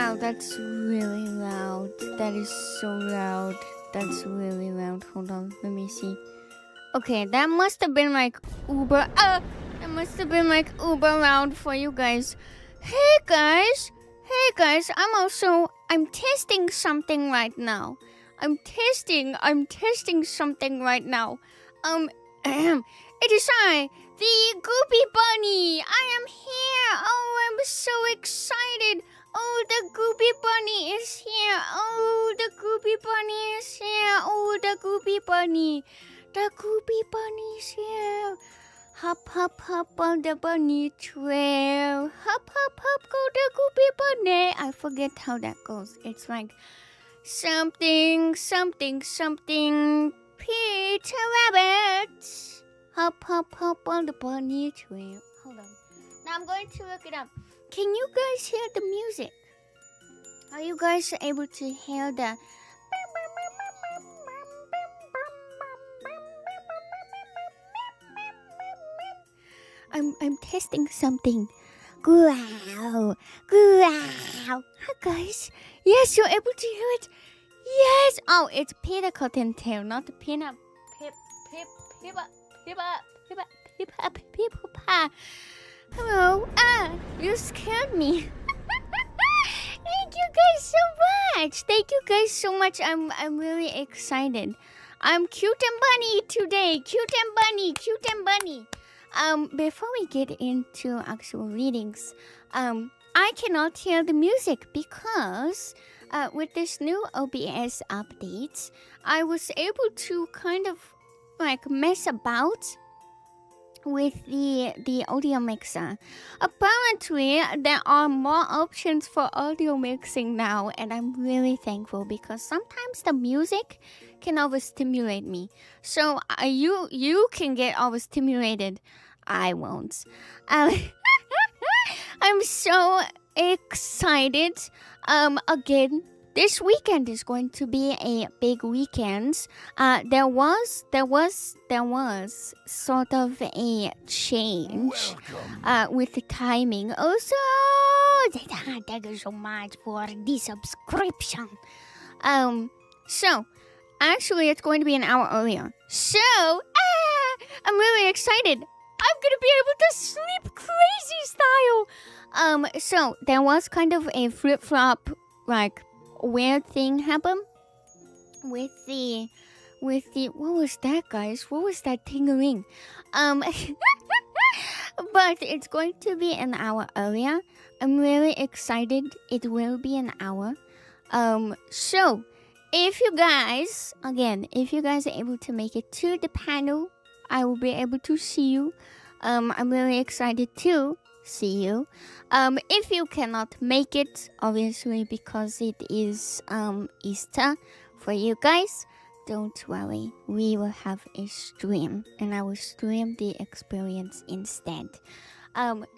Wow, that's really loud. That is so loud. That's really loud. Hold on, let me see. Okay, that must have been like uber. That must have been like uber loud for you guys. Hey guys, I'm testing something right now. I'm testing something right now. It is I, the Goopy Bunny. I am here. Oh, I'm so excited. Oh, the Goopy Bunny is here. Oh, the Goopy Bunny is here. Oh, the Goopy Bunny. The Goopy Bunny is here. Hop, hop, hop on the bunny trail. Hop, hop, hop, go the Goopy Bunny. I forget how that goes. It's like something, something, something. Peter Rabbit. Hop, hop, hop on the bunny trail. Hold on. Now I'm going to look it up. Can you guys hear the music? Are you guys able to hear the... I'm testing something. Growl. Growl. Hi guys. Yes, you're able to hear it. Yes. Oh, it's Peter Cottontail, not the peanut. Hello. You scared me. Thank you guys so much. Thank you guys so much. I'm really excited. I'm cute and bunny today. Cute and bunny. Cute and bunny. Before we get into actual readings, I cannot hear the music because with this new OBS update, I was able to kind of like mess about with the audio mixer. Apparently, there are more options for audio mixing now, and I'm really thankful because sometimes the music can overstimulate me. So you can get overstimulated. I won't. I'm so excited. Again, this weekend is going to be a big weekend. There was sort of a change with the timing. Also, thank you so much for the subscription. So actually, it's going to be an hour earlier. So, I'm really excited. I'm gonna be able to sleep crazy style. So there was kind of a flip-flop, like weird thing happen with the what was that, guys? What was that tingling? But it's going to be an hour earlier. I'm really excited. It will be an hour. So if you guys are able to make it to the panel, I will be able to see you. I'm really excited to see you. If you cannot make it, obviously because it is Easter for you guys, don't worry. We will have a stream, and I will stream the experience instead.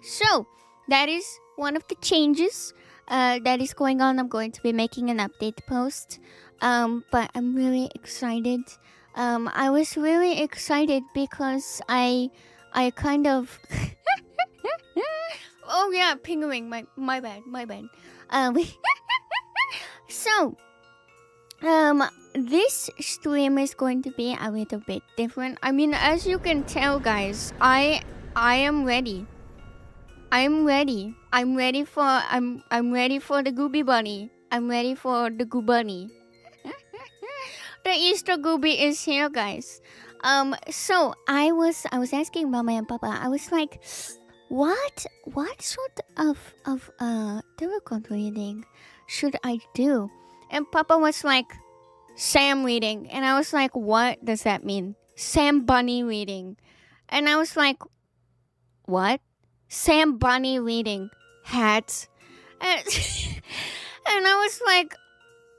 So that is one of the changes that is going on. I'm going to be making an update post. But I'm really excited. I was really excited because I kind of oh yeah, pinging my bad. So this stream is going to be a little bit different. I mean, as you can tell, guys, I am ready. I'm ready for the Gooby Bunny. I'm ready for the Goo Bunny. The Easter Gooby is here, guys. So I was asking Mama and Papa. I was like, what sort of tarot card reading should I do? And Papa was like, Sam reading. And I was like, what does that mean? Sam Bunny reading. And I was like, what? Sam Bunny reading. Hats. And, and I was like,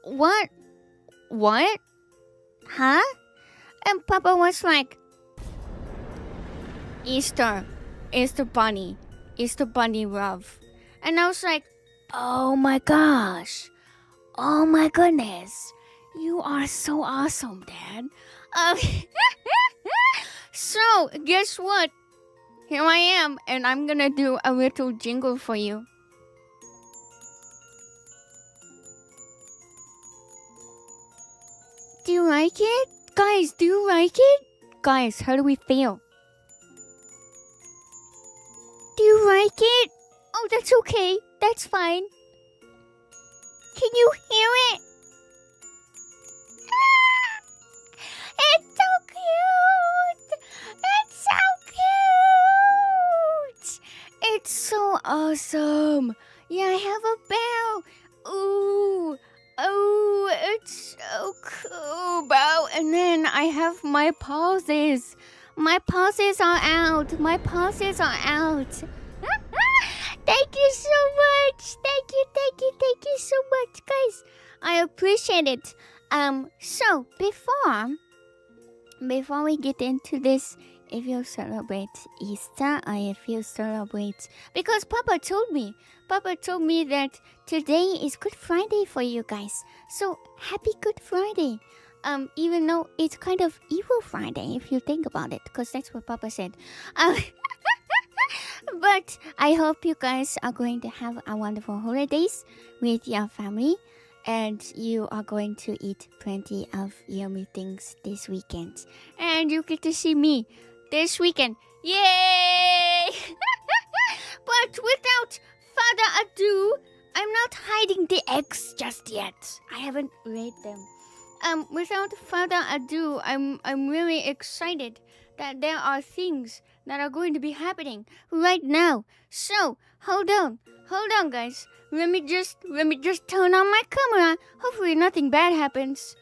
what? Huh? And Papa was like, Easter Bunny love. And I was like, oh my gosh. Oh my goodness. You are so awesome, Dad. So, guess what? Here I am, and I'm gonna do a little jingle for you. Do you like it? Guys, do you like it? Guys, how do we feel? Do you like it? Oh, that's okay. That's fine. Can you hear it? It's so cute! It's so cute! It's so awesome! Yeah, I have a bell! Ooh! Oh, it's so cool, bro! And then I have my pauses! My pauses are out! My pauses are out! Thank you so much! Thank you so much, guys! I appreciate it! So, before we get into this, if you celebrate Easter or if you celebrate... Because Papa told me that today is Good Friday for you guys. So, happy Good Friday. Even though it's kind of Evil Friday if you think about it. Because that's what Papa said. But I hope you guys are going to have a wonderful holidays with your family. And you are going to eat plenty of yummy things this weekend. And you get to see me this weekend. Yay! But without further ado, I'm not hiding the eggs just yet. I haven't laid them. Without further ado, I'm really excited that there are things that are going to be happening right now. So, hold on, guys. Let me just turn on my camera. Hopefully nothing bad happens.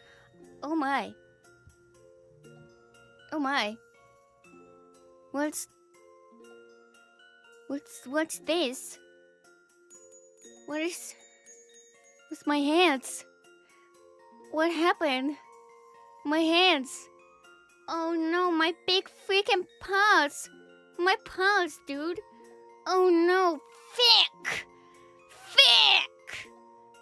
Oh my. What's this? What's my hands? What happened? My hands. Oh no, my big freaking paws. My paws, dude. Oh no, thick.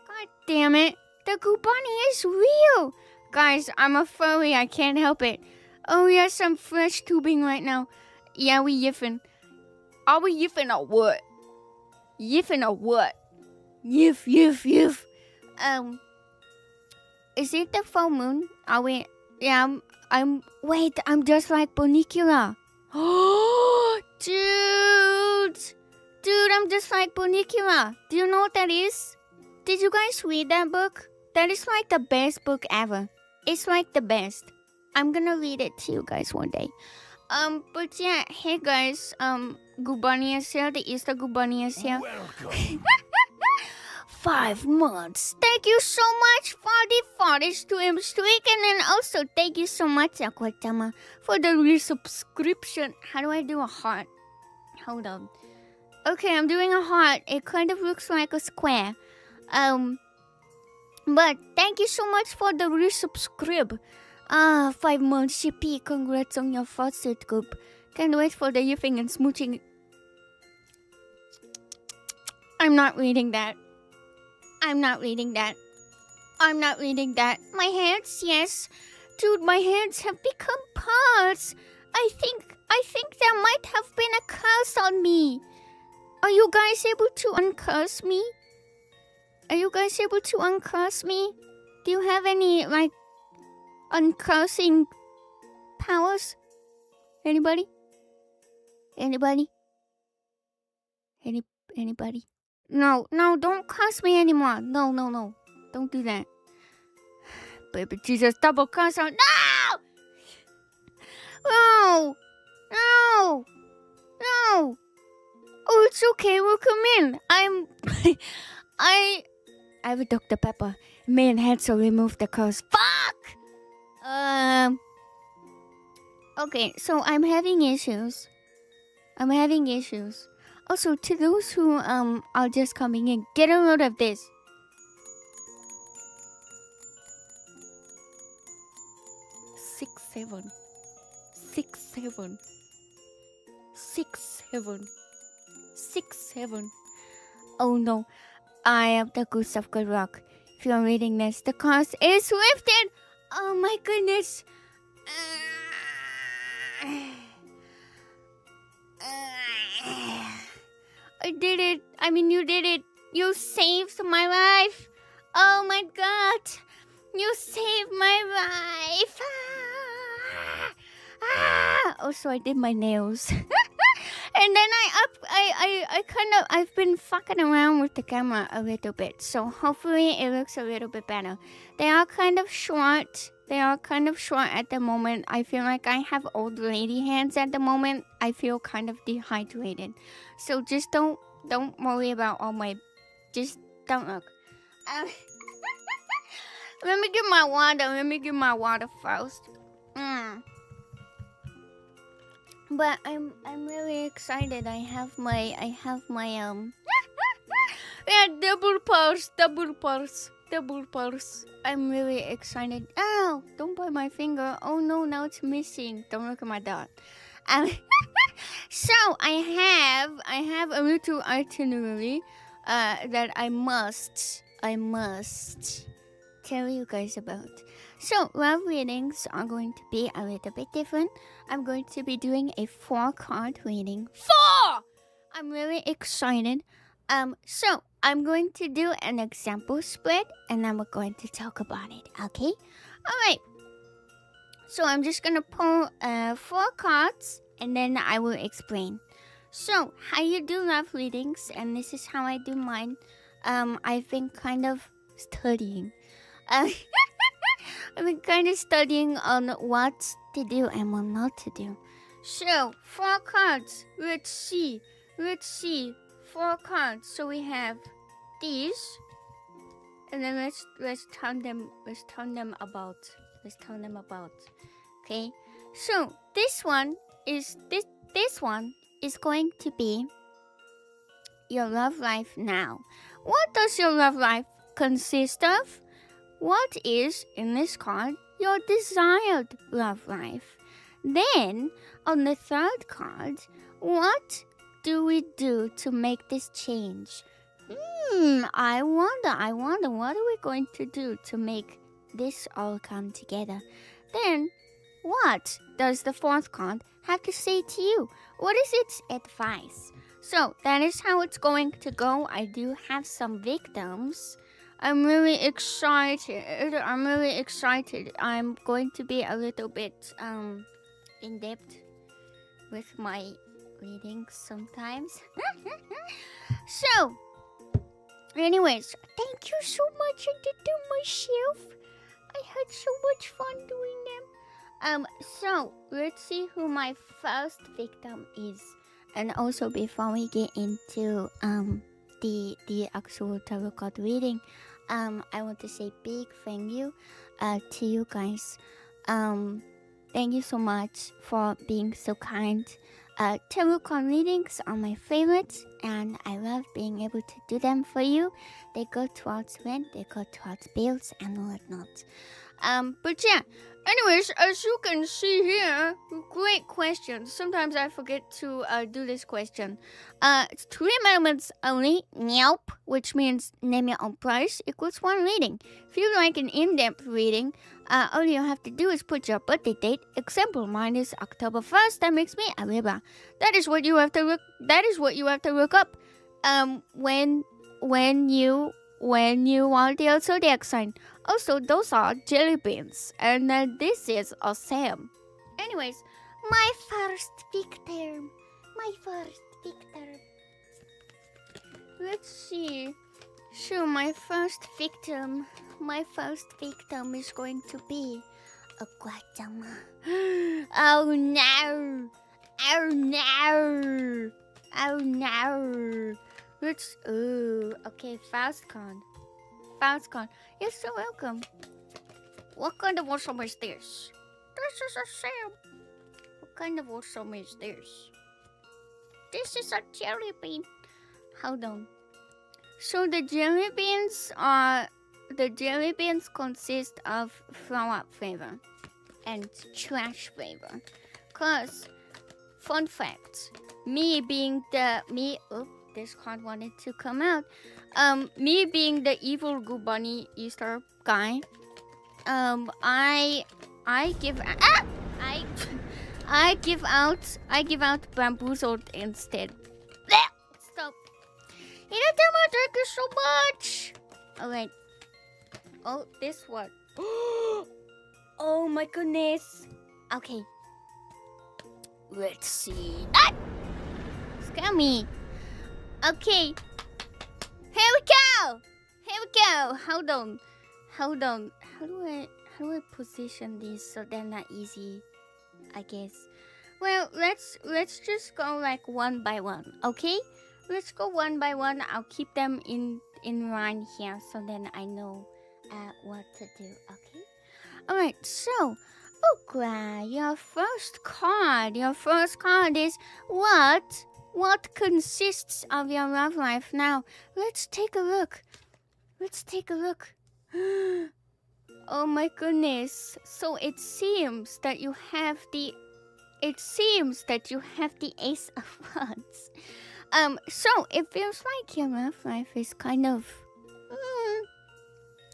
God damn it. The goo bunny is real. Guys, I'm a furry. I can't help it. Oh yes, I'm fresh tubing right now. Yeah, we yiffing. Are we yiffing or what? Yiffing or what? Yiff. Is it the full moon? Are we? Yeah, I'm just like Bonicula. Oh, dude, I'm just like Bonicula. Do you know what that is? Did you guys read that book? That is like the best book ever. It's like the best. I'm gonna read it to you guys one day. But yeah, hey guys, Goo Bunny is here. The Easter Goo Bunny is here. Welcome. 5 months. Thank you so much for the 40 stream streak, and then also thank you so much, Aquatama, for the resubscription. How do I do a heart? Hold on. Okay, I'm doing a heart. It kind of looks like a square. But thank you so much for the resubscribe. 5 months, Shippy. Congrats on your first suit group. Can't wait for the yiffing and smooching. I'm not reading that. My hands, yes. Dude, my hands have become paws. I think there might have been a curse on me. Are you guys able to uncurse me? Do you have any, like, uncursing powers? Anybody? Anybody? No, don't curse me anymore. No. Don't do that. Baby Jesus, double curse out. No! Oh, it's okay. We'll come in. I have a Dr. Pepper. Me and Hansel remove the curse. Fuck! Okay, so I'm having issues. Also, to those who are just coming in, get a load of this. Six, seven. Oh no, I am the goose of good luck. If you're reading this, the curse is lifted. Oh my goodness. I did it. I mean, you did it. You saved my life. Oh my god. You saved my life. Also, I did my nails. And then I've been fucking around with the camera a little bit. So hopefully it looks a little bit better. They are kind of short. At the moment. I feel like I have old lady hands at the moment. I feel kind of dehydrated. So just don't worry about all my... Just don't look. Let me get my water first. But I'm really excited. I have my yeah, double pulse. I'm really excited. Ow! Don't bite my finger. Oh no, now it's missing. Don't look at my dot. So I have a little itinerary that I must tell you guys about. So love readings are going to be a little bit different. I'm going to be doing a 4-card reading. 4! I'm really excited. So I'm going to do an example split and then we're going to talk about it, okay? Alright. So I'm just gonna pull 4 cards and then I will explain. So, how you do love readings, and this is how I do mine. I've been kind of studying. I've been kind of studying on what to do and what not to do. So, 4 cards. Let's see. 4 cards. So we have these, and then let's turn them about. Okay. So this one is going to be your love life now. What does your love life consist of? What is, in this card, your desired love life? Then, on the 3rd card, what do we do to make this change? I wonder, what are we going to do to make this all come together? Then, what does the 4th card have to say to you? What is its advice? So, that is how it's going to go. I do have some victims. I'm really excited. I'm going to be a little bit in-depth with my readings sometimes. So, anyways, thank you so much. I did them myself. I had so much fun doing them. So let's see who my first victim is. And also, before we get into the actual tarot card reading, I want to say big thank you to you guys. Thank you so much for being so kind. Tarot card readings are my favorites, and I love being able to do them for you. They go towards rent, they go towards bills, and whatnot. But yeah, anyways, as you can see here, great question. Sometimes I forget to do this question. It's 3 elements only, nope, which means name your own price equals 1 reading. If you like an in-depth reading, all you have to do is put your birthday date. Example, mine is October 1st. That makes me a Libra. That is what you have to look. Up. When you are the zodiac sign. Also, those are jelly beans, and this is a Sam. Anyways, my first victim. Let's see. So my first victim is going to be a Guatemala. Oh no! Okay, fast con. You're so welcome. What kind of awesome is this? This is a Sam. What kind of awesome is this? This is a jelly bean. Hold on. So the jelly beans consist of flower flavor and trash flavor. Cause, fun fact, this card wanted to come out. Me being the evil Goo Bunny Easter guy, I give out bamboozled instead. Stop. Thank you so much. Alright. Oh, this one. Oh my goodness. Okay. Let's see. Ah! Scare me. Okay. Here we go. Here we go. Hold on. Hold on. How do I position these so they're not easy? I guess. Well, let's just go like one by one. Okay? Let's go one by one. I'll keep them in line here so then I know what to do. Okay? All right. So, Okra, your first card is what consists of your love life. Now, let's take a look. Oh my goodness. So it seems that you have the Ace of Wands. So it feels like your love life is kind of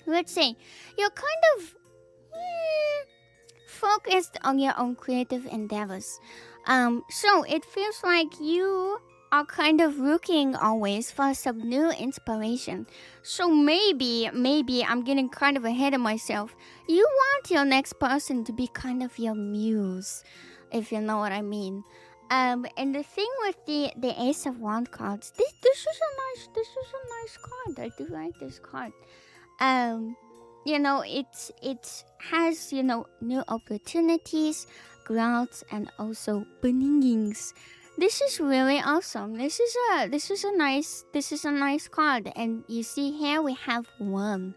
let's say you're kind of focused on your own creative endeavors. So it feels like you are kind of looking always for some new inspiration. So maybe I'm getting kind of ahead of myself. You want your next person to be kind of your muse, if you know what I mean. And the thing with the Ace of Wands cards, this is a nice card. I do like this card. You know, it has, you know, new opportunities, growths, and also beginnings. This is really awesome. This is a nice card. And you see here we have one.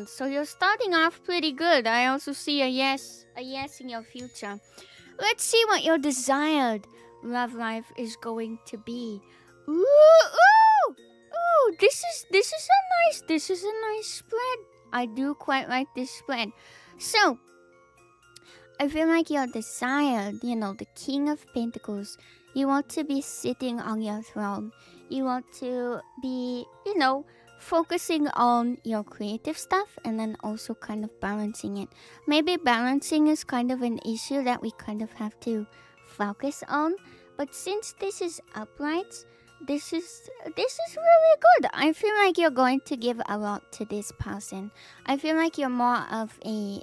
So you're starting off pretty good. I also see a yes in your future. Let's see what your desired love life is going to be. Ooh. This is a nice spread. I do quite like this spread. So I feel like your desired, you know, the King of Pentacles, you want to be sitting on your throne. You want to be, you know, focusing on your creative stuff and then also kind of balancing it. Maybe balancing is kind of an issue that we kind of have to focus on. But since this is upright, this is really good. I feel like you're going to give a lot to this person. I feel like you're more of a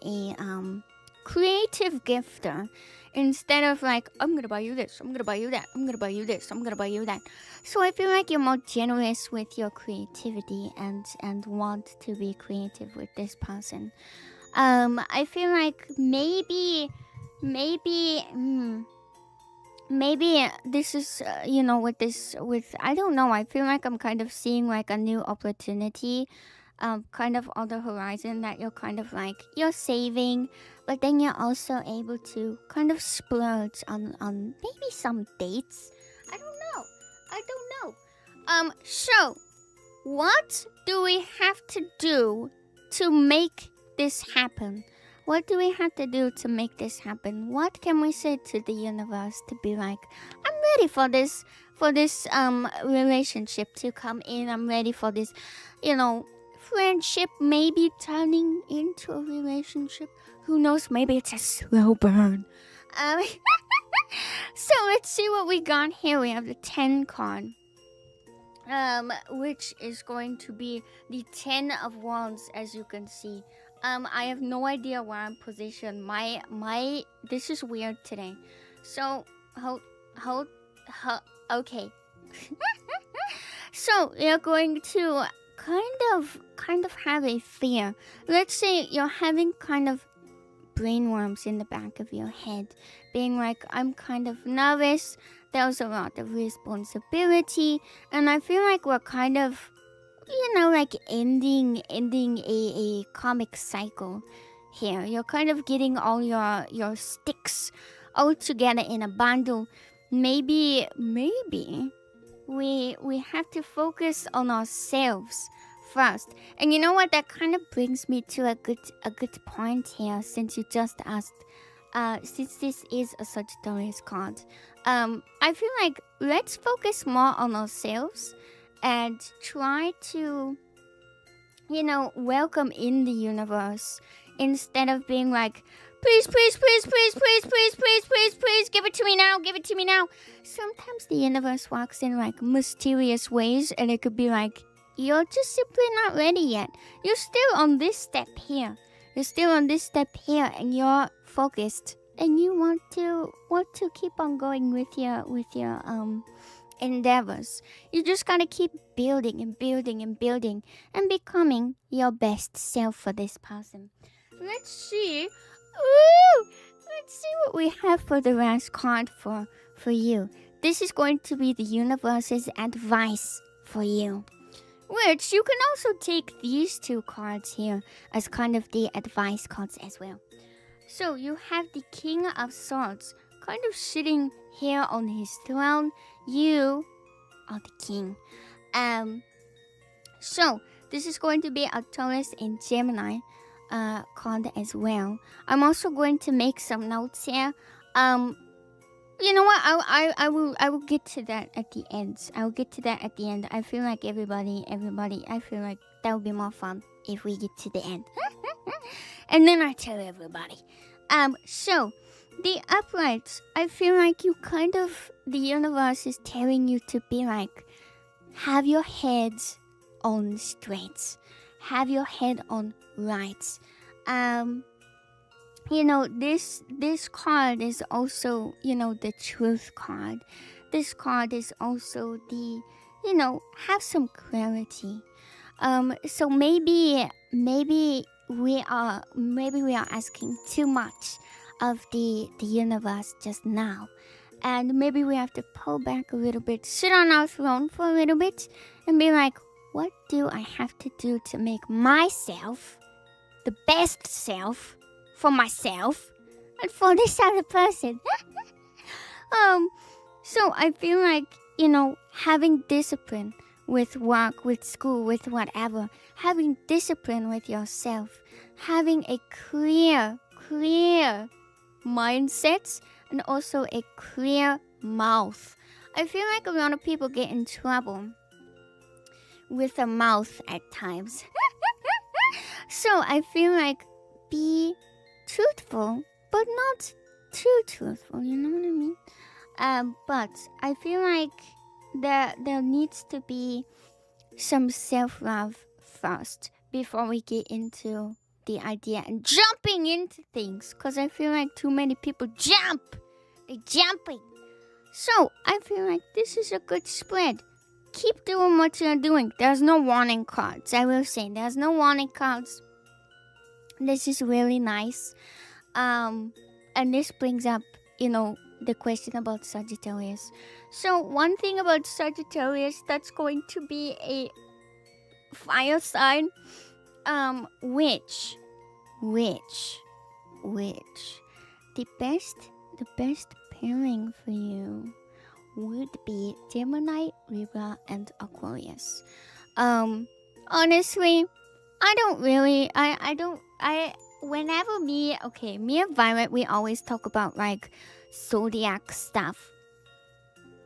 creative gifter instead of like, I'm gonna buy you this, I'm gonna buy you that, I'm gonna buy you this, I'm gonna buy you that. So I feel like you're more generous with your creativity and want to be creative with this person. I feel like maybe this is you know, with I don't know, I feel like I'm kind of seeing like a new opportunity kind of on the horizon that you're kind of like, you're saving, but then you're also able to kind of splurge on maybe some dates. I don't know. So what do we have to do to make this happen? What do we have to do to make this happen? What can we say to the universe to be like, I'm ready for this relationship to come in. I'm ready for this, you know, friendship maybe turning into a relationship. Who knows? Maybe it's a slow burn. So let's see what we got here. We have the 10 card, which is going to be the 10 of Wands, as you can see. I have no idea where I'm positioned. My this is weird today. So okay. So you're going to kind of have a fear. Let's say you're having kind of brainworms in the back of your head, being like, I'm kind of nervous. There's a lot of responsibility, and I feel like we're kind of, you know, like ending a comic cycle here. You're kind of getting all your sticks all together in a bundle. Maybe we have to focus on ourselves first. And you know what? That kind of brings me to a good point here, since you just asked. Since this is a Sagittarius card, I feel like let's focus more on ourselves and try to, you know, welcome in the universe instead of being like, please, please, please, please, please, please, please, please, please, give it to me now, give it to me now. Sometimes the universe walks in like mysterious ways, and it could be like, you're just simply not ready yet. You're still on this step here. You're still on this step here, and you're focused, and you want to keep on going with your endeavors. You just gotta keep building and building and building and becoming your best self for this person. Let's see. Ooh, let's see what we have for the last card for you. This is going to be the universe's advice for you. Which you can also take these two cards here as kind of the advice cards as well. So you have the King of Swords kind of sitting here on his throne. You are the king. So this is going to be a Taurus and Gemini card as well. I'm also going to make some notes here. You know what? I will get to that at the end. I will get to that at the end. I feel like everybody. I feel like that would be more fun if we get to the end. And then I tell everybody. So the uprights, I feel like you kind of, the universe is telling you to be like, have your head on straight, have your head on right. You know, this card is also, you know, the truth card. This card is also the, you know, have some clarity. So maybe we are asking too much of the universe just now, and maybe we have to pull back a little bit, sit on our throne for a little bit, and be like, what do I have to do to make myself the best self for myself and for this other person? So I feel like, you know, having discipline with work, with school, with whatever, having discipline with yourself, having a clear mindset, and also a clear mouth. I feel like a lot of people get in trouble with a mouth at times. So I feel like be truthful, but not too truthful, you know what I mean? But I feel like there needs to be some self-love first before we get into the idea and jumping into things, because I feel like too many people they're jumping. So I feel like this is a good spread. Keep doing what you're doing. There's no warning cards. I will say there's no warning cards. This is really nice. And this brings up, you know, the question about Sagittarius. So one thing about Sagittarius, that's going to be a fire sign, which the best pairing for you would be Gemini, Libra, and Aquarius. Honestly, whenever me and Violet, we always talk about like zodiac stuff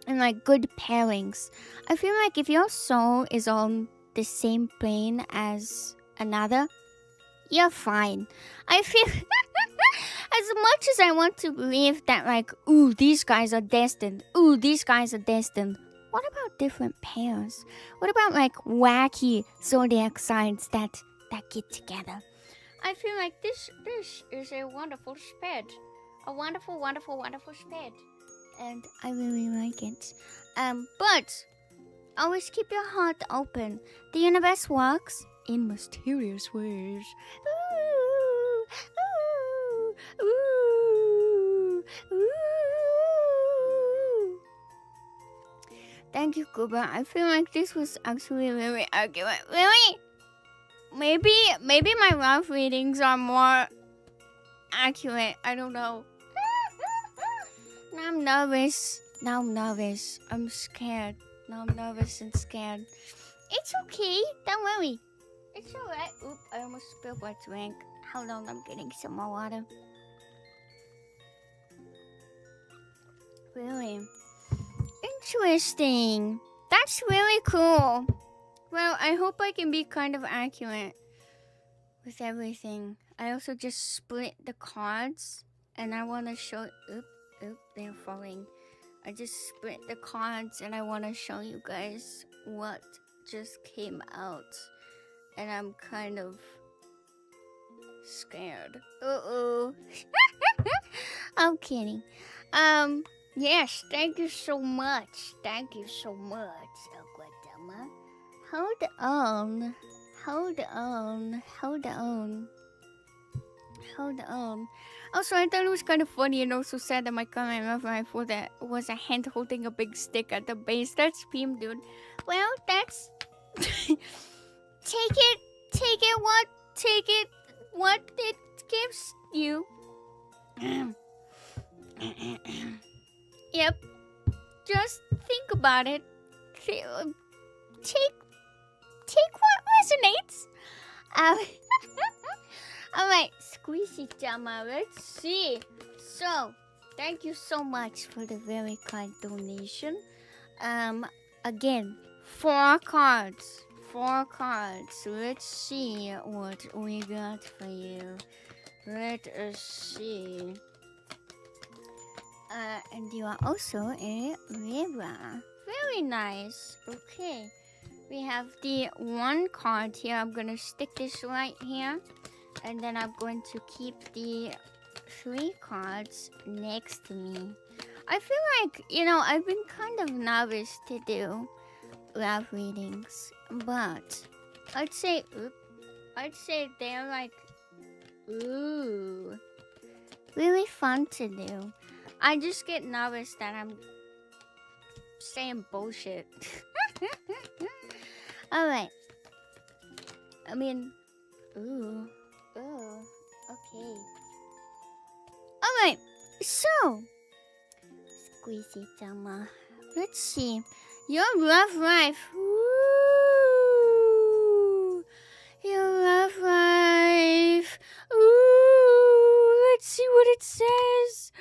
and like good pairings. I feel like if your soul is on the same plane as another, you're fine. I feel as much as I want to believe that like, ooh, these guys are destined. Ooh, these guys are destined. What about different pairs? What about like wacky zodiac signs that get together? I feel like this is a wonderful spread. A wonderful spread. And I really like it. But always keep your heart open. The universe works in mysterious ways. Ooh, ooh, ooh. Thank you, Kuba. I feel like this was actually really accurate. Really? Maybe my love readings are more accurate. I don't know. Now I'm nervous. I'm scared. Now I'm nervous and scared. It's okay. Don't worry. It's alright. Oop, I almost spilled my drink. Hold on, I'm getting some more water. Really? Interesting. That's really cool. Well, I hope I can be kind of accurate with everything. I also just split the cards, and I want to show... Oop, they're falling. I just split the cards, and I want to show you guys what just came out. And I'm kind of scared. Uh-oh. I'm kidding. Yes, thank you so much. Thank you so much, Aquatama. Hold on. Hold on. Hold on. Hold on. Also, I thought it was kind of funny and also sad that my camera rifle that was a hand holding a big stick at the base. That's Pim, dude. Well, that's... take it what it gives you. Yep. Just think about it. Take what resonates. Alright, Squeezy-chama, let's see. So, thank you so much for the very kind donation. Again, 4 cards. 4 cards. Let's see what we got for you. Let us see. And you are also a Libra. Very nice. Okay. We have the 1 card here. I'm gonna stick this right here. And then I'm going to keep the 3 cards next to me. I feel like, I've been kind of nervous to do love readings. But I'd say they're like, ooh, really fun to do. I just get nervous that I'm saying bullshit. Alright. I mean, ooh, okay. Alright, so, Squeezy-chama, let's see. Your love life. Ooh, your love life. Ooh, let's see what it says.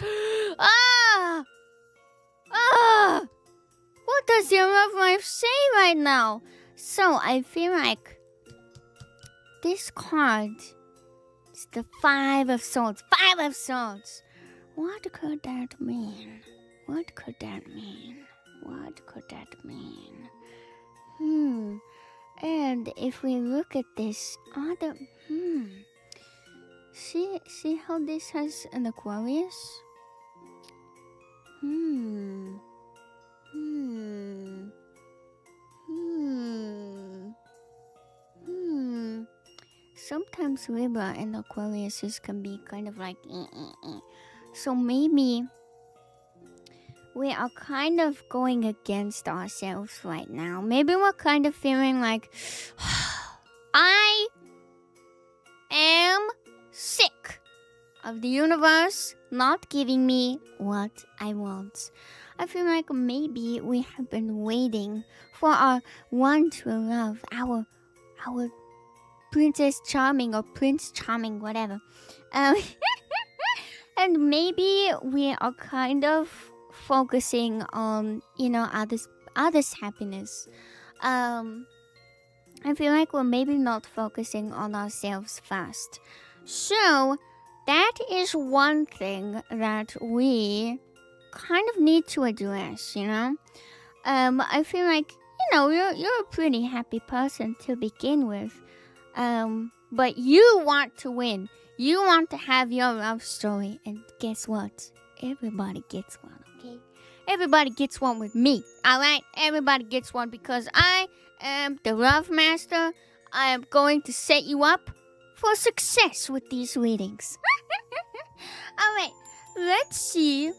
What does your love life say right now? So I feel like this card is the 5 of Swords. 5 of Swords. What could that mean? What could that mean? What could that mean? And if we look at this other... See how this has an Aquarius? Sometimes Libra and Aquarius can be kind of like So maybe we are kind of going against ourselves right now. Maybe we're kind of feeling like I am sick of the universe not giving me what I want. I feel like maybe we have been waiting for our one true love, our Princess Charming or Prince Charming, whatever. And maybe we are kind of focusing on, others' happiness. I feel like we're maybe not focusing on ourselves first. So that is one thing that we kind of need to address, I feel like, you're a pretty happy person to begin with. But you want to win. You want to have your love story. And guess what? Everybody gets one, okay? Everybody gets one with me, alright? Everybody gets one because I am the love master. I am going to set you up for success with these readings. Alright, let's see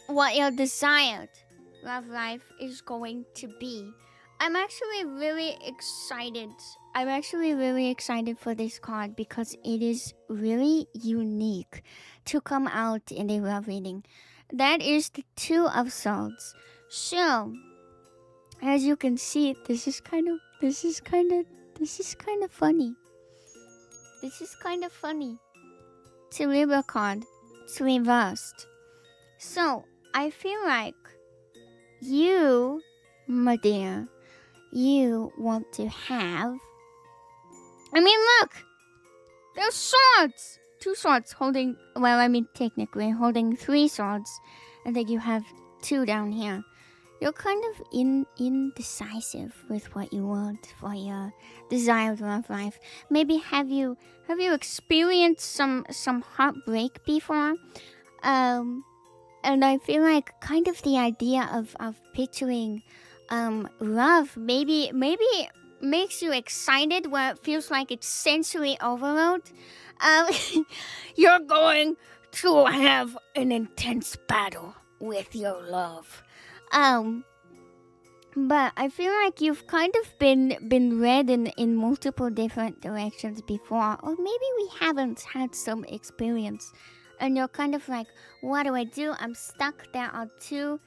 what your desired love life is going to be. I'm actually really excited. For this card because it is really unique to come out in a love reading. That is the 2 of Swords. So, as you can see, this is kind of funny. This is kind of funny. It's a Libra card. It's reversed. So, I feel like you, my dear, you want to have... look! There's swords! 2 swords holding... technically holding 3 swords. And then you have 2 down here. you're kind of indecisive with what you want for your desired love life. Maybe have you experienced some heartbreak before? And I feel like kind of the idea of picturing love maybe makes you excited where it feels like it's sensory overload. You're going to have an intense battle with your love. But I feel like you've kind of been read in multiple different directions before, or maybe we haven't had some experience, and you're kind of like, what do? I'm stuck. There are two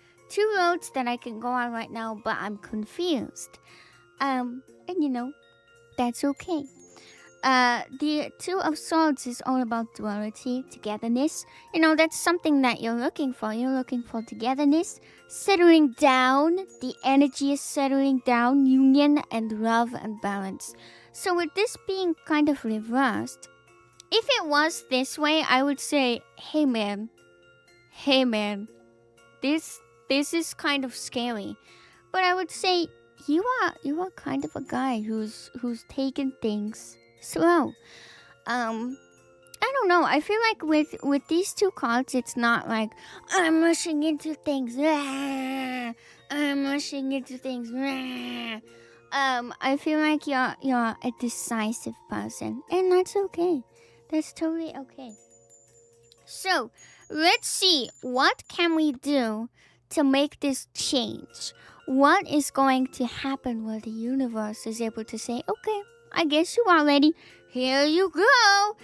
roads that I can go on right now, but I'm confused. And that's okay. The Two of Swords is all about duality, togetherness. That's something that you're looking for. You're looking for togetherness, settling down. The energy is settling down, union and love and balance. So with this being kind of reversed, if it was this way, I would say, hey man, this is kind of scary. But I would say you are kind of a guy who's taken things slow. I don't know. I feel like with these two cards, it's not like I'm rushing into things. I'm rushing into things. I feel like you're a decisive person, and that's okay. That's totally okay. So let's see, what can we do to make this change? What is going to happen where the universe is able to say, okay, I guess you are ready. Here you go.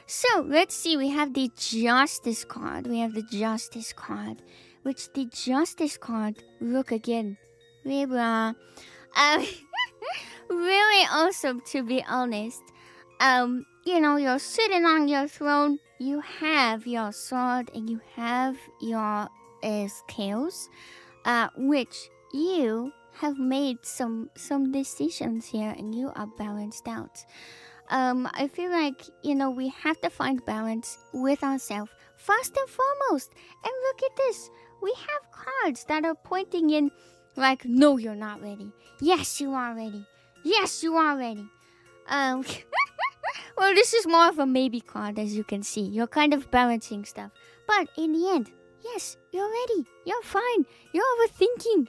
So let's see. We have the Justice card. Which the Justice card, look again. Libra. Really awesome, to be honest. You're sitting on your throne. You have your sword and you have your scales, which you have made some decisions here, and you are balanced out. I feel like we have to find balance with ourselves first and foremost. And look at this, we have cards that are pointing in like, no, you're not ready. Yes, you are ready. Yes, you are ready. Well, this is more of a maybe card, as you can see. You're kind of balancing stuff, but in the end, yes, you're ready. You're fine. You're overthinking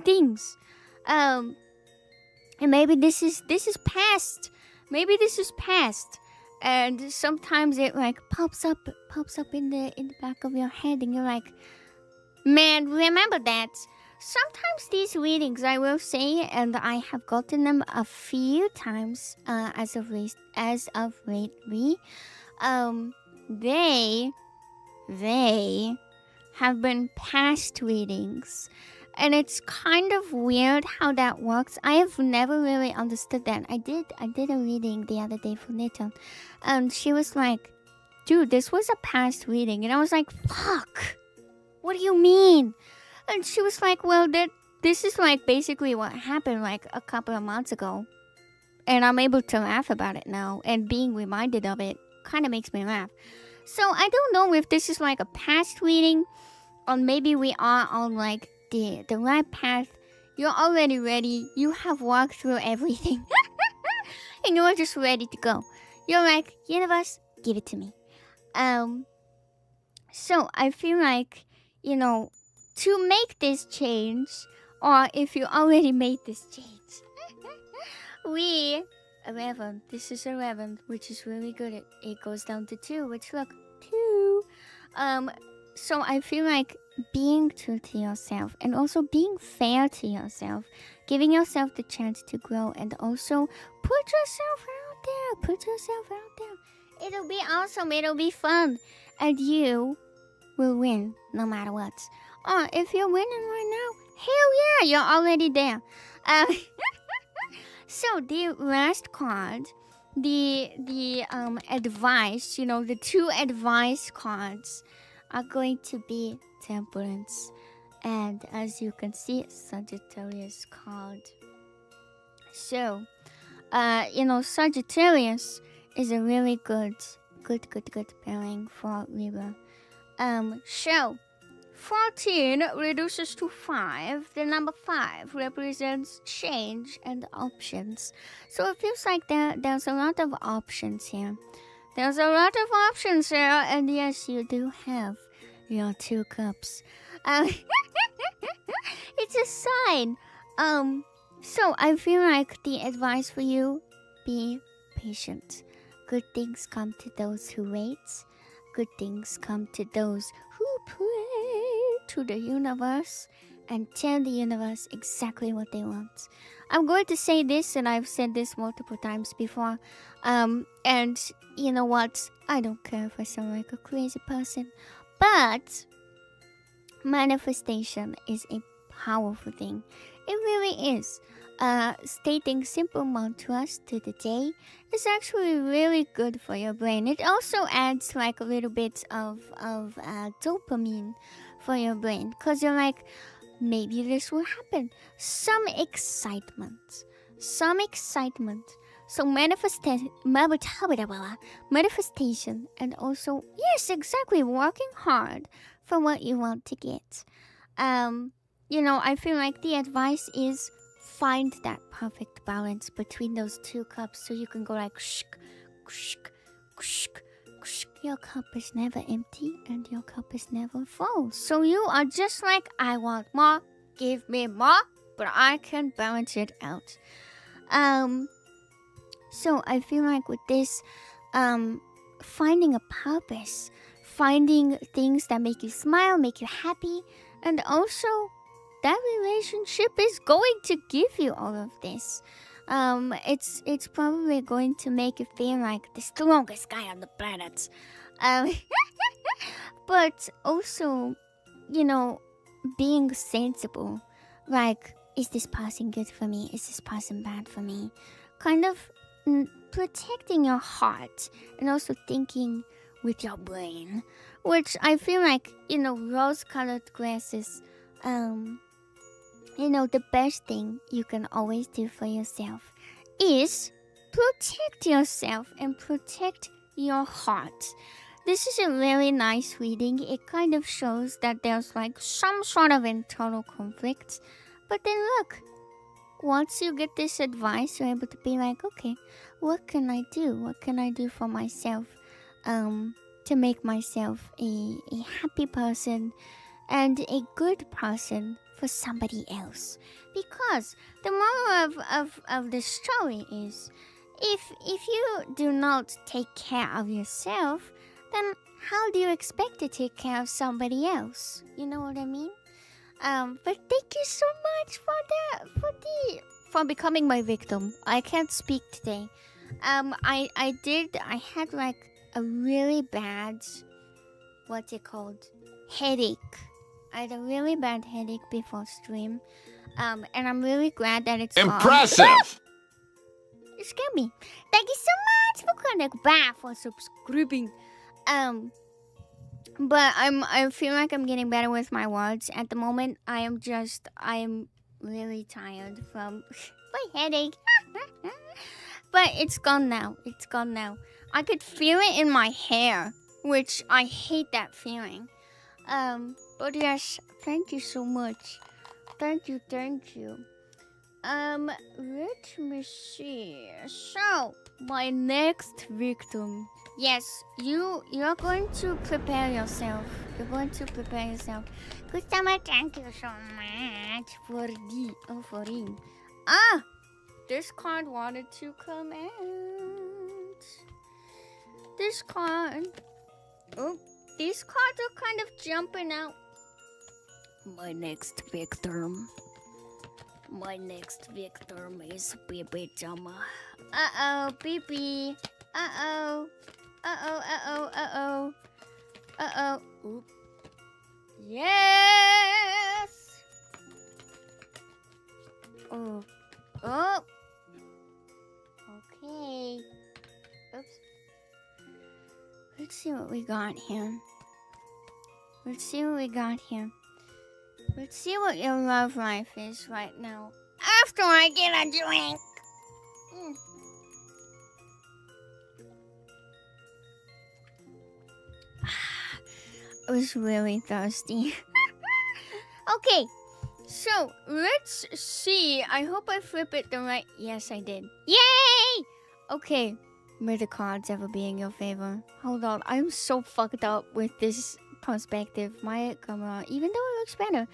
things. And maybe this is past. Maybe this is past. And sometimes it like pops up in the back of your head, and you're like, man, remember that. Sometimes these readings, I will say, and I have gotten them a few times as of lately, they have been past readings. And it's kind of weird how that works. I have never really understood that. I did a reading the other day for Nita, and she was like, dude, this was a past reading. And I was like, fuck, what do you mean? And she was like, well, this is like basically what happened like a couple of months ago. And I'm able to laugh about it now. And being reminded of it kind of makes me laugh. So I don't know if this is like a past reading, or maybe we are on like the right path. You're already ready. You have walked through everything. And you're just ready to go. You're like, universe, give it to me. So I feel like, to make this change, or if you already made this change, 11, this is 11, which is really good. It goes down to 2, which look, 2. So I feel like being true to yourself, and also being fair to yourself, giving yourself the chance to grow, and also put yourself out there. It'll be awesome, it'll be fun, and you will win no matter what. Oh, if you're winning right now, hell yeah, you're already there. So the last card, the advice, the 2 advice cards are going to be Temperance, and as you can see, Sagittarius card. So, Sagittarius is a really good pairing for Libra. So, 14 reduces to 5. The number 5 represents change and options. So it feels like there's a lot of options here. There's a lot of options here, and yes, you do have your 2 cups. It's a sign. So I feel like the advice for you, be patient. Good things come to those who wait. Good things come to those who pray to the universe and tell the universe exactly what they want. I'm going to say this, and I've said this multiple times before. And you know what? I don't care if I sound like a crazy person, but manifestation is a powerful thing. It really is. Stating simple mantras to the day is actually really good for your brain. It also adds like a little bit of dopamine for your brain, because you're like, maybe this will happen. Some excitement. So manifestation, and also, yes, exactly, working hard for what you want to get. I feel like the advice is find that perfect balance between those 2 cups, so you can go like shk, shk, shk, shk. Your cup is never empty and your cup is never full. So you are just like, I want more, give me more, but I can balance it out. So I feel like with this, finding a purpose, finding things that make you smile, make you happy, and also that relationship is going to give you all of this. It's probably going to make you feel like the strongest guy on the planet. But also, being sensible. Like, is this person good for me? Is this person bad for me? Kind of protecting your heart and also thinking with your brain. Which I feel like, rose-colored glasses, the best thing you can always do for yourself is protect yourself and protect your heart. This is a really nice reading. It kind of shows that there's like some sort of internal conflict. But then look, once you get this advice, you're able to be like, okay, what can I do? What can I do for myself to make myself a happy person and a good person for somebody else? Because the moral of the story is, if you do not take care of yourself, then how do you expect to take care of somebody else? You know what I mean? But thank you so much for becoming my victim. I can't speak today. I had like a really bad, what's it called? Headache. I had a really bad headache before stream. And I'm really glad that it's impressive. You scared me. Thank you so much for coming back, for subscribing. But I feel like I'm getting better with my words. At the moment, I am really tired from my headache. But it's gone now. I could feel it in my hair, which I hate that feeling. But yes, thank you so much. Thank you. Let me see. So, my next victim. Yes, you're going to prepare yourself. Kusama, thank you so much for the offering. This card wanted to come out. These cards are kind of jumping out. My next victim is Baby-chama. Baby. Oop. Yes. Oh. Okay. Oops. Let's see what we got here. Let's see what your love life is right now. After I get a drink. I was really thirsty. Okay, so let's see. I hope I flip it the right. Yes, I did. Yay! Okay, may the cards ever be in your favor. Hold on, I'm so fucked up with this perspective. My camera, even though it looks better,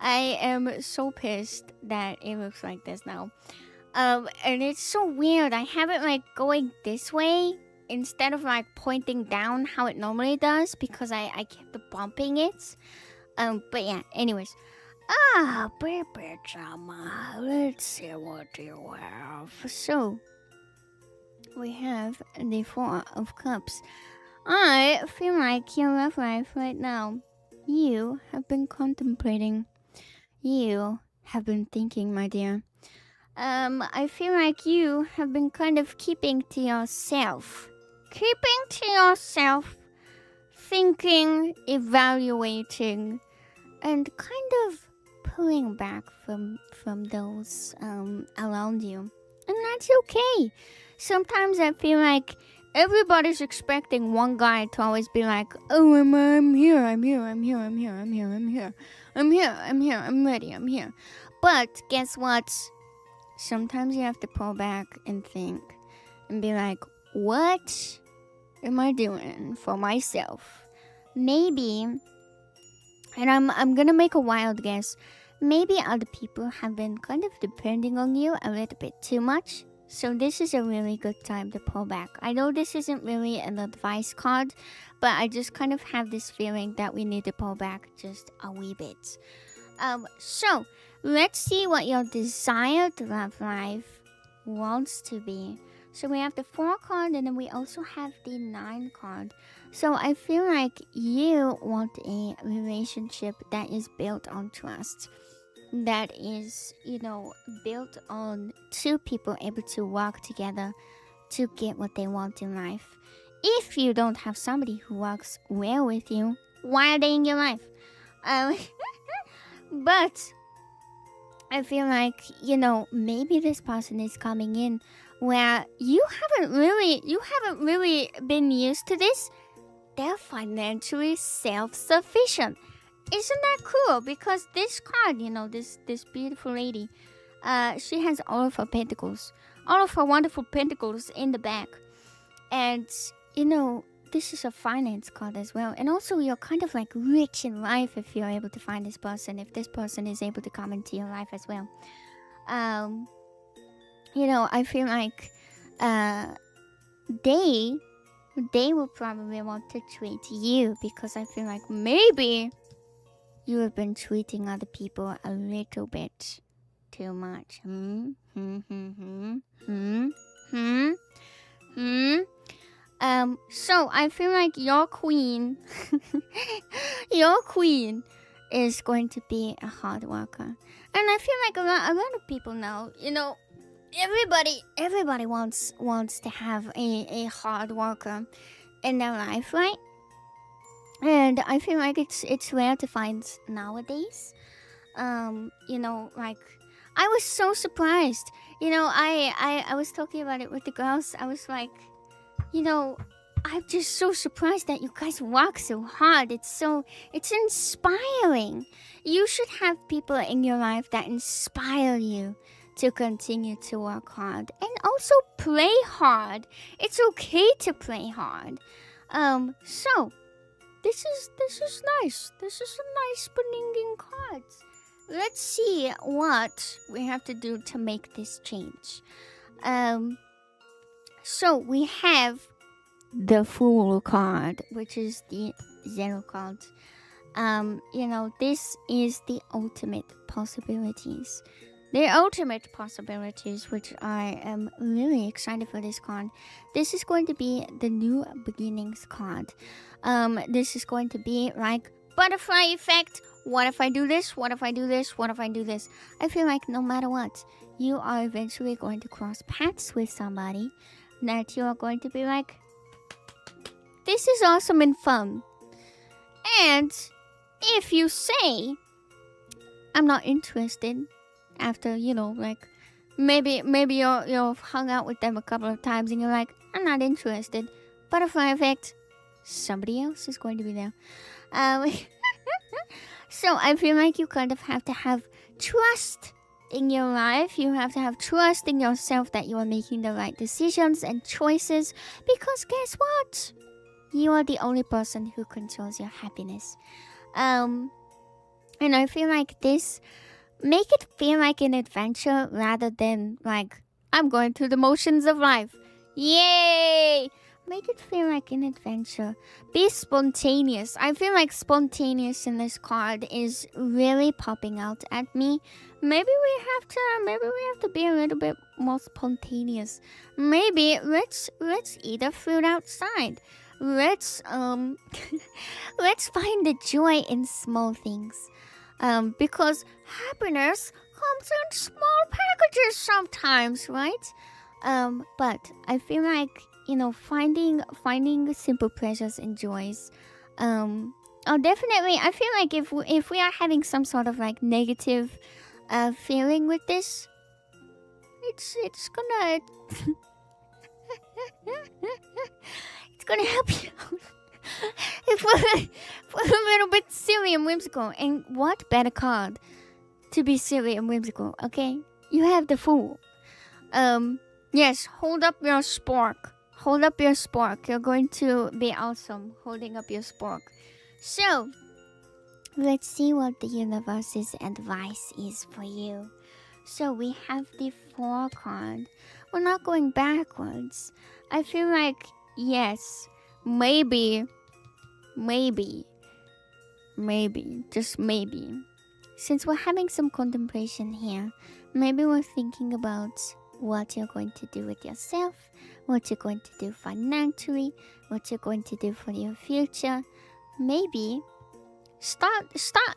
I am so pissed that it looks like this now. And it's so weird. I have it like going this way instead of like pointing down how it normally does because I kept bumping it. But yeah, anyways. Baby Chama, let's see what you have. So, we have the Four of Cups. I feel like your love life right now, you have been contemplating. You have been thinking, my dear. I feel like you have been kind of keeping to yourself. Keeping to yourself, thinking, evaluating, and kind of pulling back from those around you. And that's okay. Sometimes I feel like everybody's expecting one guy to always be like, oh, I'm here, I'm here, I'm here, I'm here, I'm here, I'm here, I'm here, I'm here, I'm ready, I'm here. But guess what? Sometimes you have to pull back and think and be like, what am I doing for myself? Maybe, and I'm gonna make a wild guess, maybe other people have been kind of depending on you a little bit too much. So this is a really good time to pull back. I know this isn't really an advice card, but I just kind of have this feeling that we need to pull back just a wee bit. So let's see what your desired love life wants to be. So we have the 4 card and then we also have the 9 card. So I feel like you want a relationship that is built on trust. That is, built on 2 people able to work together to get what they want in life. If you don't have somebody who works well with you, why are they in your life? But I feel like, maybe this person is coming in where you haven't really been used to this. They're financially self-sufficient. Isn't that cool? Because this card, this beautiful lady, she has all of her pentacles, all of her wonderful pentacles in the back. And, this is a finance card as well. And also, you're kind of like rich in life if you're able to find this person, if this person is able to come into your life as well. I feel like they will probably want to treat you because I feel like maybe you have been treating other people a little bit too much. So I feel like your queen, is going to be a hard worker. And I feel like a lot of people now, everybody wants to have a hard worker in their life, right? And I feel like it's rare to find nowadays. Like I was so surprised. I was talking about it with the girls. I was like, I'm just so surprised that you guys work so hard. It's inspiring. You should have people in your life that inspire you to continue to work hard and also play hard. It's okay to play hard. So this is nice. This is a nice bringing cards. Let's see what we have to do to make this change. So we have the Fool card, which is the 0 card. This is the ultimate possibilities. The ultimate possibilities, which I am really excited for this card. This is going to be the new beginnings card. This is going to be like butterfly effect. What if I do this? What if I do this? What if I do this? I feel like no matter what, you are eventually going to cross paths with somebody that you are going to be like, this is awesome and fun. And if you say, I'm not interested, after, maybe you've hung out with them a couple of times and you're like, I'm not interested. Butterfly effect, somebody else is going to be there. So I feel like you kind of have to have trust in your life. You have to have trust in yourself that you are making the right decisions and choices. Because guess what? You are the only person who controls your happiness. And I feel like this, make it feel like an adventure rather than like, I'm going through the motions of life. Yay! Make it feel like an adventure. Be spontaneous. I feel like spontaneous in this card is really popping out at me. Maybe we have to be a little bit more spontaneous. Maybe let's eat a fruit outside. Let's let's find the joy in small things. Because happiness comes in small packages sometimes, right? But I feel like, you know, finding simple pleasures and joys. Definitely, I feel like if we are having some sort of like negative feeling with this, it's gonna it's gonna help you out. if we're a little bit silly and whimsical, and what better card to be silly and whimsical? Okay, you have the Fool. Yes, hold up your spork. Hold up your spork. You're going to be awesome holding up your spork. So, let's see what the universe's advice is for you. So, we have the Four card. We're not going backwards. I feel like, yes, maybe, just maybe. Since we're having some contemplation here, maybe we're thinking about what you're going to do with yourself, what you're going to do financially, what you're going to do for your future. Maybe start,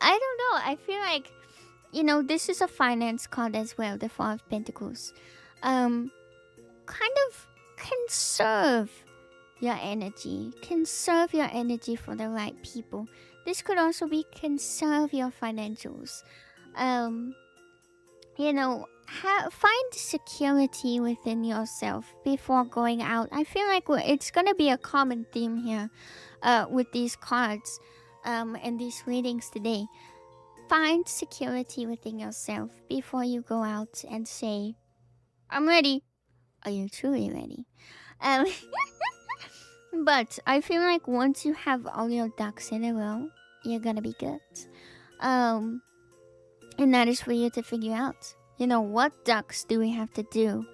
I don't know. I feel like, you know, this is a finance card as well, the Four of Pentacles. Kind of conserve your energy. Conserve your energy for the right people. This could also be conserve your financials. You know, find security within yourself before going out. I feel like it's gonna be a common theme here with these cards and these readings today. Find security within yourself before you go out and say, I'm ready. Are you truly ready? But I feel like once you have all your ducks in a row, you're gonna be good. And that is for you to figure out. You know, what ducks do we have to do?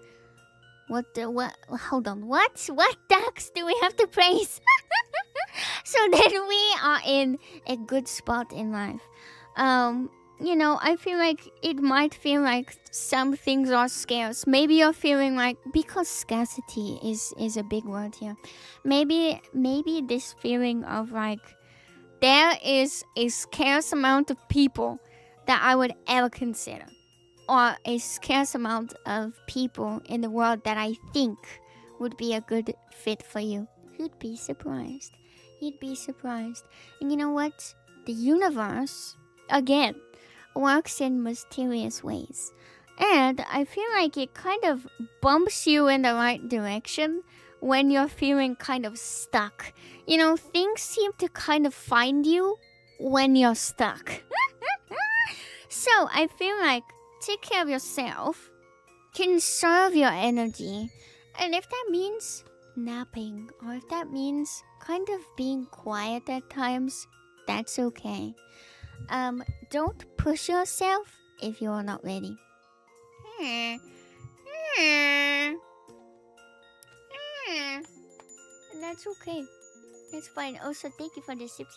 Hold on. What ducks do we have to praise? So that we are in a good spot in life. You know, I feel like it might feel like some things are scarce. Maybe you're feeling like, because scarcity is a big word here. Maybe this feeling of like, there is a scarce amount of people that I would ever consider. Or a scarce amount of people in the world that I think would be a good fit for you. You'd be surprised. You'd be surprised. And you know what? The universe, again, works in mysterious ways. And I feel like it kind of bumps you in the right direction when you're feeling kind of stuck. You know, things seem to kind of find you when you're stuck. So I feel like, take care of yourself, conserve your energy, and if that means napping, or if that means kind of being quiet at times, that's okay. Don't push yourself if you are not ready. And that's okay. That's fine. Also, thank you for the sip.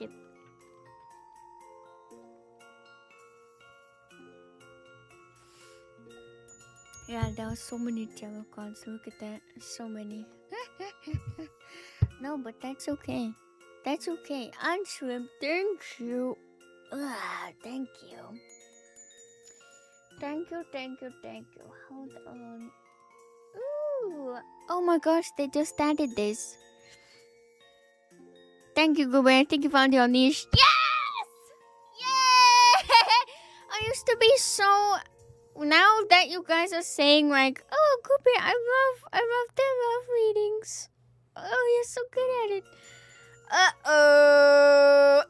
Yeah, there are so many tarot cards. Look at that. So many. No, but that's okay. That's okay. Shrimp, thank you. Thank you. Thank you. Hold on. Ooh. Oh my gosh, they just added this. Thank you, Goober. Thank you for your niche. Yes! Yay! I used to be so... Now that you guys are saying like, oh, Goober, I love the love readings. Oh, you're so good at it. Uh-oh.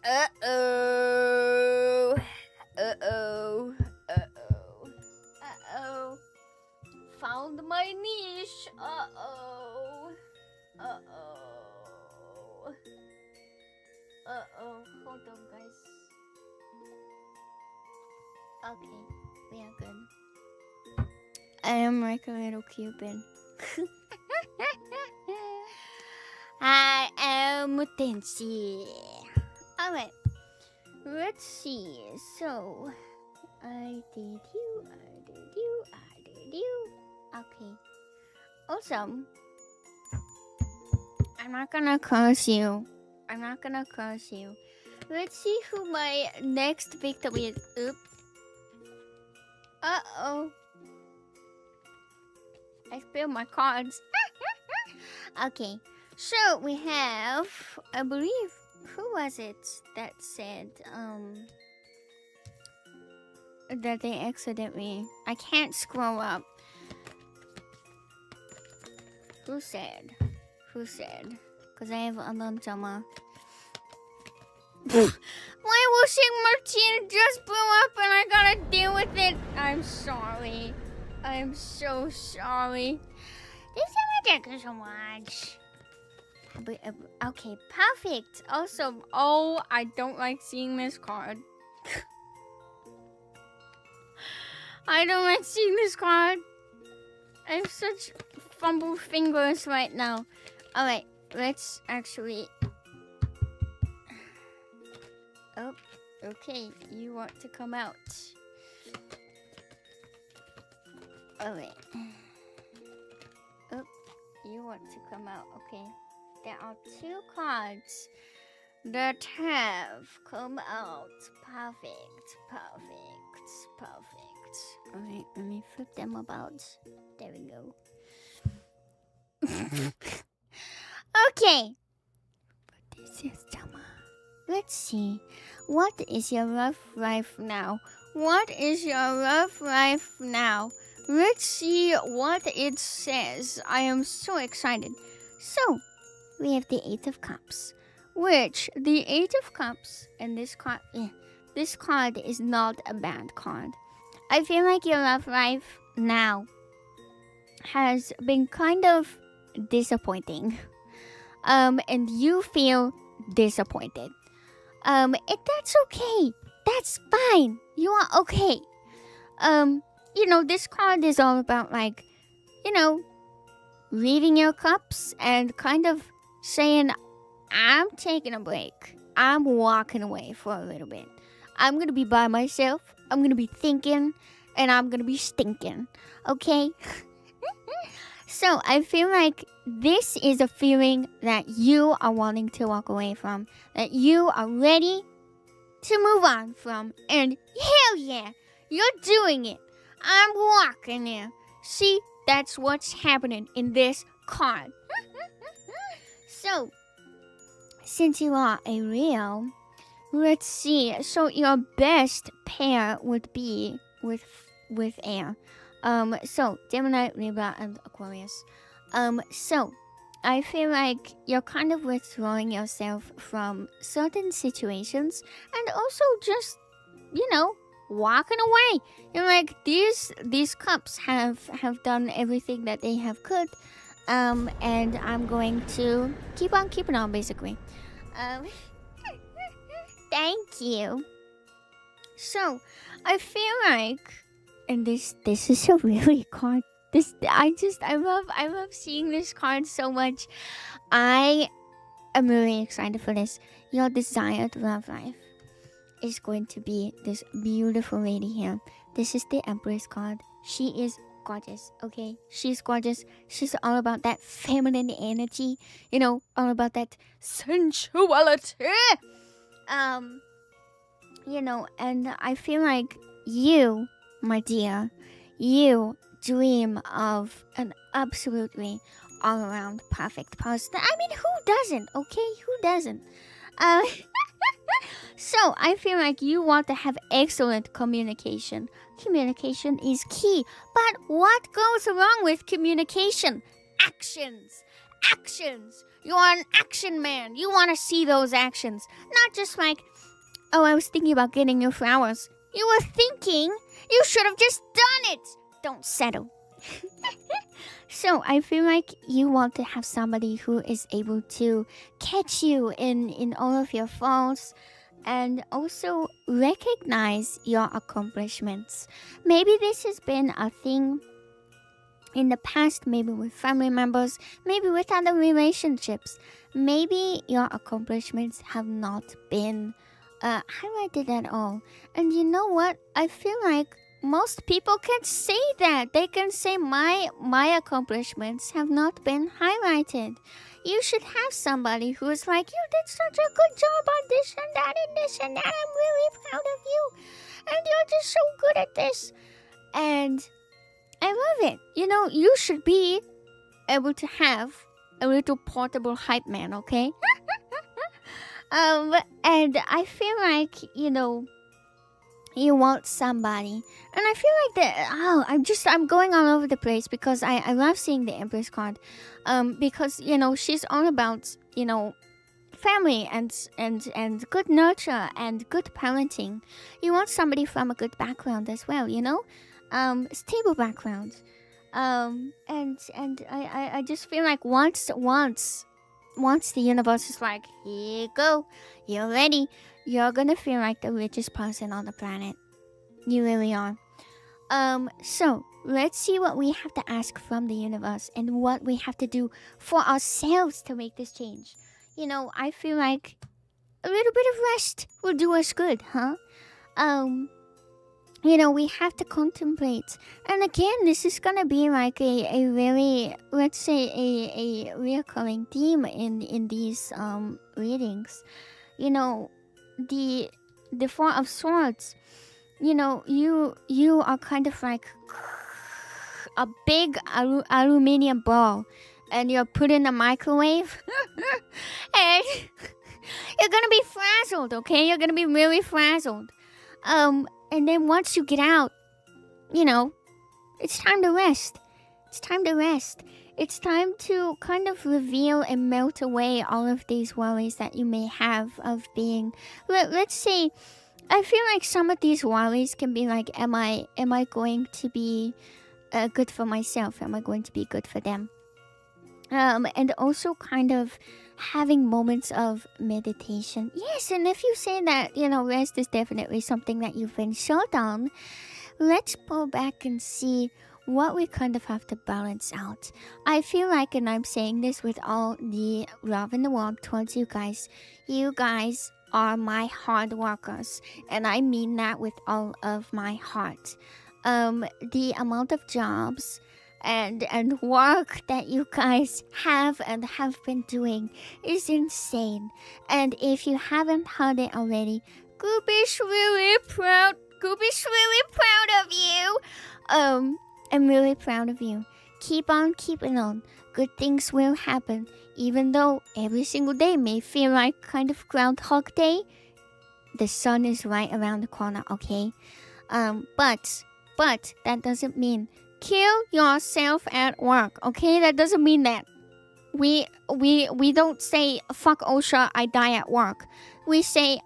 Hold on, guys. Okay, we are good. I am like a little Cupid. I am Tensi. Alright, let's see. So, I did you. Okay. Awesome. I'm not gonna curse you. Let's see who my next victim is. Oops. Uh-oh. I spilled my cards. Okay. So, we have, I believe, who was it that said, that they accidentally... I can't scroll up. Who said? Because I have nsfw. My washing machine just blew up and I gotta deal with it. I'm sorry. I'm so sorry. Thank you so much. Okay, perfect. Awesome. Oh, I don't like seeing this card. I don't like seeing this card. I have such fumbled fingers right now. Alright, let's actually... Oh, okay. You want to come out. Alright. Oh, you want to come out. Okay. There are 2 cards that have come out. Perfect. Alright, let me flip them about. There we go. Okay. This is Chama. Let's see. What is your rough life now? Let's see what it says. I am so excited. So, we have the 8 of Cups. Which, the 8 of Cups, and this card is not a bad card. I feel like your love life now has been kind of disappointing. And you feel disappointed. That's okay. That's fine. You are okay. This card is all about, like, reading your cups and kind of saying, I'm taking a break. I'm walking away for a little bit. I'm going to be by myself. I'm going to be thinking, and I'm going to be stinking. Okay? So, I feel like this is a feeling that you are wanting to walk away from, that you are ready to move on from, and hell yeah, you're doing it. I'm walking there. See, that's what's happening in this card. So, since you are a Leo, let's see. So, your best pair would be with air. So, Gemini, Libra, and Aquarius. So, I feel like you're kind of withdrawing yourself from certain situations and also just, walking away. You're like, these cups have done everything that they have could. And I'm going to keep on keeping on, basically. Thank you. So, I feel like, and this is a really card. I love seeing this card so much. I am really excited for this. Your desired love life is going to be this beautiful lady here. This is the Empress card. She is gorgeous, okay? She's gorgeous. She's all about that feminine energy, all about that sensuality. And I feel like you, my dear, you dream of an absolutely all-around perfect person. I mean, who doesn't, okay? Who doesn't? So, I feel like you want to have excellent communication. Communication is key. But what goes wrong with communication? Actions. You are an action man. You want to see those actions. Not just like, oh, I was thinking about getting you flowers. You were thinking you should have just done it. Don't settle. So I feel like you want to have somebody who is able to catch you in all of your faults and also recognize your accomplishments. Maybe this has been a thing in the past, maybe with family members, maybe with other relationships. Maybe your accomplishments have not been highlighted at all. And you know what? I feel like most people can say that. They can say my accomplishments have not been highlighted. You should have somebody who is like, you did such a good job on this and that and this and that. I'm really proud of you. And you're just so good at this. And I love it. You know, you should be able to have a little portable hype man, okay? And I feel like, you know, you want somebody. And I feel like that, I'm going all over the place because I love seeing the Empress card. Because, you know, she's all about, you know, family and good nurture and good parenting. You want somebody from a good background as well, you know? Stable background. And I just feel like once the universe is like, here you go, you're ready, you're gonna feel like the richest person on the planet. You really are. So let's see what we have to ask from the universe and what we have to do for ourselves to make this change. You know, I feel like a little bit of rest will do us good, huh? You know, we have to contemplate. And again, this is gonna be like a really, let's say, a recurring theme in these readings. You know, the Four of Swords. You know, you are kind of like a big aluminium ball, and you're put in a microwave, and you're gonna be frazzled. Okay, you're gonna be really frazzled. And then once you get out, you know, it's time to rest. It's time to rest. It's time to kind of reveal and melt away all of these worries that you may have of being, let's say, I feel like some of these worries can be like, am I going to be good for myself? Am I going to be good for them? And also kind of having moments of meditation. Yes, and if you say that, you know, rest is definitely something that you've been short on, let's pull back and see what we kind of have to balance out. I feel like, and I'm saying this with all the love in the world towards you guys are my hard workers, and I mean that with all of my heart. The amount of jobs and work that you guys have and have been doing is insane. And if you haven't heard it already, Goop is really proud. Goop is really proud of you. I'm really proud of you. Keep on keeping on. Good things will happen. Even though every single day may feel like kind of Groundhog Day, the sun is right around the corner, okay? But that doesn't mean kill yourself at work, okay? That doesn't mean that. We don't say, fuck OSHA, I die at work. We say,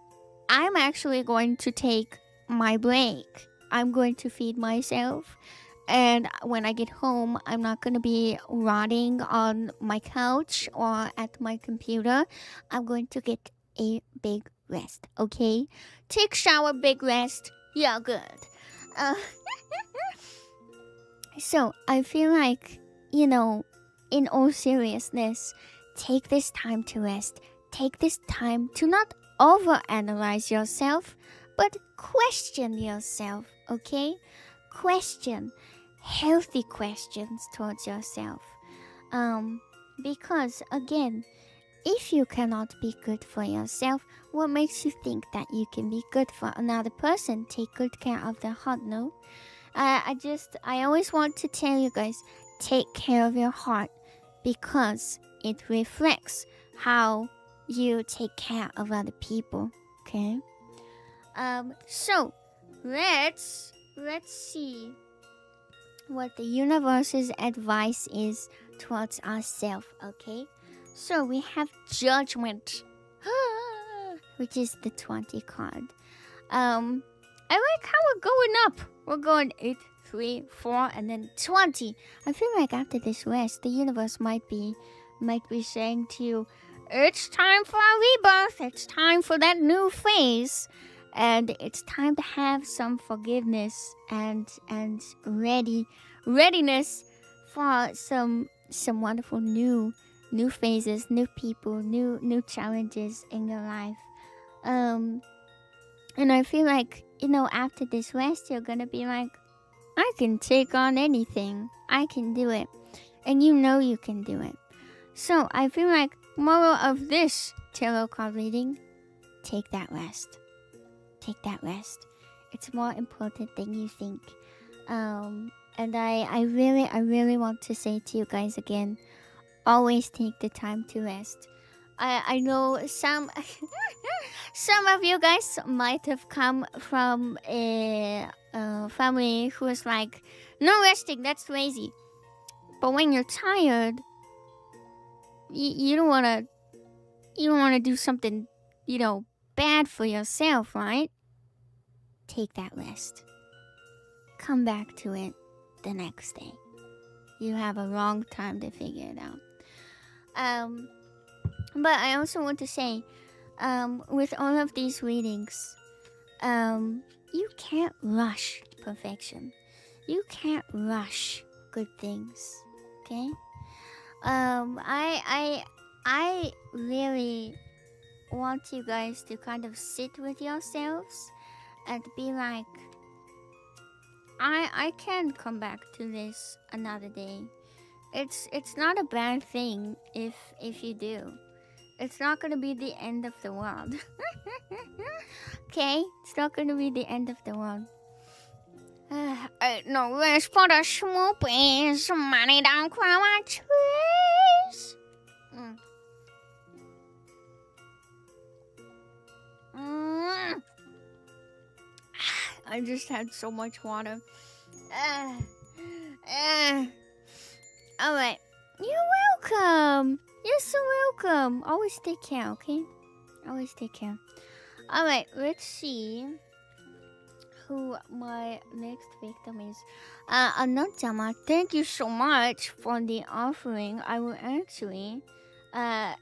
I'm actually going to take my break. I'm going to feed myself. And when I get home, I'm not going to be rotting on my couch or at my computer. I'm going to get a big rest, okay? Take shower, big rest. You're good. So, I feel like, you know, in all seriousness, take this time to rest. Take this time to not overanalyze yourself, but question yourself, okay? Question. Healthy questions towards yourself. Because, again, if you cannot be good for yourself, what makes you think that you can be good for another person? Take good care of their heart, no? I always want to tell you guys, take care of your heart because it reflects how you take care of other people, okay? So let's see what the universe's advice is towards ourselves, okay? So we have Judgment, which is the 20 card. I like how we're going up. We're going 8, 3, 4, and then 20. I feel like after this rest, the universe might be saying to you, it's time for a rebirth. It's time for that new phase. And it's time to have some forgiveness and readiness for some wonderful new phases, new people, new challenges in your life. And I feel like, after this rest, you're gonna be like, I can take on anything. I can do it. And you can do it. So I feel like moral of this tarot card reading, take that rest. Take that rest. It's more important than you think. And I really want to say to you guys again, always take the time to rest. I know some of you guys might have come from a family who was like, no resting, that's lazy. But when you're tired, you don't wanna do something, bad for yourself, right? Take that rest. Come back to it the next day. You have a long time to figure it out. But I also want to say, with all of these readings, you can't rush perfection. You can't rush good things. Okay? I really want you guys to kind of sit with yourselves and be like, I can come back to this another day. It's not a bad thing if you do. It's not gonna be the end of the world. Okay? It's not gonna be the end of the world. Ain't no rest for the small beans. Money don't cry my trees. I just had so much water. Alright. You're welcome. You're so welcome. Always take care, okay? Always take care. Alright, let's see who my next victim is. Anantama, thank you so much for the offering. I will actually, I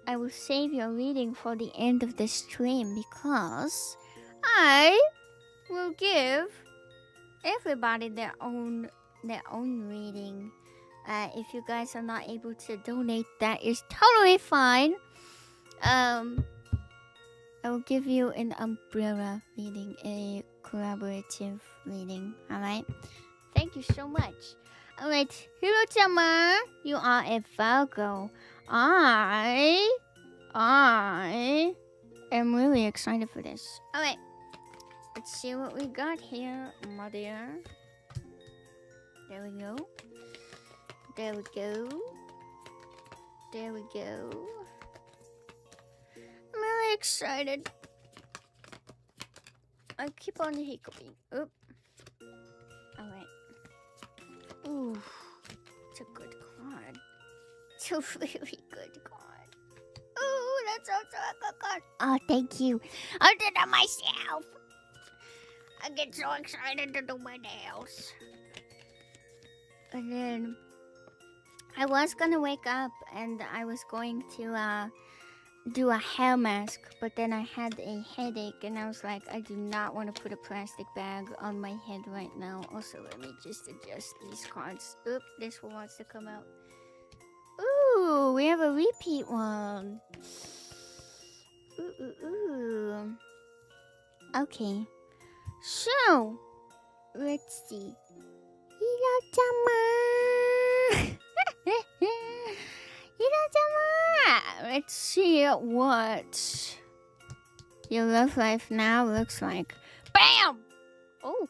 will save your reading for the end of the stream because I will give everybody their own reading. If you guys are not able to donate, that is totally fine. I will give you an umbrella reading, a collaborative reading. Alright? Thank you so much. Alright, Hiro-chama, you are a Virgo. I am really excited for this. Alright, let's see what we got here, my dear. There we go. There we go. There we go. I'm really excited. I keep on hiccuping. Oop. Alright. Ooh. It's a good card. It's a really good card. Ooh, that's also a good card. Oh, thank you. I did it myself. I get so excited to do my nails. And then I was gonna wake up and I was going to do a hair mask, but then I had a headache and I was like, I do not want to put a plastic bag on my head right now. Also, let me just adjust these cards. Oop, this one wants to come out. Ooh, we have a repeat one. Ooh. Okay, so let's see. Hiro-chama. Hiro-chama. Let's see what your love life now looks like. Bam! Oh.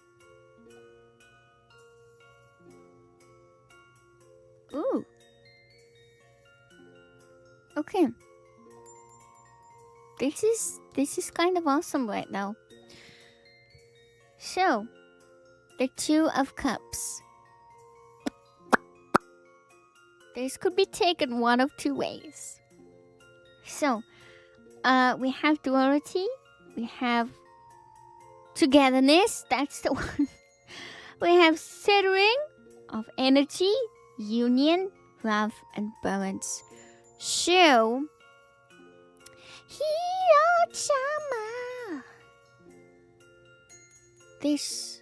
Ooh. Okay. This is kind of awesome right now. So, the Two of Cups. This could be taken one of two ways. So, we have duality, we have togetherness, that's the one. We have centering of energy, union, love, and balance. So, Hiro-chama. This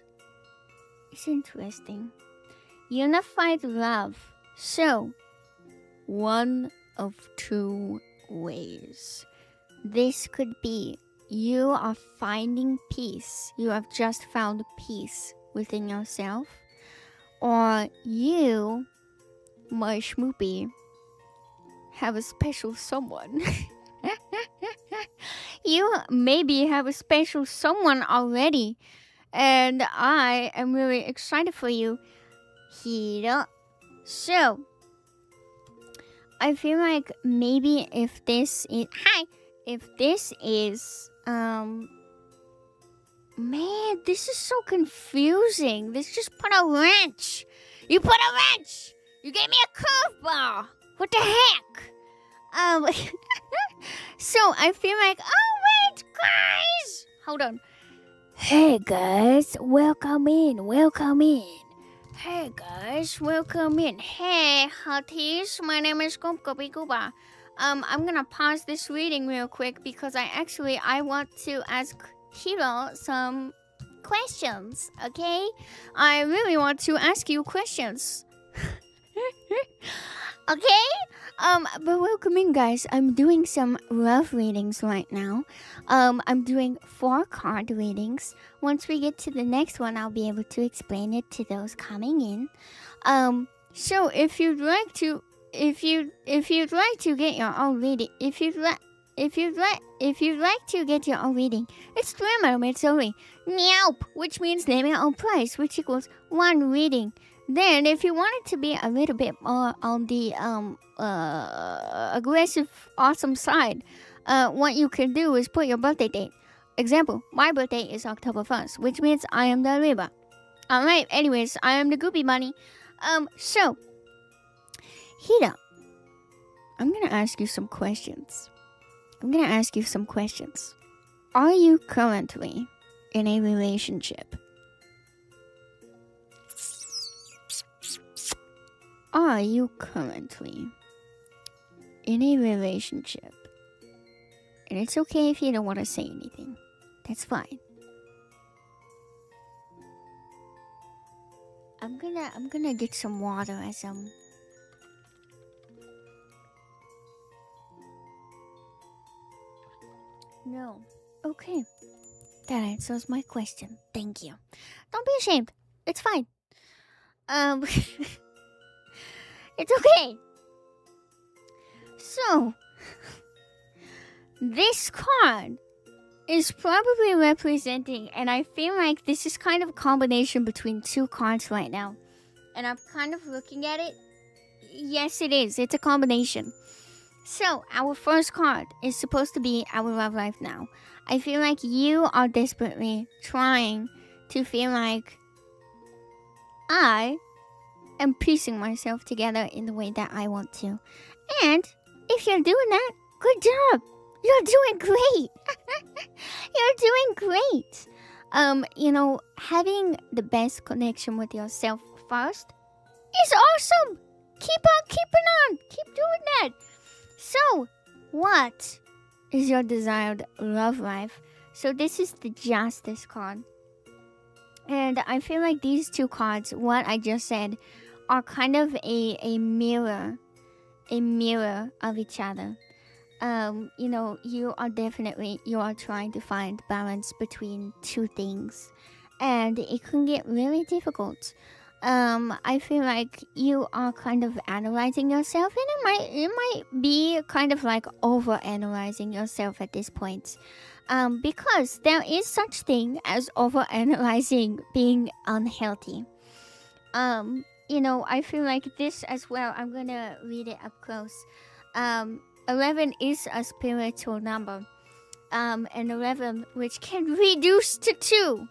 is interesting. Unified love. So, one of two ways. This could be you are finding peace. You have just found peace within yourself. Or you, my schmoopy, have a special someone. You maybe have a special someone already. And I am really excited for you, Hiro. So, I feel like maybe if this is... Man, this is so confusing. This just put a wrench. You put a wrench! You gave me a curveball! What the heck? So, I feel like... Oh, wait, guys! Hold on. Hey, guys. Welcome in. Hey, guys. Welcome in. Hey, hotties. My name is Kuba. I'm gonna pause this reading real quick because I want to ask Hiro some questions, okay? I really want to ask you questions. Okay? But welcome in, guys. I'm doing some love readings right now. I'm doing 4 card readings. Once we get to the next one, I'll be able to explain it to those coming in. So if you'd like to get your own reading, if you'd like to get your own reading, it's 3 minutes only. Meow, which means name your own price, which equals 1 reading. Then, if you want it to be a little bit more on the aggressive, awesome side, what you can do is put your birthday date. Example, my birthday is October 1st, which means I am the Libra. Alright, anyways, I am the Goopy Bunny. So, Hiro, I'm gonna ask you some questions. Are you currently in a relationship? Are you currently in a relationship? And it's okay if you don't want to say anything. That's fine. I'm gonna get some water as No. Okay. That answers my question. Thank you. Don't be ashamed. It's fine. It's okay. So, this card is probably representing, and I feel like this is kind of a combination between 2 cards right now. And I'm kind of looking at it. Yes, it is. It's a combination. So, our first card is supposed to be our love life now. I feel like you are desperately trying to feel like I am piecing myself together in the way that I want to. And if you're doing that, good job. You're doing great. You're doing great. Having the best connection with yourself first is awesome. Keep on keeping on. Keep doing that. So, what is your desired love life? So this is the Justice card. And I feel like these 2 cards, what I just said, are kind of a mirror of each other. You are trying to find balance between 2 things, and it can get really difficult. I feel like you are kind of analyzing yourself, and it might be kind of like over analyzing yourself at this point. Because there is such thing as over analyzing being unhealthy. I feel like this as well. I'm gonna read it up close. 11 is a spiritual number. And 11, which can reduce to 2.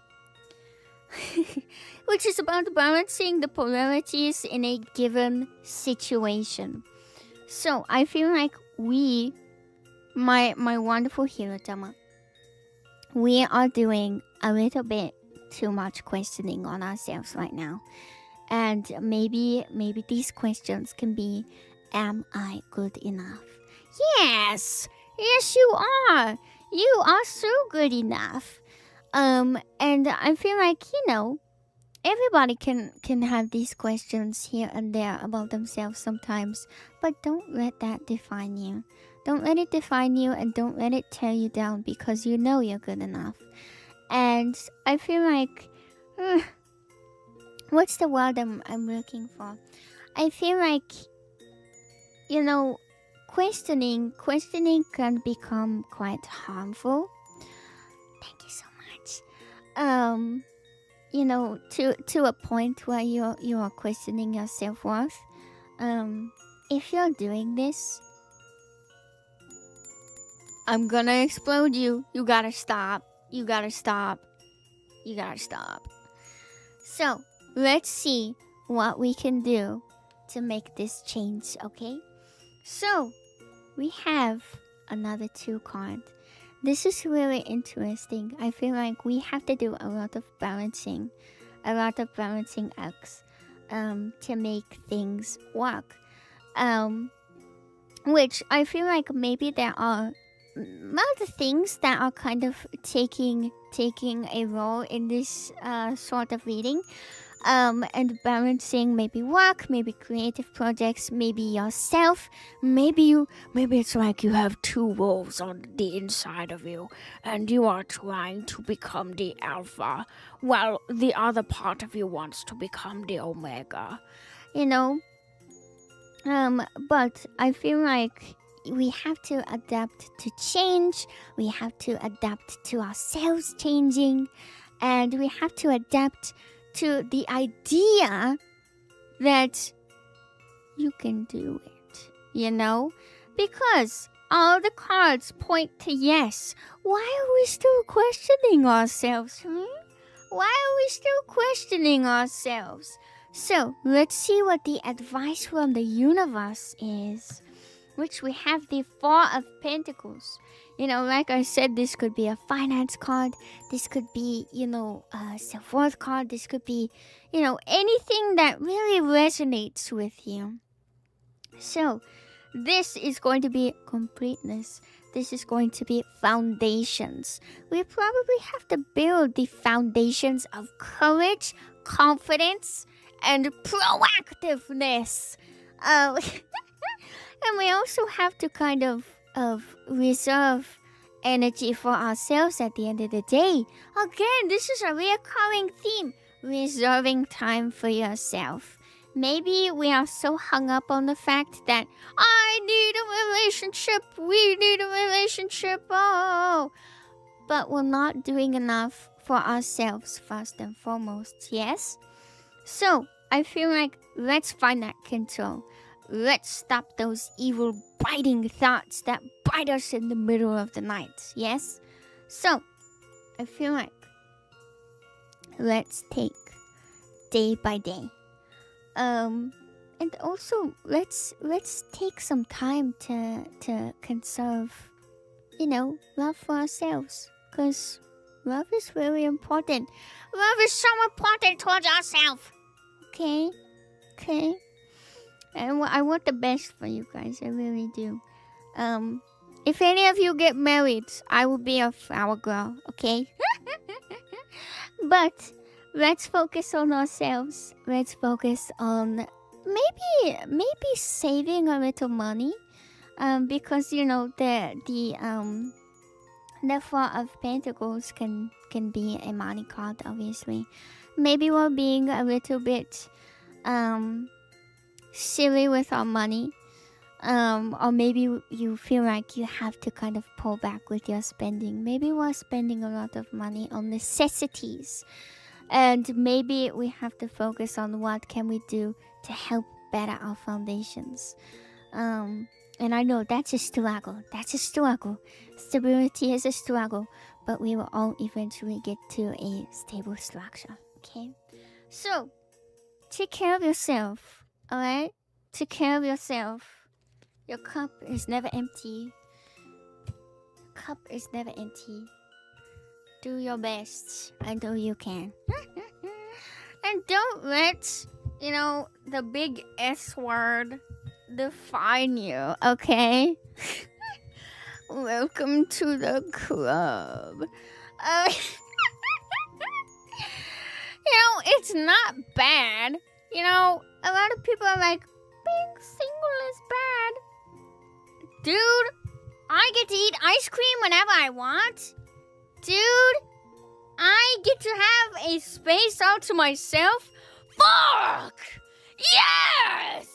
Which is about balancing the polarities in a given situation. So, I feel like my wonderful Hiro-chama, we are doing a little bit too much questioning on ourselves right now. And maybe these questions can be, am I good enough? Yes, you are. You are so good enough. And I feel like, everybody can have these questions here and there about themselves sometimes, but don't let that define you. Don't let it define you, and don't let it tear you down, because you know you're good enough. And I feel like, what's the word I'm looking for? I feel like, questioning can become quite harmful. Thank you so much. To a point where you are questioning your self-worth. If you're doing this, I'm gonna explode you. You gotta stop. So, let's see what we can do to make this change, okay? So, we have another 2 card. This is really interesting. I feel like we have to do a lot of balancing acts to make things work. Which I feel like maybe there are other things that are kind of taking a role in this sort of reading. And balancing maybe work, maybe creative projects, maybe yourself, maybe it's like you have 2 wolves on the inside of you, and you are trying to become the alpha, while the other part of you wants to become the omega, But I feel like we have to adapt to change. We have to adapt to ourselves changing, and we have to adapt to the idea that you can do it, because all the cards point to yes. Why are we still questioning ourselves? Why are we still questioning ourselves? So let's see what the advice from the universe is. Which we have the 4 of Pentacles. Like I said, this could be a finance card. This could be, a self-worth card. This could be, anything that really resonates with you. So, this is going to be completeness. This is going to be foundations. We probably have to build the foundations of courage, confidence, and proactiveness. And we also have to kind of reserve energy for ourselves at the end of the day. Again, this is a recurring theme. Reserving time for yourself. Maybe we are so hung up on the fact that I need a relationship, we need a relationship, but we're not doing enough for ourselves first and foremost, yes? So, I feel like let's find that control. Let's stop those evil biting thoughts that bite us in the middle of the night, yes? So, I feel like let's take day by day. And also let's take some time to conserve, love for ourselves, because love is really important. Love is so important towards ourselves. Okay? And I want the best for you guys. I really do. If any of you get married, I will be a flower girl, okay? But let's focus on ourselves. Let's focus on maybe saving a little money. Because the 4 of Pentacles can be a money card, obviously. Maybe we're being a little bit silly with our money, or maybe you feel like you have to kind of pull back with your spending. Maybe we're spending a lot of money on necessities, and maybe we have to focus on what can we do to help better our foundations. And I know that's a struggle. Stability is a struggle, but we will all eventually get to a stable structure, okay? So take care of yourself. Alright? Take care of yourself. Your cup is never empty. Do your best until you can. And don't let, you know, the big S word define you, okay? Welcome to the club. You know, it's not bad. You know, a lot of people are like, being single is bad. Dude, I get to eat ice cream whenever I want. Dude, I get to have a space all to myself. Fuck! Yes!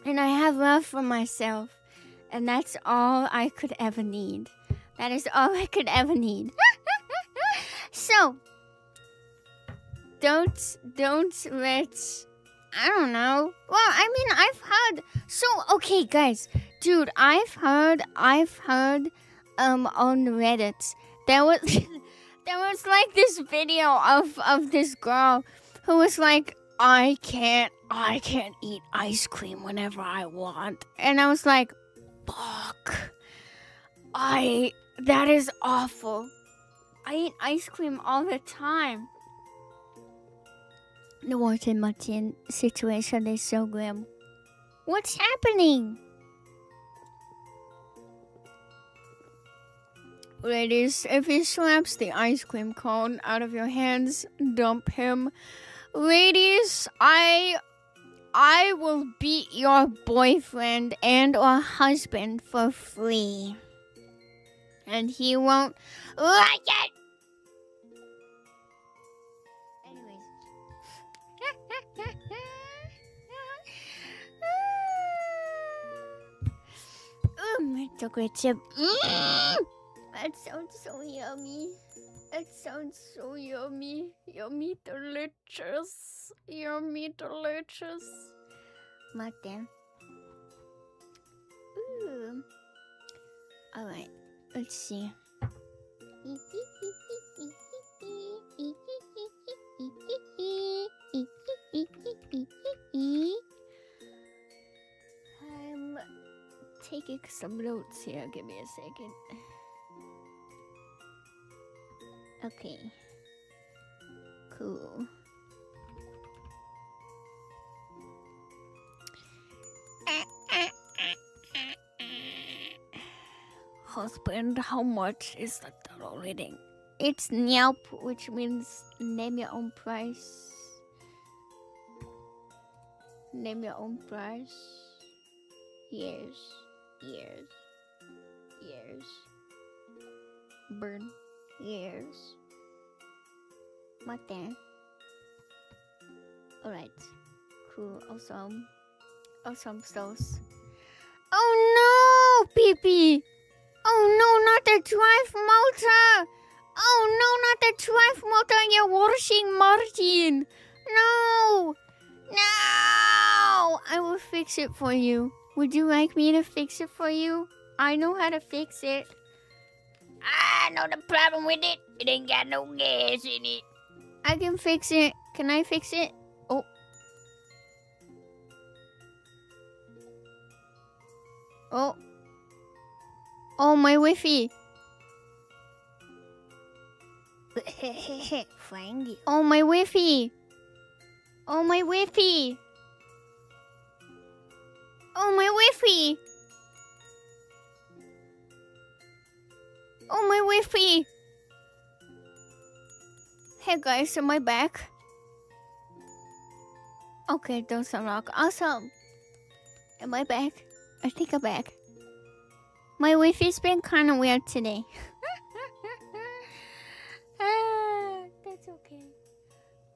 And I have love for myself. And that's all I could ever need. That is all I could ever need. So, don't let, I don't know. Well, I mean, I've heard, so, okay, guys. Dude, I've heard, on Reddit, there was, there was like this video of this girl who was like, I can't eat ice cream whenever I want. And I was like, fuck. That is awful. I eat ice cream all the time. The Walter Martin situation is so grim. What's happening? Ladies, if he slaps the ice cream cone out of your hands, dump him. Ladies, I will beat your boyfriend and or husband for free. And he won't like it. Anyways. My chocolate chip. That sounds so yummy. That sounds so yummy. Yummy delicious. Yummy delicious. Mate. Ooh. Alright. Let's see. I'm taking some notes here. Give me a second. Okay. Cool. Husband, how much is the total reading? It's Nyaup, which means name your own price. Name your own price. Years. Burn. Years. Mate. Alright. Cool. Awesome sauce. Oh no, Pee-Pee! Oh no, not the drive motor! Oh no, not the drive motor and you're washing Martin! No! No! I will fix it for you. Would you like me to fix it for you? I know how to fix it. I know the problem with it. It ain't got no gas in it. I can fix it. Can I fix it? Oh. Oh. Oh, my Wi-Fi. Frankie. Oh, my Wi-Fi. Oh, my Wi-Fi. Oh, my Wi-Fi. Oh, my Wi-Fi. Hey, guys, am I back? Okay, don't unlock. Awesome. Am I back? I think I'm back. My Wi-Fi's been kind of weird today. That's okay.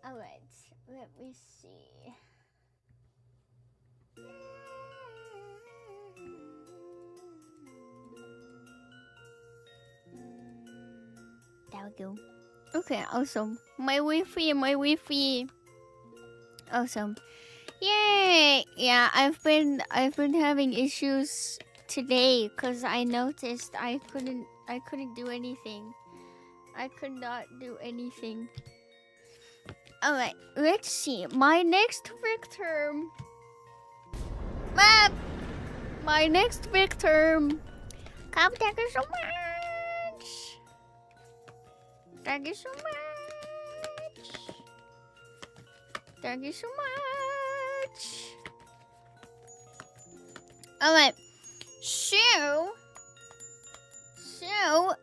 Alright, let me see. There we go. Okay, awesome. My Wi-Fi. Awesome. Yay! Yeah, I've been having issues today because I noticed I couldn't do anything. I could not do anything. Alright, let's see. My next victim. My next victim. Come, thank you so much. Thank you so much. Thank you so much. Alright. So,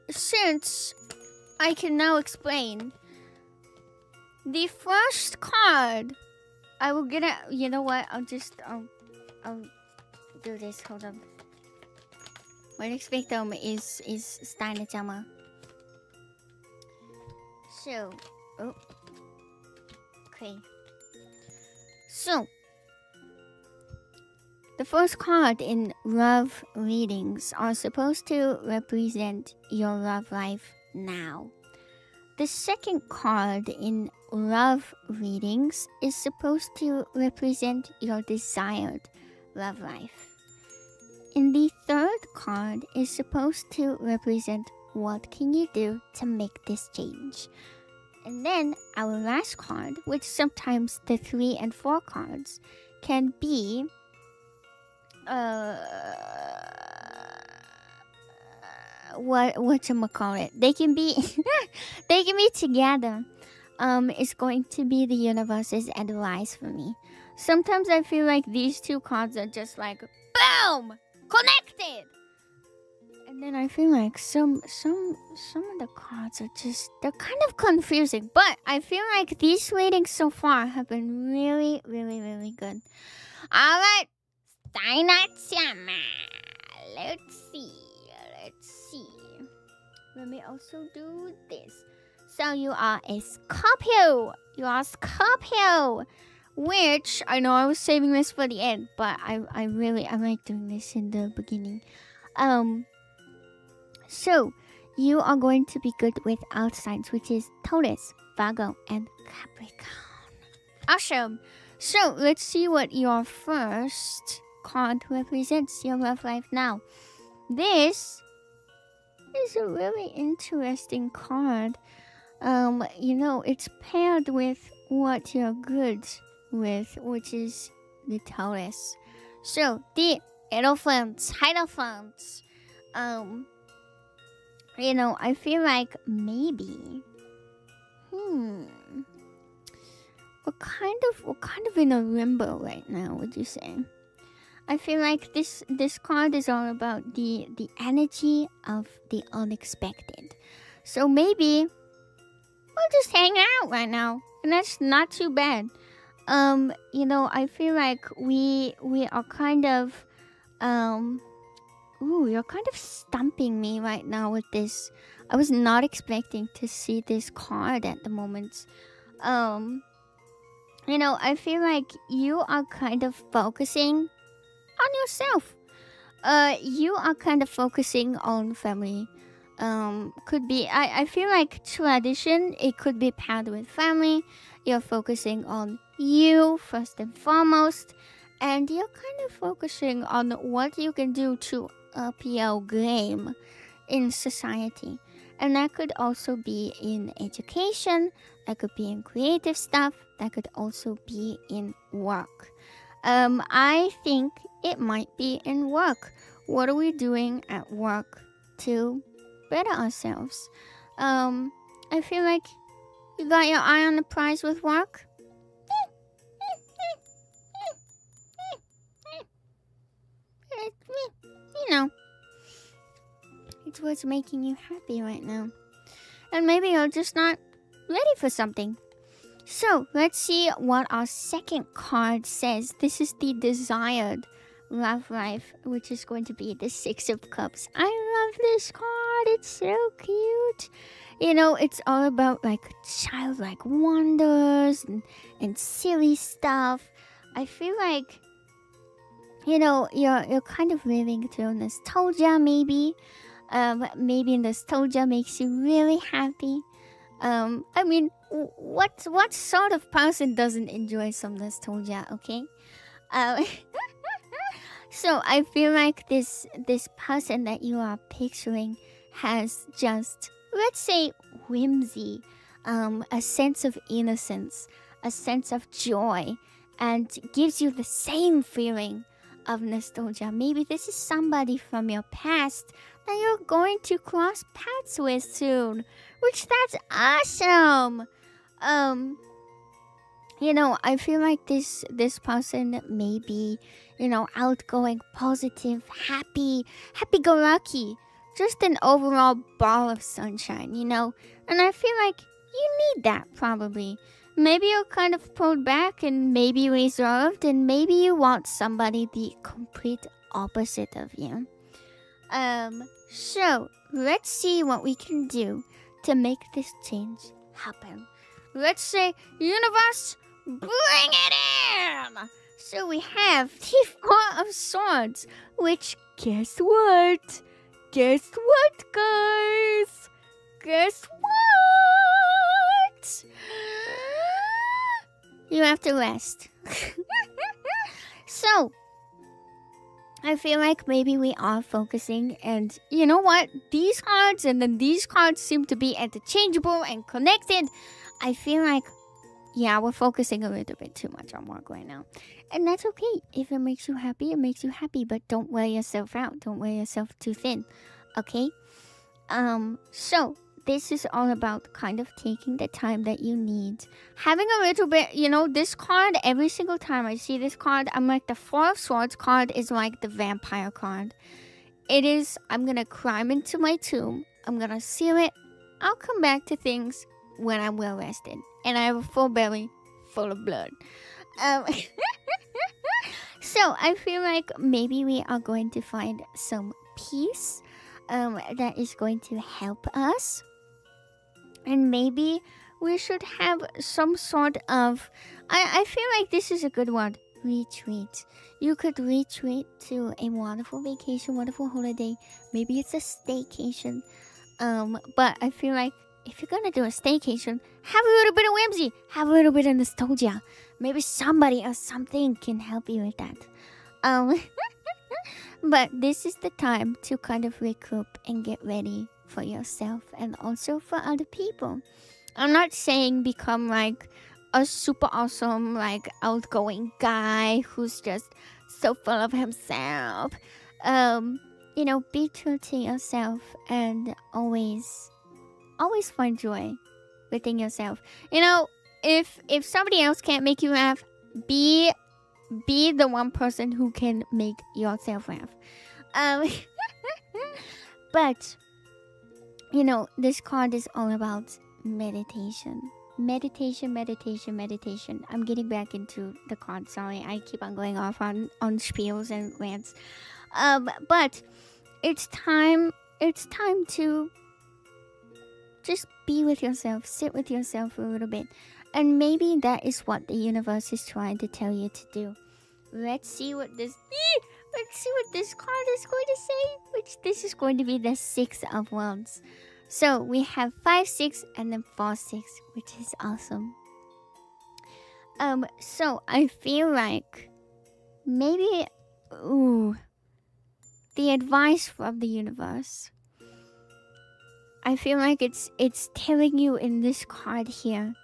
since I can now explain, the first card, I will get it. You know what? I'll do this. Hold on. My next victim is Steiner-chama. So, okay. So, the first card in love readings are supposed to represent your love life now. The second card in love readings is supposed to represent your desired love life. And the third card is supposed to represent what can you do to make this change. And then our last card, which sometimes the 3 and 4 cards, can be whatchamacallit. They can be they can be together. It's going to be the universe's advice for me. Sometimes I feel like these two cards are just like boom! Connected! And then I feel like some of the cards are just, they're kind of confusing. But I feel like these readings so far have been really, really, really good. Alright, Steiner-chama. Let's see. Let me also do this. So you are a Scorpio. You are Scorpio. Which, I know I was saving this for the end, but I like doing this in the beginning. So, you are going to be good with earth signs, which is Taurus, Virgo, and Capricorn. Awesome. So, let's see what your first card represents your love life now. This is a really interesting card. You know, it's paired with what you're good with, which is the Taurus. So, the Hierophant. You know, I feel like maybe we're kind of in a limbo right now, would you say? I feel like this card is all about the energy of the unexpected. So maybe we'll just hang out right now, and that's not too bad. You know, I feel like we are kind of you're kind of stumping me right now with this. I was not expecting to see this card at the moment. You know, I feel like you are kind of focusing on yourself. You are kind of focusing on family. Could be, I feel like tradition, it could be paired with family. You're focusing on you first and foremost. And you're kind of focusing on what you can do to up your game in society. And that could also be in education. That could be in creative stuff. That could also be in work. I think it might be in work. What are we doing at work to better ourselves? I feel like you got your eye on the prize with work. You know, it's what's making you happy right now. And maybe you're just not ready for something. So, let's see what our second card says. This is the desired love life, which is going to be the Six of Cups. I love this card. It's so cute. You know, it's all about like childlike wonders and silly stuff. I feel like, you know, you're kind of living through nostalgia, maybe. Maybe nostalgia makes you really happy. I mean, what sort of person doesn't enjoy some nostalgia, okay? So I feel like this person that you are picturing has just, let's say, whimsy, a sense of innocence, a sense of joy, and gives you the same feeling of nostalgia. Maybe this is somebody from your past that you're going to cross paths with soon, which that's awesome. I feel like this person may be, outgoing, positive, happy-go-lucky, just an overall ball of sunshine, And I feel like you need that probably. Maybe you're kind of pulled back and maybe reserved, and maybe you want somebody the complete opposite of you. So let's see what we can do to make this change happen. Let's say, universe, bring it in! So we have the Four of Swords, which, guess what? Guess what, guys? Guess what? You have to rest. So, I feel like maybe we are focusing, and you know what? These cards and then these cards seem to be interchangeable and connected. I feel like, yeah, we're focusing a little bit too much on work right now. And that's okay. If it makes you happy, it makes you happy. But don't wear yourself out. Don't wear yourself too thin. Okay? So, this is all about kind of taking the time that you need. Having a little bit, this card, every single time I see this card, I'm like, the Four of Swords card is like the vampire card. It is, I'm going to climb into my tomb. I'm going to seal it. I'll come back to things when I'm well rested. And I have a full belly full of blood. So I feel like maybe we are going to find some peace that is going to help us. And maybe we should have some sort of... I feel like this is a good one. Retreat. You could retreat to a wonderful vacation, wonderful holiday. Maybe it's a staycation. But I feel like if you're gonna do a staycation, have a little bit of whimsy. Have a little bit of nostalgia. Maybe somebody or something can help you with that. But this is the time to kind of recoup and get ready for yourself and also for other people. I'm not saying become like a super awesome, like outgoing guy who's just so full of himself. Be true to yourself and always find joy within yourself. If somebody else can't make you laugh, be the one person who can make yourself laugh. But this card is all about meditation. Meditation. I'm getting back into the card. Sorry, I keep on going off on spiels and rants. But it's time to just be with yourself, sit with yourself for a little bit. And maybe that is what the universe is trying to tell you to do. Let's see what this card is going to say. This is going to be the Six of Wands. So we have 5, 6, and then 4, 6, which is awesome. So I feel like maybe, the advice from the universe. I feel like it's telling you in this card here.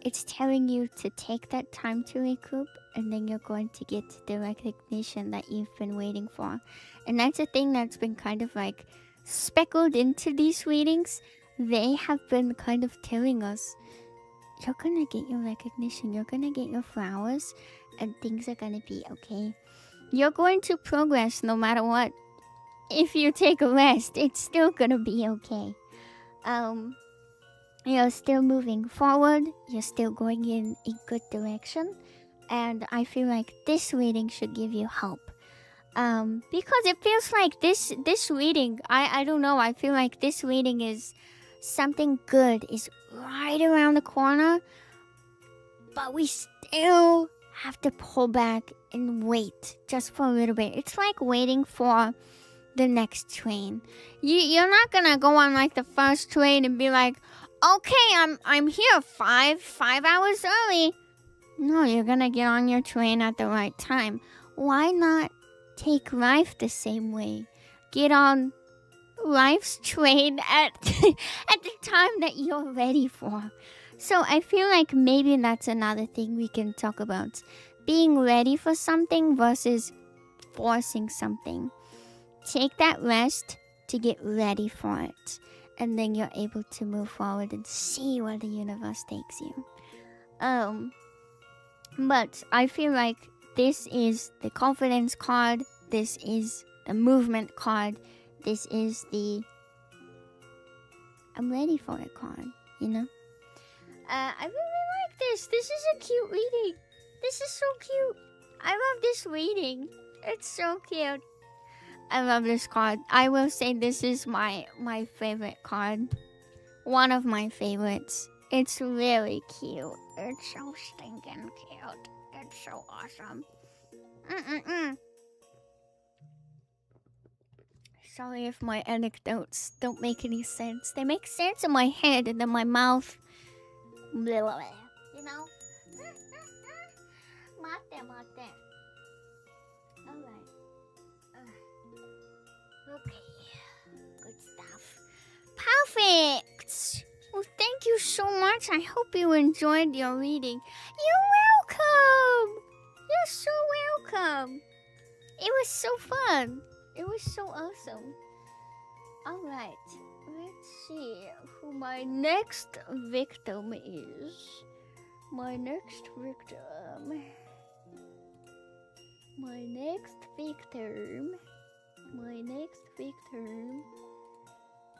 It's telling you to take that time to recoup, and then you're going to get the recognition that you've been waiting for. And that's a thing that's been kind of like speckled into these readings. They have been kind of telling us, you're gonna get your recognition, you're gonna get your flowers, and things are gonna be okay. You're going to progress no matter what. If you take a rest, it's still gonna be okay. You're still moving forward. You're still going in a good direction. And I feel like this reading should give you hope. Because it feels like this reading, I don't know, I feel like this reading is something good is right around the corner. But we still have to pull back and wait just for a little bit. It's like waiting for the next train. You're not gonna go on like the first train and be like, okay, I'm here 5 hours early. No, you're gonna get on your train at the right time. Why not take life the same way? Get on life's train at the time that you're ready for. So I feel like maybe that's another thing we can talk about. being ready for something versus forcing something. Take that rest to get ready for it. And then you're able to move forward and see where the universe takes you. But I feel like this is the confidence card. This is the movement card. This is the I'm ready for it card, you know? I really like this. This is a cute reading. This is so cute. I love this reading. It's so cute. I love this card. I will say this is my favorite card. One of my favorites. It's really cute. It's so stinking cute. It's so awesome. Sorry if my anecdotes don't make any sense. They make sense in my head and in my mouth. Blah, blah, blah. You know? Mate. Alright. Okay. Good stuff. Perfect! Well, thank you so much. I hope you enjoyed your reading. You're welcome! You're so welcome. It was so fun. It was so awesome. Alright. Let's see who my next victim is. My next victim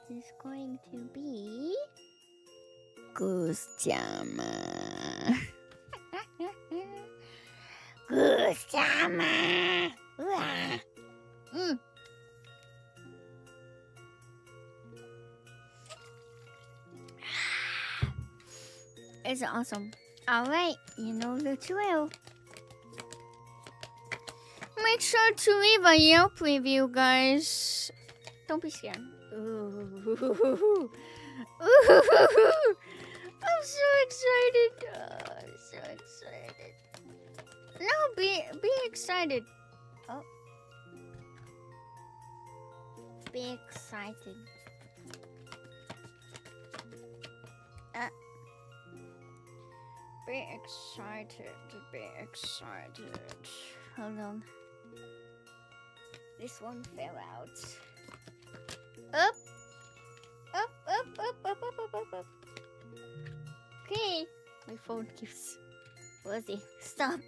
is going to be Ghoulshujin-chama. Ghoulshujin-chama. It's awesome. Alright, you know the drill. Make sure to leave a Yelp review, guys. Don't be scared. Ooh. I'm so excited. I'm so excited. No, be excited. Oh. Be excited. Be excited. Hold on. This one fell out. Up. Okay. My phone keeps buzzing. Stop.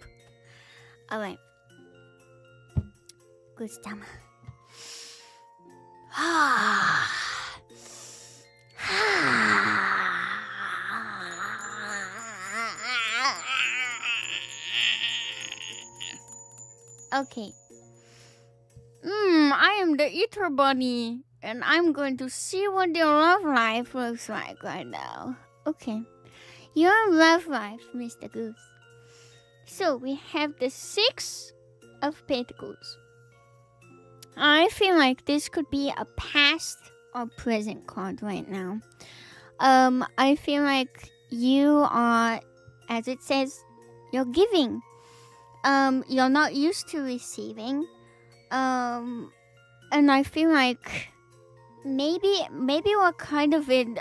Alright. Ghoulshujin-chama. Okay. I am the Ether Bunny, and I'm going to see what your love life looks like right now. Okay. Your love life, Mr. Goose. So, we have the 6 of Pentacles. I feel like this could be a past or present card right now. I feel like you are, as it says, you're giving. You're not used to receiving. And I feel like maybe we're kind of in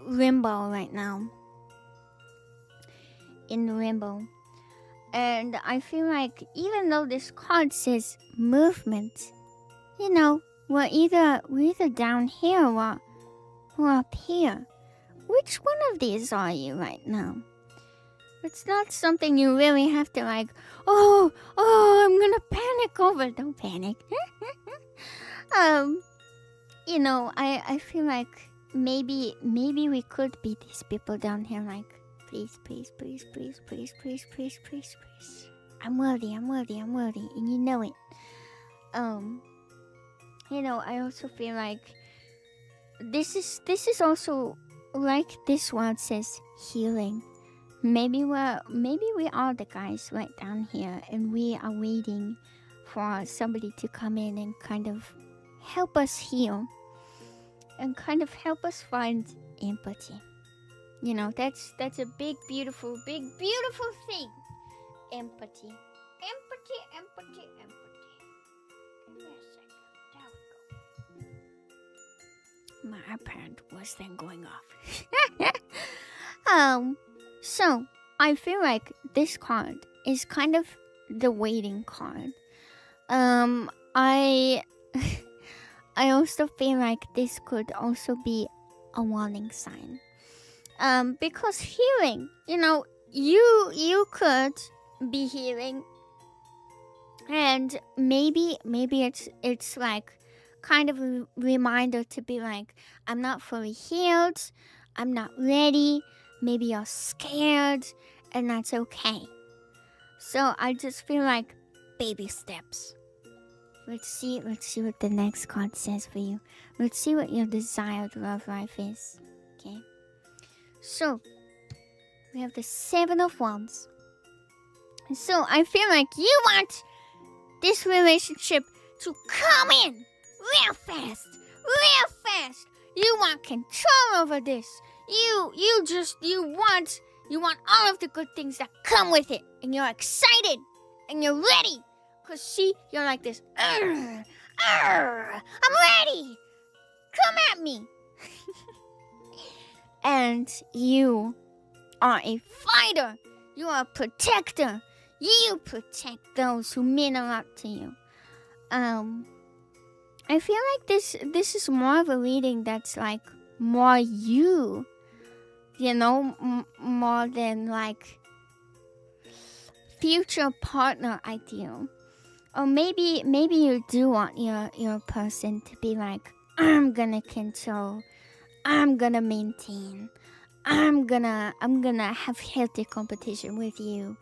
limbo right now. In limbo. And I feel like even though this card says movement, you know, we're either down here or up here. Which one of these are you right now? It's not something you really have to like, oh, I'm gonna panic over. Don't panic. You know, I feel like maybe we could be these people down here like, please. I'm worthy, and you know it. You know, I also feel like this is also like this one says healing. Maybe we are the guys right down here, and we are waiting for somebody to come in and kind of help us heal, and kind of help us find empathy. You know, that's a big, beautiful thing. Empathy. Give me a second. There we go. My iPad was then going off. So, I feel like this card is kind of the waiting card. I I also feel like this could also be a warning sign. Because healing, you could be healing, and maybe it's like kind of a reminder to be like, I'm not fully healed, I'm not ready, maybe you're scared, and that's okay. So I just feel like baby steps. Let's see what the next card says for you. Let's see what your desired love life is. Okay. So we have the 7 of Wands. So I feel like you want this relationship to come in real fast. You want control over this. You want all of the good things that come with it, and you're excited and you're ready. Cause see, you're like this. I'm ready. Come at me. And you are a fighter. You are a protector. You protect those who mean a lot to you. I feel like this is more of a reading that's like more you, more than like future partner ideal. Or maybe you do want your person to be like, I'm gonna control, I'm gonna maintain, I'm gonna have healthy competition with you.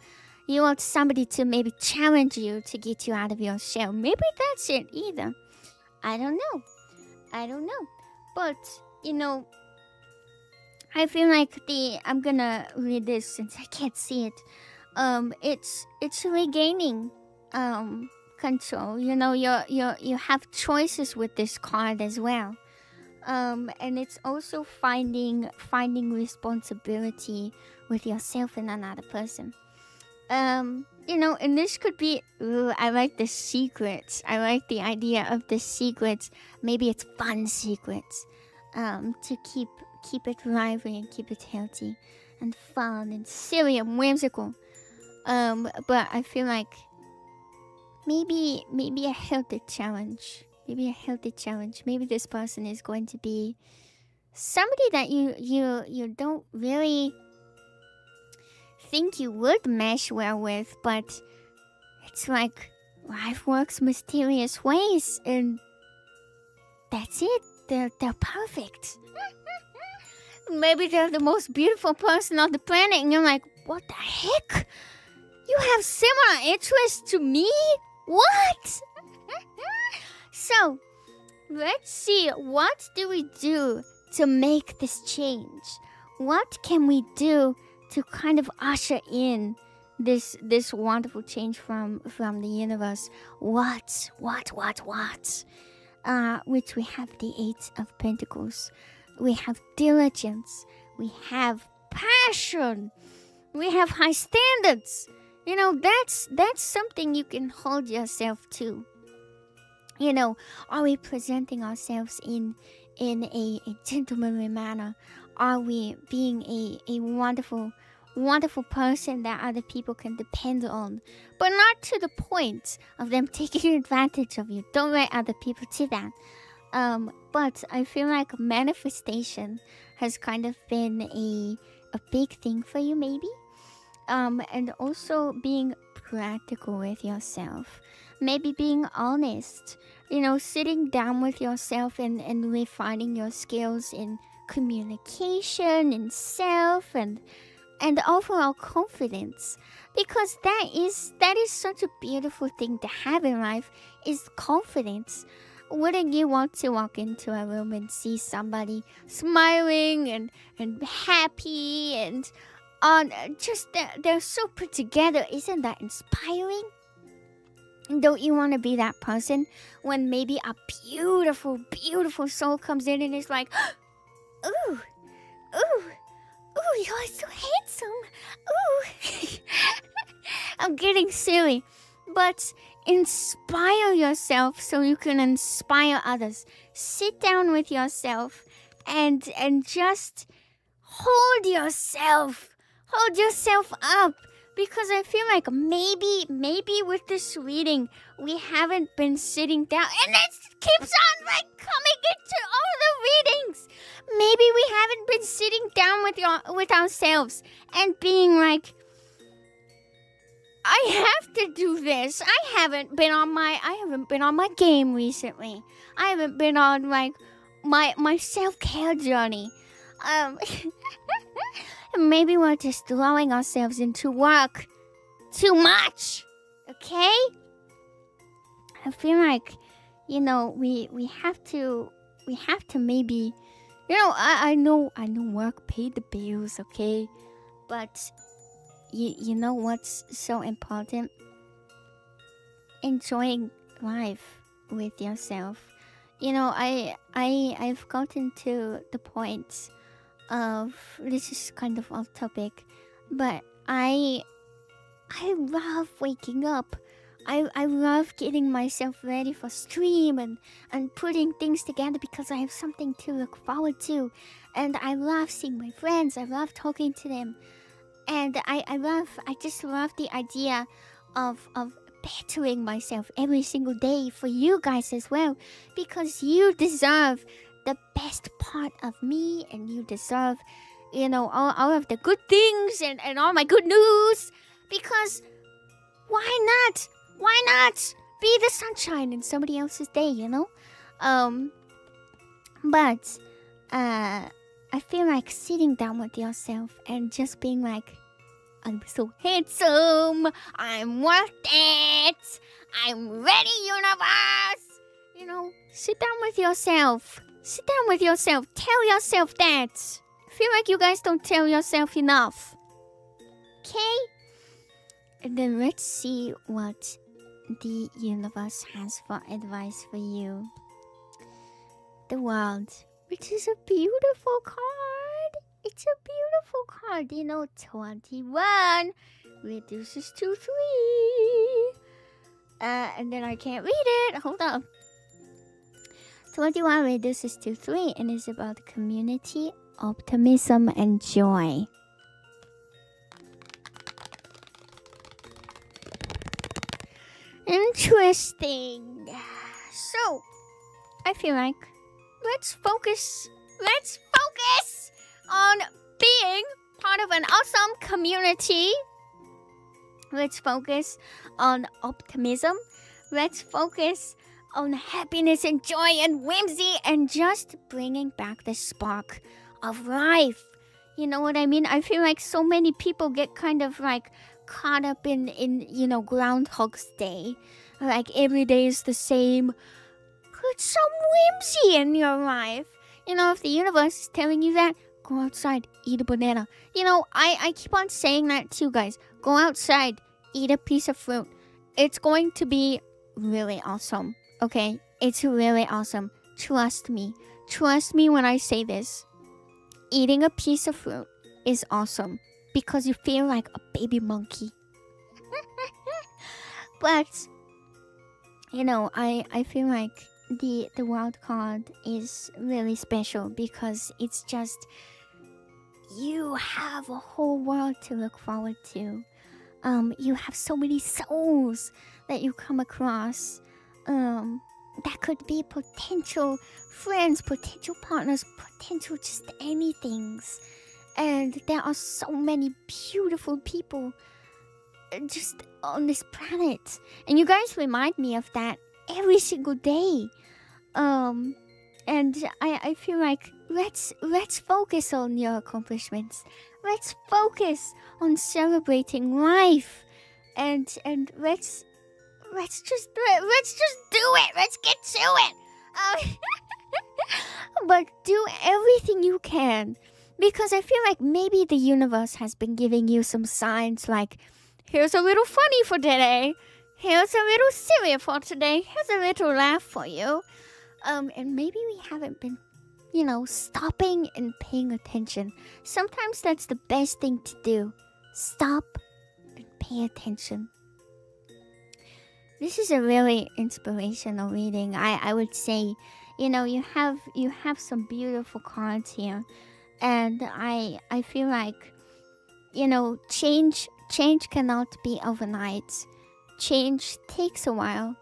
You want somebody to maybe challenge you to get you out of your shell. Maybe that's it either. I don't know. But, I feel like I'm gonna read this since I can't see it. It's regaining control. You have choices with this card as well. And it's also finding responsibility with yourself and another person. And this could be, I like the secrets. I like the idea of the secrets. Maybe it's fun secrets. To keep it lively and keep it healthy and fun and silly and whimsical. But I feel like maybe a healthy challenge. Maybe this person is going to be somebody that you don't really think you would mesh well with, but it's like life works mysterious ways, and that's it. They're perfect. Maybe they're the most beautiful person on the planet, and you're like, what the heck? You have similar interests to me? What? So, let's see. What do we do to make this change? What can we do to kind of usher in this wonderful change from the universe? What? Which we have the 8 of Pentacles. We have diligence. We have passion. We have high standards. That's something you can hold yourself to. Are we presenting ourselves in a gentlemanly manner? Are we being a wonderful person that other people can depend on, but not to the point of them taking advantage of you? Don't let other people do that. But I feel like manifestation has kind of been a big thing for you, maybe. And also being practical with yourself. Maybe being honest. Sitting down with yourself and refining your skills in communication, in self, and overall confidence. Because that is such a beautiful thing to have in life, is confidence. Wouldn't you want to walk into a room and see somebody smiling and happy and just they're so put together? Isn't that inspiring? Don't you want to be that person when maybe a beautiful, beautiful soul comes in and is like, ooh, you're so handsome. Ooh. I'm getting silly. But inspire yourself so you can inspire others. Sit down with yourself and just hold yourself up. because I feel like maybe with this reading we haven't been sitting down, and it keeps on like coming into all the readings. Maybe we haven't been sitting down with ourselves and being like, I have to do this. I haven't been on my game recently. I haven't been on like my self-care journey. Maybe we're just throwing ourselves into work too much. Okay? I feel like, we have to maybe, I know work paid the bills, okay? But you know what's so important? Enjoying life with yourself. I've gotten to the point of, this is kind of off topic, but I love waking up. I love getting myself ready for stream and putting things together because I have something to look forward to. And I love seeing my friends. I love talking to them. And I just love the idea of bettering myself every single day for you guys as well. Because you deserve the best part of me, and you deserve, all of the good things and all my good news. Because why not? Why not be the sunshine in somebody else's day, But I feel like sitting down with yourself and just being like, I'm so handsome, I'm worth it, I'm ready, universe. Sit down with yourself. Sit down with yourself. Tell yourself that. I feel like you guys don't tell yourself enough. Okay? And then let's see what the universe has for advice for you. The World, which is a beautiful card. It's a beautiful card. 21 reduces to 3. And then I can't read it. Hold up. 21 reduces to 3 and is about community, optimism, and joy. Interesting. So, I feel like let's focus on being part of an awesome community. Let's focus on optimism. Let's focus on happiness and joy and whimsy and just bringing back the spark of life. You know what I mean? I feel like so many people get kind of like caught up in Groundhog's Day. Like every day is the same. Put some whimsy in your life. If the universe is telling you that, go outside, eat a banana. I keep on saying that to you guys. Go outside, eat a piece of fruit. It's going to be really awesome. Okay? It's really awesome. Trust me. Trust me when I say this. Eating a piece of fruit is awesome because you feel like a baby monkey. But, I feel like the wild card is really special because it's just, you have a whole world to look forward to. You have so many souls that you come across. That could be potential friends, potential partners, potential just anythings. And there are so many beautiful people just on this planet. And you guys remind me of that every single day. And I feel like let's focus on your accomplishments. Let's focus on celebrating life. And let's just do it. Let's get to it. But do everything you can, because I feel like maybe the universe has been giving you some signs like, here's a little funny for today. Here's a little silly for today. Here's a little laugh for you. And maybe we haven't been, stopping and paying attention. Sometimes that's the best thing to do. Stop and pay attention. This is a really inspirational reading. I would say, you have some beautiful cards here. And I feel like, change change cannot be overnight. Change takes a while.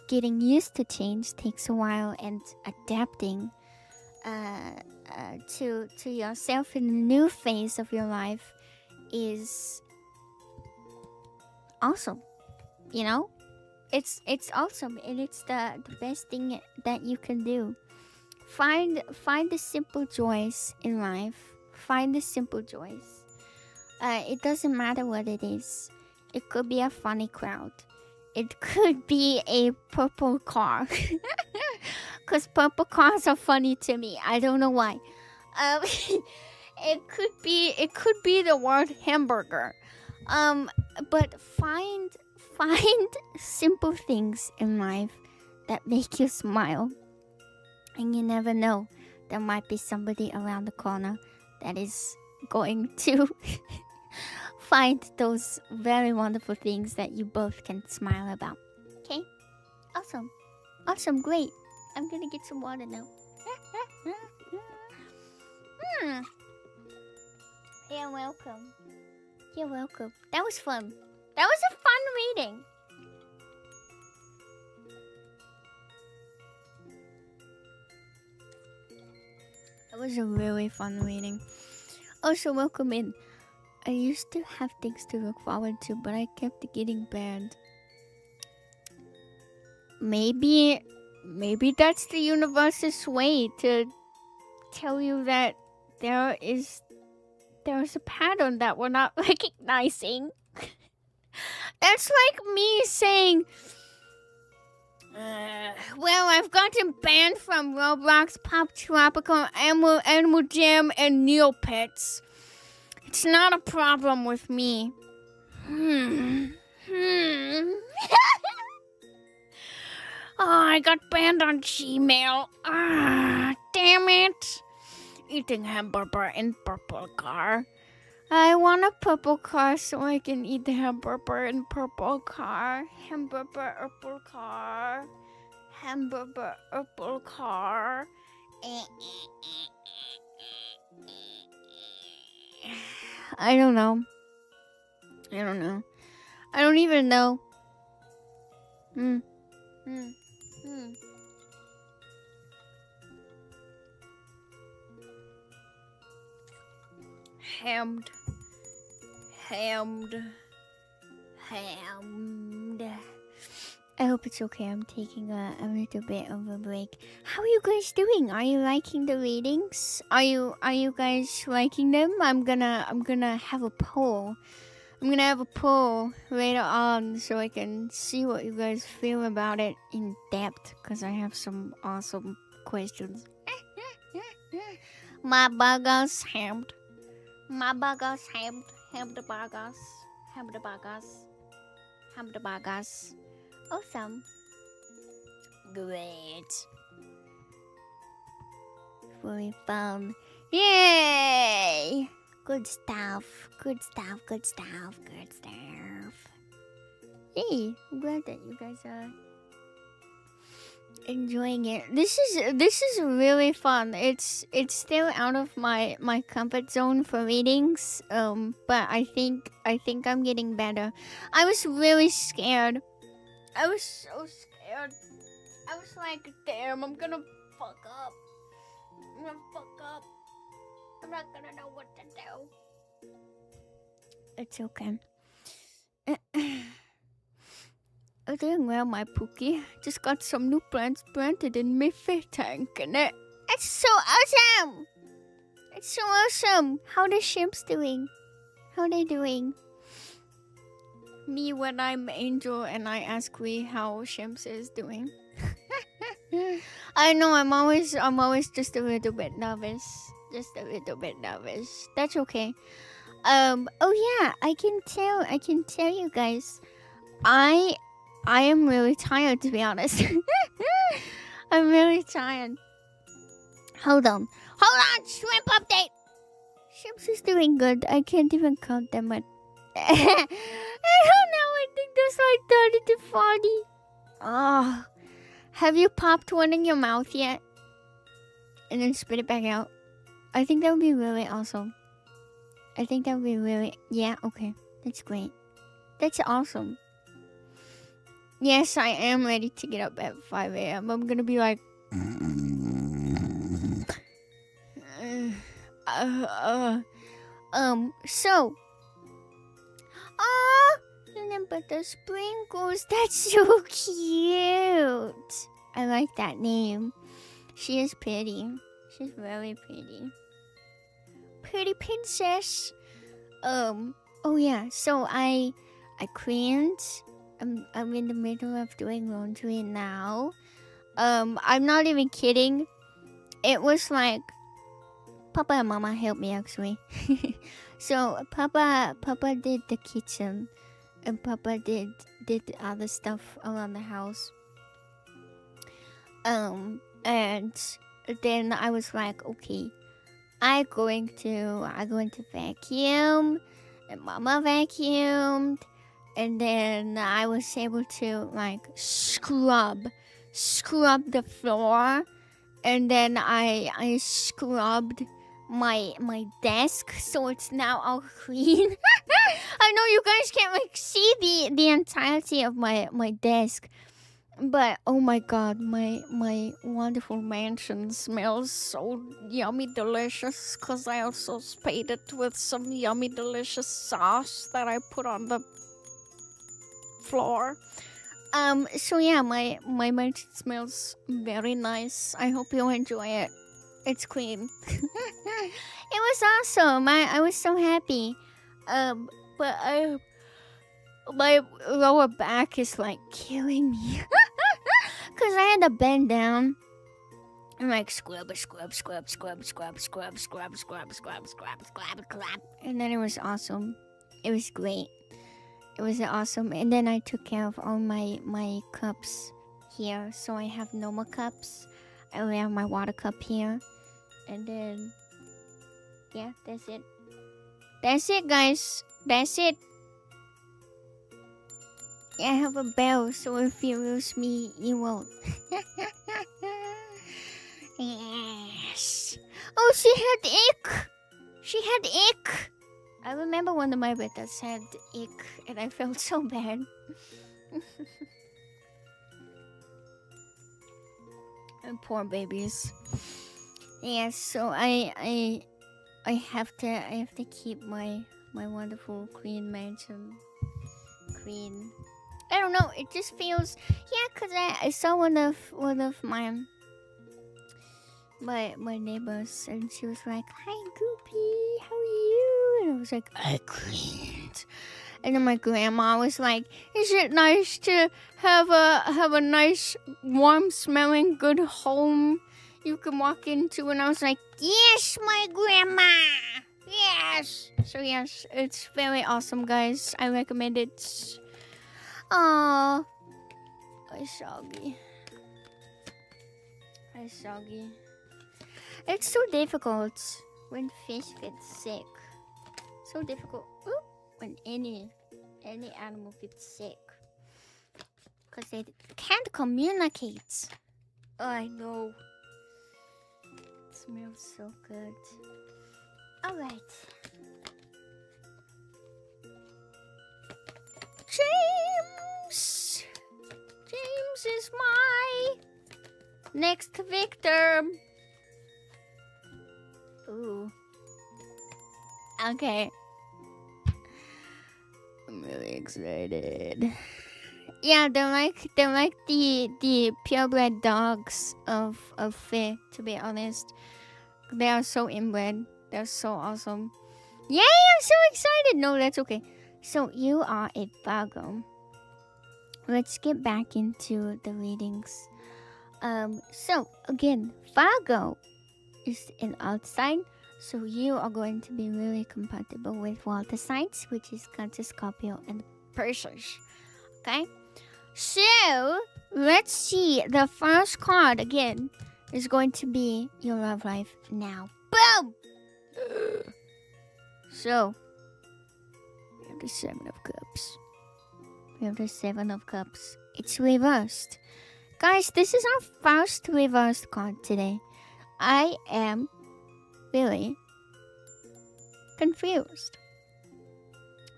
Getting used to change takes a while, and adapting to yourself in a new phase of your life is awesome. You know, it's awesome, and it's the best thing that you can do. Find the simple joys in life. Find the simple joys. It doesn't matter what it is. It could be a funny crowd. It could be a purple car. Because purple cars are funny to me. I don't know why. It could be the word hamburger. But find simple things in life that make you smile. And you never know. There might be somebody around the corner that is going to find those very wonderful things that you both can smile about. Okay? Awesome. Awesome, great. I'm gonna get some water now. You're welcome. You're welcome. That was fun. That was a fun reading. That was a really fun reading. Also, welcome in. I used to have things to look forward to, but I kept getting banned. Maybe that's the universe's way to tell you that there's a pattern that we're not recognizing. That's like me saying, well, I've gotten banned from Roblox, Pop Tropical, Animal Jam, and Neopets. It's not a problem with me. Oh, I got banned on Gmail. Ah, damn it. Eating hamburger in purple car. I want a purple car so I can eat the hamburger in purple car. Hamburger, purple car. Hamburger, purple car. I don't know. I don't even know. Hammed. I hope it's okay. I'm taking a little bit of a break. How are you guys doing? Are you liking the readings? Are you guys liking them? I'm gonna have a poll. I'm gonna have a poll later on so I can see what you guys feel about it in depth, because I have some awesome questions. My burgers hammed. My burgers hammed. Ham the burgers. Ham the burgers. Ham the burgers. Awesome. Great. Fully fun. Yay! Good stuff. Good stuff. Good stuff. Good stuff. Yay! I'm glad that you guys are enjoying it. This is really fun. It's still out of my comfort zone for readings. But I think I'm getting better. I was really scared. I was so scared. I was like, damn, I'm gonna fuck up. I'm gonna fuck up. I'm not gonna know what to do. It's okay. I'm doing well, my Pookie. Just got some new plants planted in my fish tank, and it's so awesome! It's so awesome! How are the shrimps doing? How are they doing? Me when I'm Angel and I ask Lee how shrimps is doing. I know I'm always just a little bit nervous. Just a little bit nervous. That's okay. Oh yeah, I can tell you guys. I am really tired, to be honest. I'm really tired. Hold on, shrimp update. Shrimps is doing good. I can't even count them at I don't know, I think there's like 30 to 40. Oh, have you popped one in your mouth yet? And then spit it back out? I think that would be really awesome. I think that would be really... Yeah, okay. That's great. That's awesome. Yes, I am ready to get up at 5 a.m. I'm gonna be like, so, remember the sprinkles. That's so cute. I like that name. She is pretty. She's very pretty. Pretty princess. Oh yeah. So I cleaned. I'm in the middle of doing laundry now. I'm not even kidding. It was like Papa and Mama helped me actually. So Papa did the kitchen, and Papa did the other stuff around the house. And then I was like, okay, I'm going to vacuum, and Mama vacuumed, and then I was able to like scrub the floor, and then I scrubbed my desk, so it's now all clean. I know you guys can't like see the entirety of my desk, but oh my god, my wonderful mansion smells so yummy delicious, because I also sprayed it with some yummy delicious sauce that I put on the floor. So yeah, my mansion smells very nice. I hope you enjoy it. It's clean. It was awesome. I was so happy. But my lower back is like killing me. Cause I had to bend down and like scrub, and then it was awesome. It was great. It was awesome. And then I took care of all my cups here, so I have normal cups. I only have my water cup here, and then yeah, that's it. That's it, guys. That's it. I have a bell, so if you lose me, you won't. Yes. Oh, she had ick. She had ick. I remember one of my betas had ick, and I felt so bad. And poor babies. Yes, so I have to keep my wonderful queen mansion clean. I don't know, it just feels, yeah, cause I saw one of my neighbors, and she was like, "Hi, Goopy, how are you?" And I was like, "I cleaned." And then my grandma was like, "Is it nice to have a nice, warm smelling, good home you can walk into?" And I was like, "Yes, my grandma, yes." So yes, it's very awesome, guys. I recommend it. Aww, I'm soggy. It's so difficult when fish gets sick. So difficult. Oop, when any animal gets sick, because they can't communicate. Oh, I know. It smells so good. All right. James is my next victim. Ooh. Okay. I'm really excited. Yeah, they're like the purebred dogs of Fae, to be honest. They are so inbred. They're so awesome. Yay, I'm so excited. No, that's okay. So you are a Virgo. Let's get back into the readings. So again, Virgo is an outside, so you are going to be really compatible with water signs, which is Cancer, Scorpio, and Pisces. Okay, so let's see. The first card again is going to be your love life now. Boom. So we have the Seven of Cups. We have the Seven of Cups. It's reversed. Guys, this is our first reversed card today. I am really confused.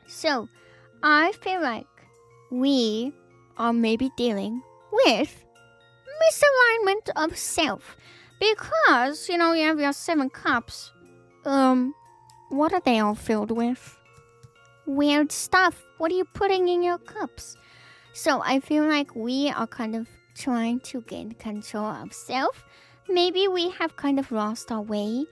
So, I feel like we are maybe dealing with misalignment of self. Because, you have your 7 cups. What are they all filled with? Weird stuff. What are you putting in your cups? So I feel like we are kind of trying to gain control of self. Maybe we have kind of lost our way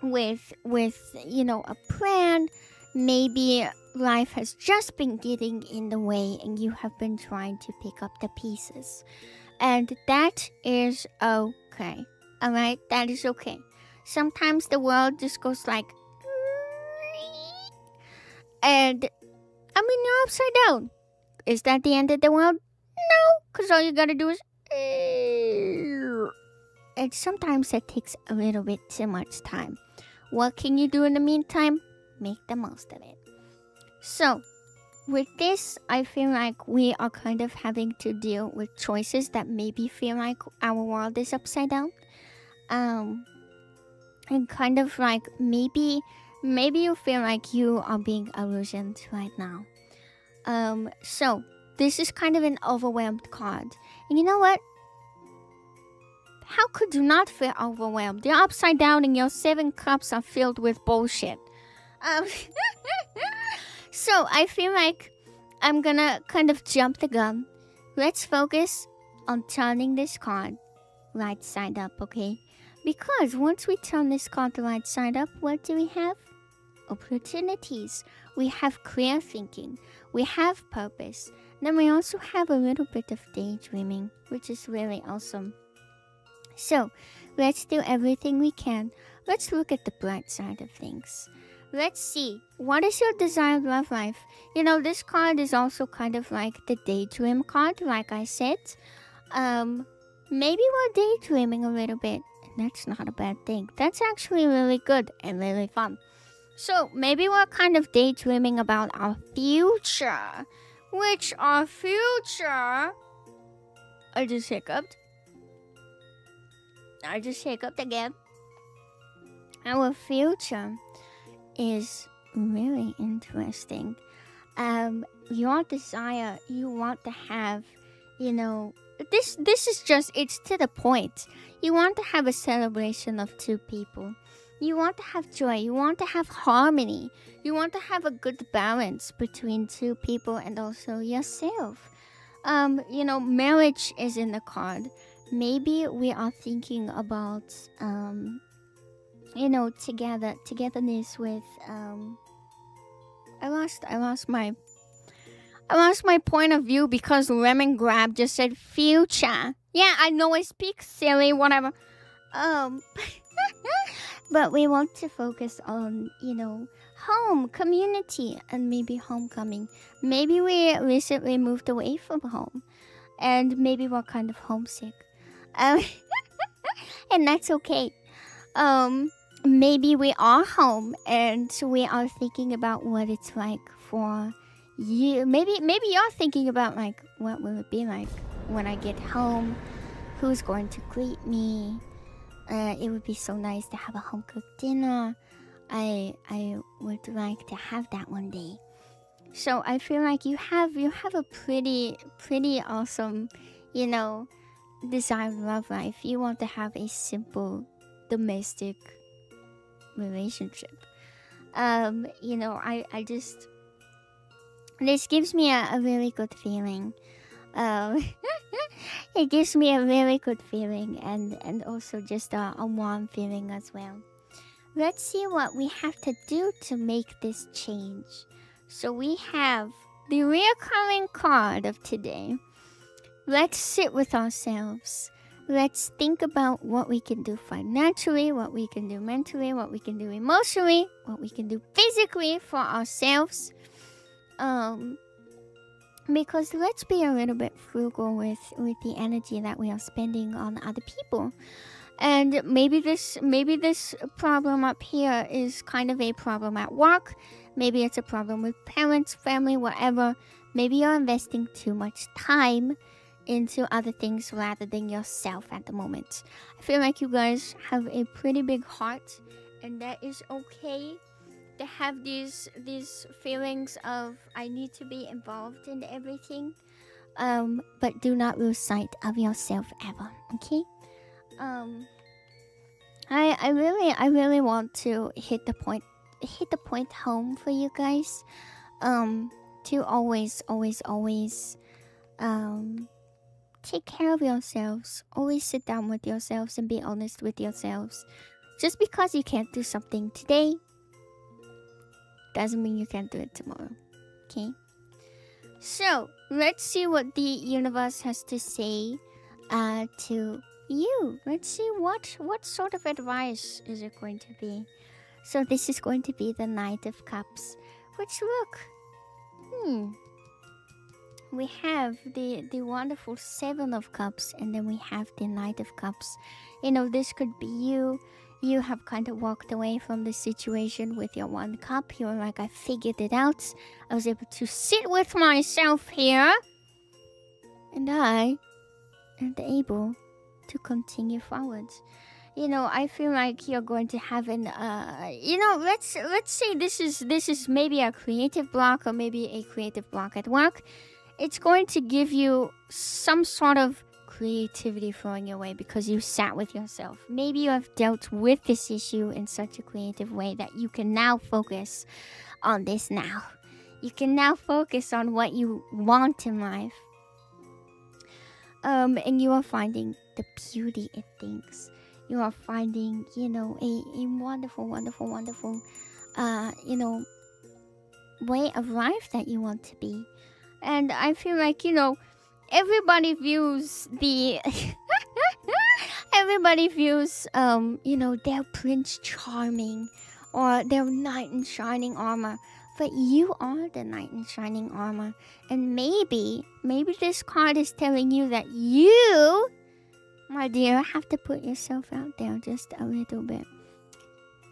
with a plan. Maybe life has just been getting in the way and you have been trying to pick up the pieces. And that is okay. Alright? That is okay. Sometimes the world just goes like... And, you're upside down. Is that the end of the world? No, because all you gotta do is... And sometimes it takes a little bit too much time. What can you do in the meantime? Make the most of it. So, with this, I feel like we are kind of having to deal with choices that maybe feel like our world is upside down. And kind of like maybe you feel like you are being illusioned right now. So this is kind of an overwhelmed card. And you know what? How could you not feel overwhelmed? You're upside down and your 7 cups are filled with bullshit. So I feel like I'm gonna kind of jump the gun. Let's focus on turning this card right side up, okay? Because once we turn this card right side up, what do we have? Opportunities. We have clear thinking. We have purpose. Then we also have a little bit of daydreaming, which is really awesome. So, let's do everything we can. Let's look at the bright side of things. Let's see, what is your desired love life? This card is also kind of like the daydream card, like I said. Maybe we're daydreaming a little bit. And that's not a bad thing. That's actually really good and really fun. So, maybe we're kind of daydreaming about our future. Which our future... I just hiccuped again. Our future is really interesting. Your desire, you want to have, this is just, it's to the point. You want to have a celebration of 2 people. You want to have joy. You want to have harmony. You want to have a good balance between 2 people and also yourself. Marriage is in the card. Maybe we are thinking about, togetherness with, I lost my point of view because Lemon Grab just said future. Yeah, I know I speak silly, whatever. But we want to focus on, home, community, and maybe homecoming. Maybe we recently moved away from home, and maybe we're kind of homesick. And that's okay. Maybe we are home, and we are thinking about what it's like for you. Maybe you're thinking about, like, what will it be like when I get home? Who's going to greet me? It would be so nice to have a home-cooked dinner. I would like to have that one day. So I feel like you have a pretty awesome, desired love life. You want to have a simple domestic relationship. I just, this gives me a really good feeling. It gives me a really good feeling and also just a warm feeling as well. Let's see what we have to do to make this change. So we have the recurring card of today. Let's sit with ourselves. Let's think about what we can do financially, what we can do mentally, what we can do emotionally, what we can do physically for ourselves. Because let's be a little bit frugal with the energy that we are spending on other people. And maybe this problem up here is kind of a problem at work. Maybe it's a problem with parents, family, whatever. Maybe you're investing too much time into other things rather than yourself at the moment. I feel like you guys have a pretty big heart, and that is okay. they have these feelings of I need to be involved in everything. But do not lose sight of yourself ever. Okay. I really want to hit the point home for you guys. To always take care of yourselves. Always sit down with yourselves and be honest with yourselves. Just because you can't do something today doesn't mean you can't do it tomorrow. Okay? So, let's see what the universe has to say to you. Let's see what sort of advice is it going to be. So this is going to be the Knight of Cups. Which look, we have the wonderful Seven of Cups, and then we have the Knight of Cups. You know, this could be you. You have kind of walked away from the situation with your one cup. You were like, I figured it out. I was able to sit with myself here. And I am able to continue forwards. You know, I feel like you're going to have an let's say this is maybe a creative block or maybe a creative block at work. It's going to give you some sort of creativity flowing your way because you sat with yourself. Maybe you have dealt with this issue in such a creative way that you can now focus on this now. You can now focus on what you want in life. And you are finding the beauty in things. You are finding, you know, a wonderful, wonderful, wonderful, way of life that you want to be. And I feel like, you know, everybody views their Prince Charming or their knight in shining armor. But you are the knight in shining armor. And maybe this card is telling you that you, my dear, have to put yourself out there just a little bit.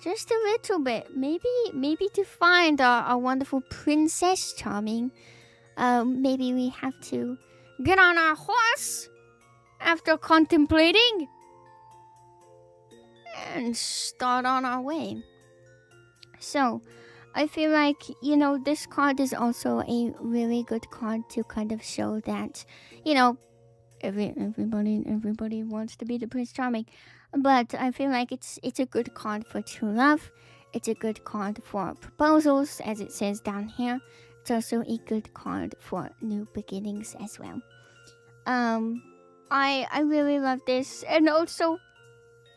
Just a little bit. Maybe to find our wonderful Princess Charming. Maybe we have to get on our horse after contemplating and start on our way. So, I feel like, you know, this card is also a really good card to kind of show that, you know, everybody wants to be the Prince Charming. But I feel like it's a good card for true love. It's a good card for proposals, as it says down here. It's also a good card for new beginnings as well. I really love this. And also,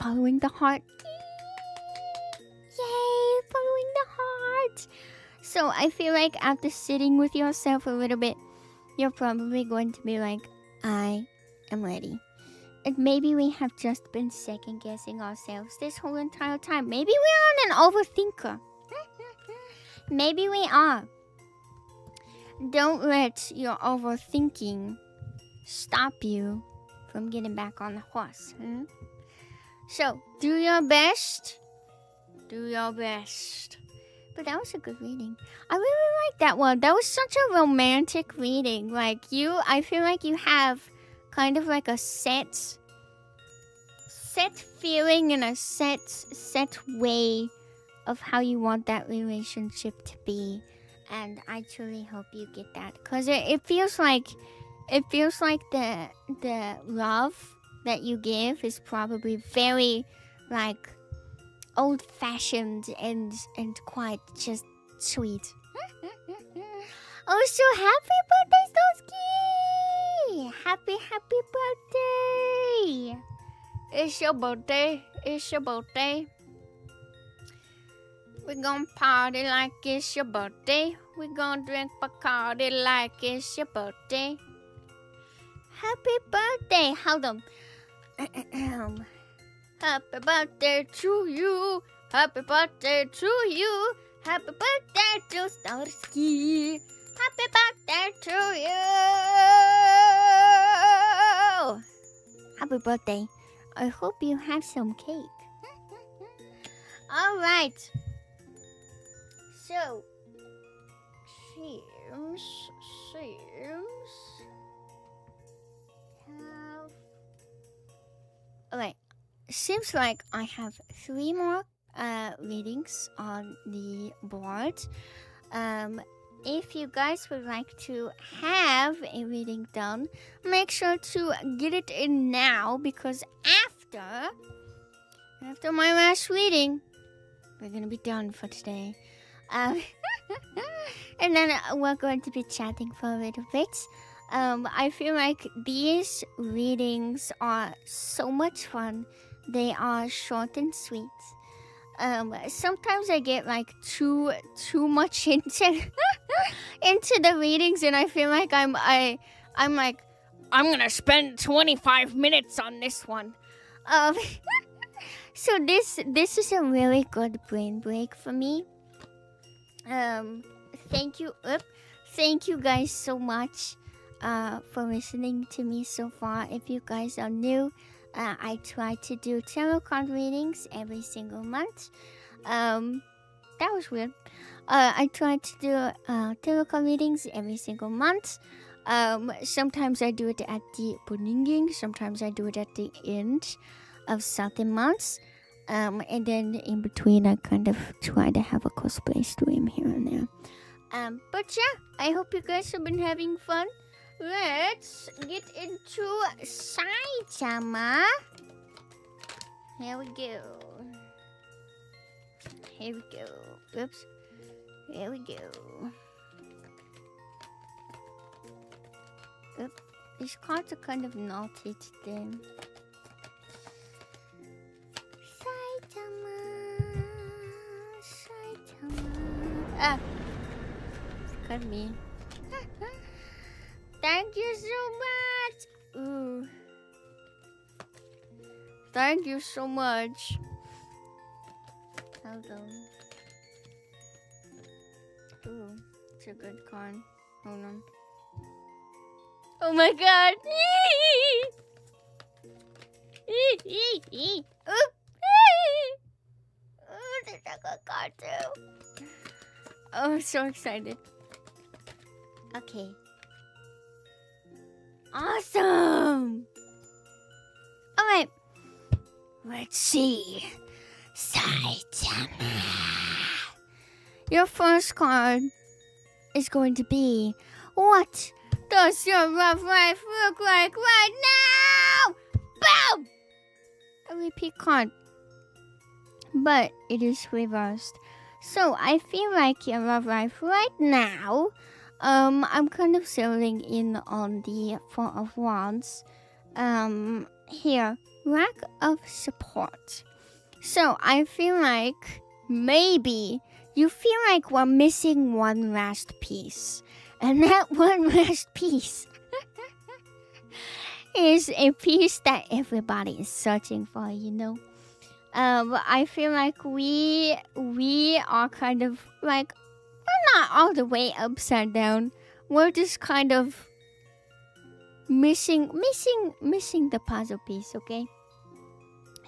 following the heart. Yay, following the heart. So I feel like after sitting with yourself a little bit, you're probably going to be like, I am ready. And maybe we have just been second guessing ourselves this whole entire time. Maybe we're an overthinker. Maybe we are. Don't let your overthinking stop you from getting back on the horse. So, do your best. Do your best. But that was a good reading. I really like that one. That was such a romantic reading. Like, I feel like you have kind of like a set feeling and a set way of how you want that relationship to be. And I truly hope you get that. Because it feels like the love that you give is probably very, like, old-fashioned and quite just sweet. Oh, so happy birthday, Stosky! Happy birthday! It's your birthday. It's your birthday. We're gonna party like it's your birthday. We're gonna drink Bacardi like it's your birthday. Happy birthday! Hold on. Happy birthday to you. Happy birthday to you. Happy birthday to Starsky. Happy birthday to you. Happy birthday. I hope you have some cake. All right. So, seems have. Okay. Seems like I have 3 more readings on the board. If you guys would like to have a reading done, make sure to get it in now, because after my last reading, we're gonna be done for today. And then we're going to be chatting for a little bit. I feel like these readings are so much fun. They are short and sweet. Sometimes I get like too much into into the readings, and I feel like I'm like, I'm gonna spend 25 minutes on this one. So this is a really good brain break for me. Thank you guys so much for listening to me so far. If you guys are new, I try to do tarot card readings every single month. That was weird. I try to do tarot card readings every single month. Sometimes I do it at the beginning, sometimes I do it at the end of certain months. And then in between, I kind of try to have a cosplay stream here and there. But yeah, I hope you guys have been having fun. Let's get into Saitama. Here we go. Oops. Here we go. Oops. These cards are kind of naughty today. Saitama. Ah! Cut me. Thank you so much. Ooh. Thank you so much. Hold on. Ooh, it's a good card. Hold on. Oh my god! Oh, that's a good card too. Oh, I'm so excited. Okay. Awesome! Alright. Let's see. Saitama. Your first card is going to be, what does your love life look like right now? Boom! A repeat card. But it is reversed. So I feel like your love life right now, I'm kind of settling in on the Four of Wands. Here, lack of support. So I feel like maybe you feel like we're missing one last piece. And that one last piece is a piece that everybody is searching for, you know? I feel like we are kind of like, we're not all the way upside down. We're just kind of missing the puzzle piece, okay?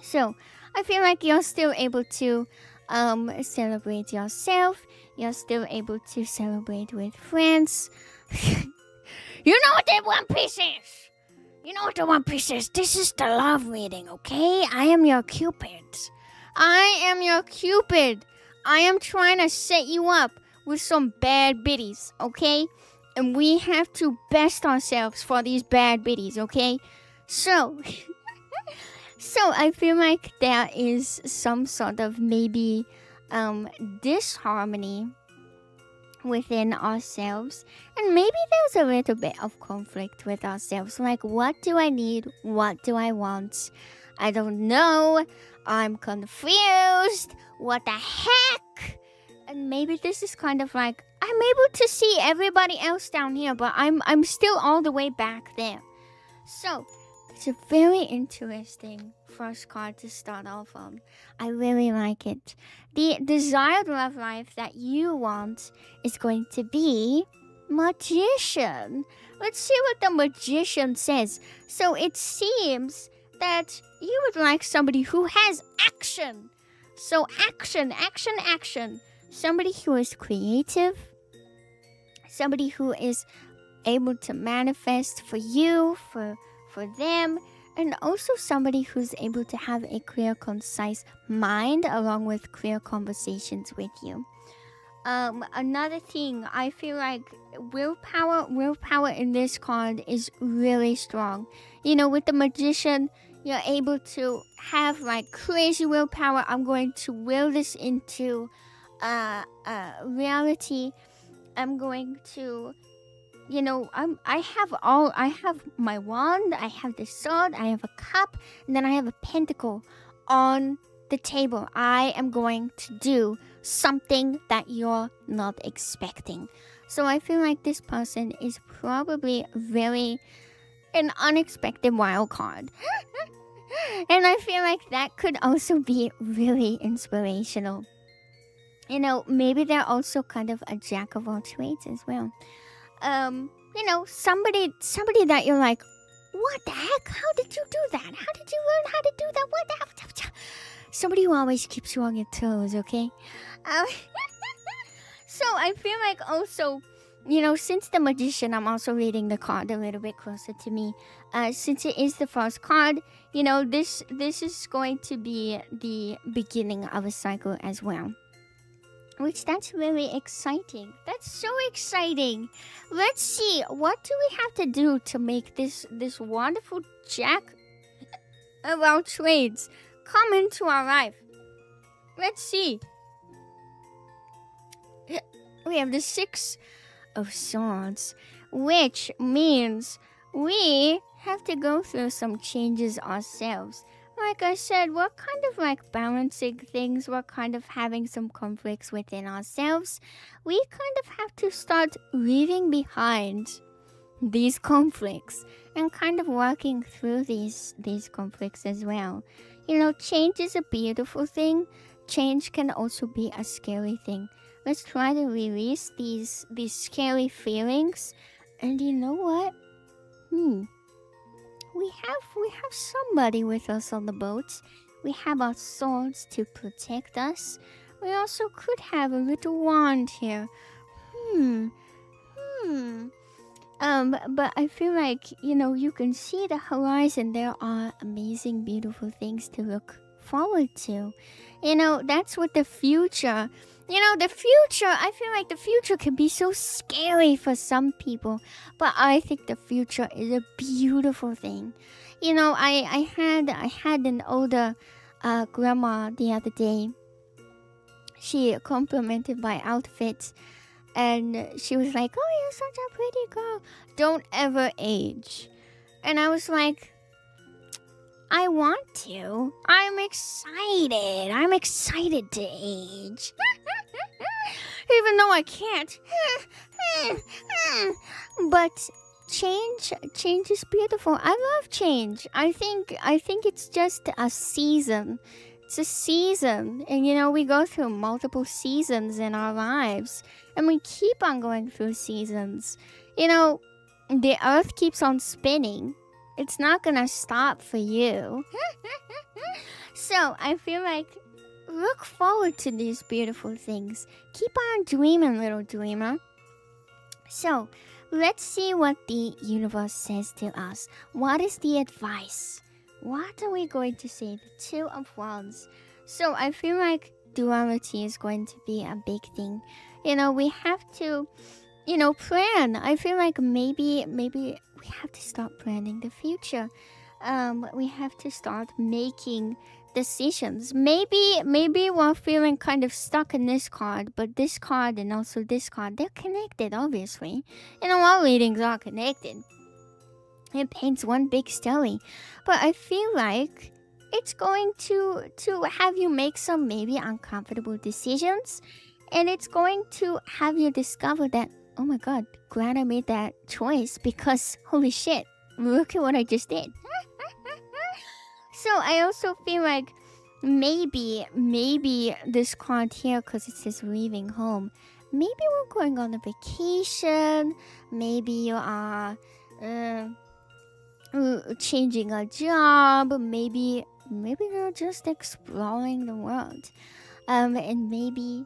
So I feel like you're still able to celebrate yourself. You're still able to celebrate with friends. You know what that one piece is? You know what the one piece is? This is the love reading, okay? I am your Cupid. I am your Cupid. I am trying to set you up with some bad biddies, okay? And we have to best ourselves for these bad biddies, okay? So, I feel like there is some sort of maybe disharmony within ourselves, and maybe there's a little bit of conflict with ourselves, like, what do I need, what do I want, I don't know, I'm confused, what the heck. And maybe this is kind of like, I'm able to see everybody else down here, but I'm still all the way back there. So it's a very interesting first card to start off on. I really like it. The desired love life that you want is going to be Magician. Let's see what the Magician says. So it seems that you would like somebody who has action. So action. Somebody who is creative. Somebody who is able to manifest for you, for them. and also somebody who's able to have a clear, concise mind along with clear conversations with you. Another thing, I feel like willpower in this card is really strong. You know, with the magician, you're able to have like crazy willpower. I'm going to will this into reality. I'm going to, you know, I have my wand, I have the sword, I have a cup, and then I have a pentacle on the table. I am going to do something that you're not expecting. So I feel like this person is probably very an unexpected wild card. And I feel like that could also be really inspirational. You know, maybe they're also kind of a jack of all trades as well. You know, somebody that you're like, what the heck? How did you do that? How did you learn how to do that? What the heck? Somebody who always keeps you on your toes, okay? So I feel like also, you know, since the magician, I'm also reading the card a little bit closer to me. Since it is the first card, you know, this is going to be the beginning of a cycle as well. Which that's really exciting. That's so exciting. Let's see, what do we have to do to make this wonderful jack of all trades come into our life? Let's see. We have the 6 of Swords, which means we have to go through some changes ourselves. Like I said, we're kind of like balancing things. We're kind of having some conflicts within ourselves. We kind of have to start leaving behind these conflicts and kind of working through these conflicts as well. You know, change is a beautiful thing. Change can also be a scary thing. Let's try to release these scary feelings. And you know what? We have somebody with us on the boat. We have our swords to protect us. We also could have a little wand here. But I feel like, you know, you can see the horizon. There are amazing, beautiful things to look forward to. You know, that's what the future... You know, the future, I feel like the future can be so scary for some people. But I think the future is a beautiful thing. You know, I had an older grandma the other day. She complimented my outfit. And she was like, oh, you're such a pretty girl. Don't ever age. And I was like... I want to. I'm excited. I'm excited to age. Even though I can't. But change is beautiful. I love change. I think it's just a season. It's a season. And you know, we go through multiple seasons in our lives. And we keep on going through seasons. You know, the earth keeps on spinning. It's not gonna stop for you. So I feel like look forward to these beautiful things. Keep on dreaming, little dreamer. So let's see what the universe says to us. What is the advice? What are we going to say? The 2 of Wands. So I feel like duality is going to be a big thing. You know, we have to, you know, plan. I feel like maybe we have to start planning the future. We have to start making decisions. Maybe we're feeling kind of stuck in this card, but this card and also this card, they're connected, obviously. You know, all readings are connected. It paints one big story. But I feel like it's going to have you make some maybe uncomfortable decisions. And it's going to have you discover that, oh my god, glad I made that choice because holy shit, look at what I just did. So I also feel like maybe this card here, because it says leaving home, maybe we're going on a vacation, maybe you are changing a job, maybe you're just exploring the world. And maybe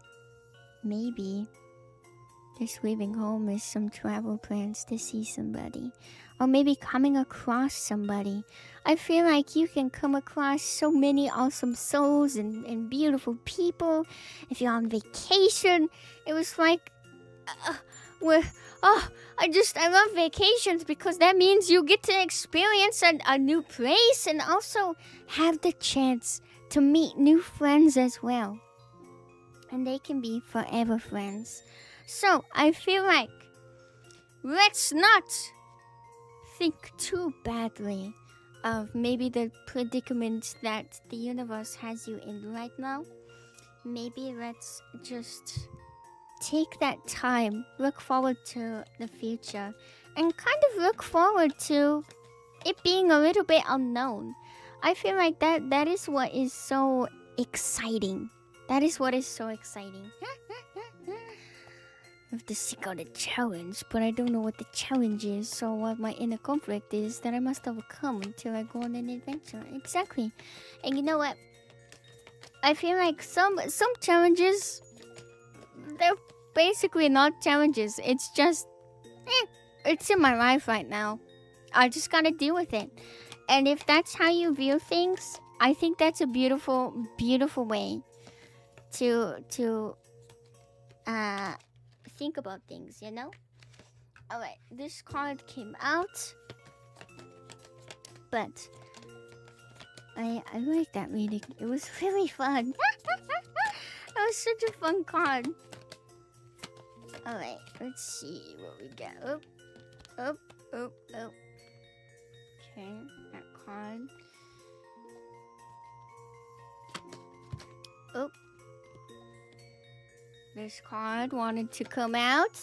this leaving home is some travel plans to see somebody. or maybe coming across somebody. I feel like you can come across so many awesome souls and beautiful people if you're on vacation. It was like, we're, oh, I love vacations because that means you get to experience a new place and also have the chance to meet new friends as well. And they can be forever friends. So I feel like let's not think too badly of maybe the predicament that the universe has you in right now. Maybe let's just take that time, look forward to the future, and kind of look forward to it being a little bit unknown. I feel like that is what is so exciting. That is what is so exciting. I have to seek out a challenge, but I don't know what the challenge is, so what my inner conflict is that I must overcome until I go on an adventure. Exactly. And you know what? I feel like some challenges, they're basically not challenges. It's just, it's in my life right now. I just gotta deal with it. And if that's how you view things, I think that's a beautiful, beautiful way to think about things, you know? Alright, this card came out. But I like that reading. It was really fun. That was such a fun card. Alright, let's see what we got. Oh. Okay, that card. Oh. This card wanted to come out.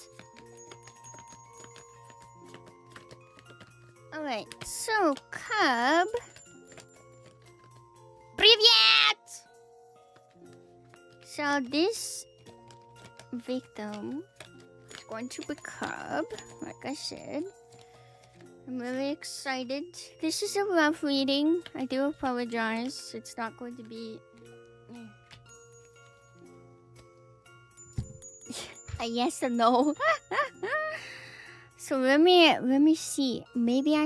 Alright, so Cub. Привет! So this victim is going to be Cub, like I said. I'm really excited. This is a rough reading. I do apologize. It's not going to be a yes or no. So let me see. Maybe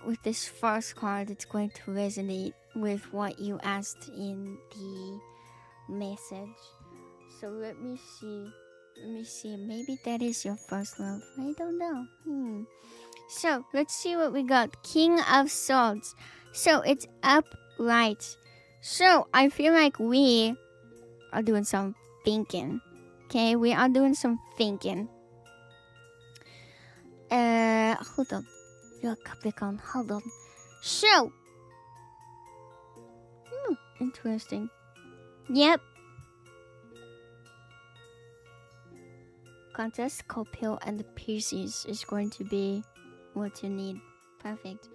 with this first card it's going to resonate with what you asked in the message. So let me see. Maybe that is your first love. I don't know. So let's see what we got. King of Swords. So it's upright. So I feel like we are doing some thinking. Okay, we are doing some thinking. Hold on. You're a Capricorn. Hold on. So. Interesting. Yep. Contest, Scorpio, and the Pisces is going to be what you need. Perfect.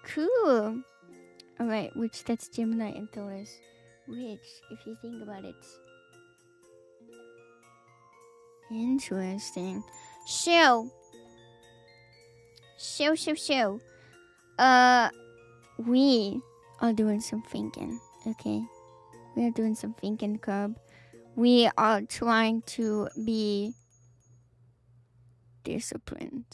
Cool. Alright, which that's Gemini and Taurus. Which, if you think about it. Interesting. So. We are doing some thinking, okay? We are doing some thinking, Cub. We are trying to be disciplined.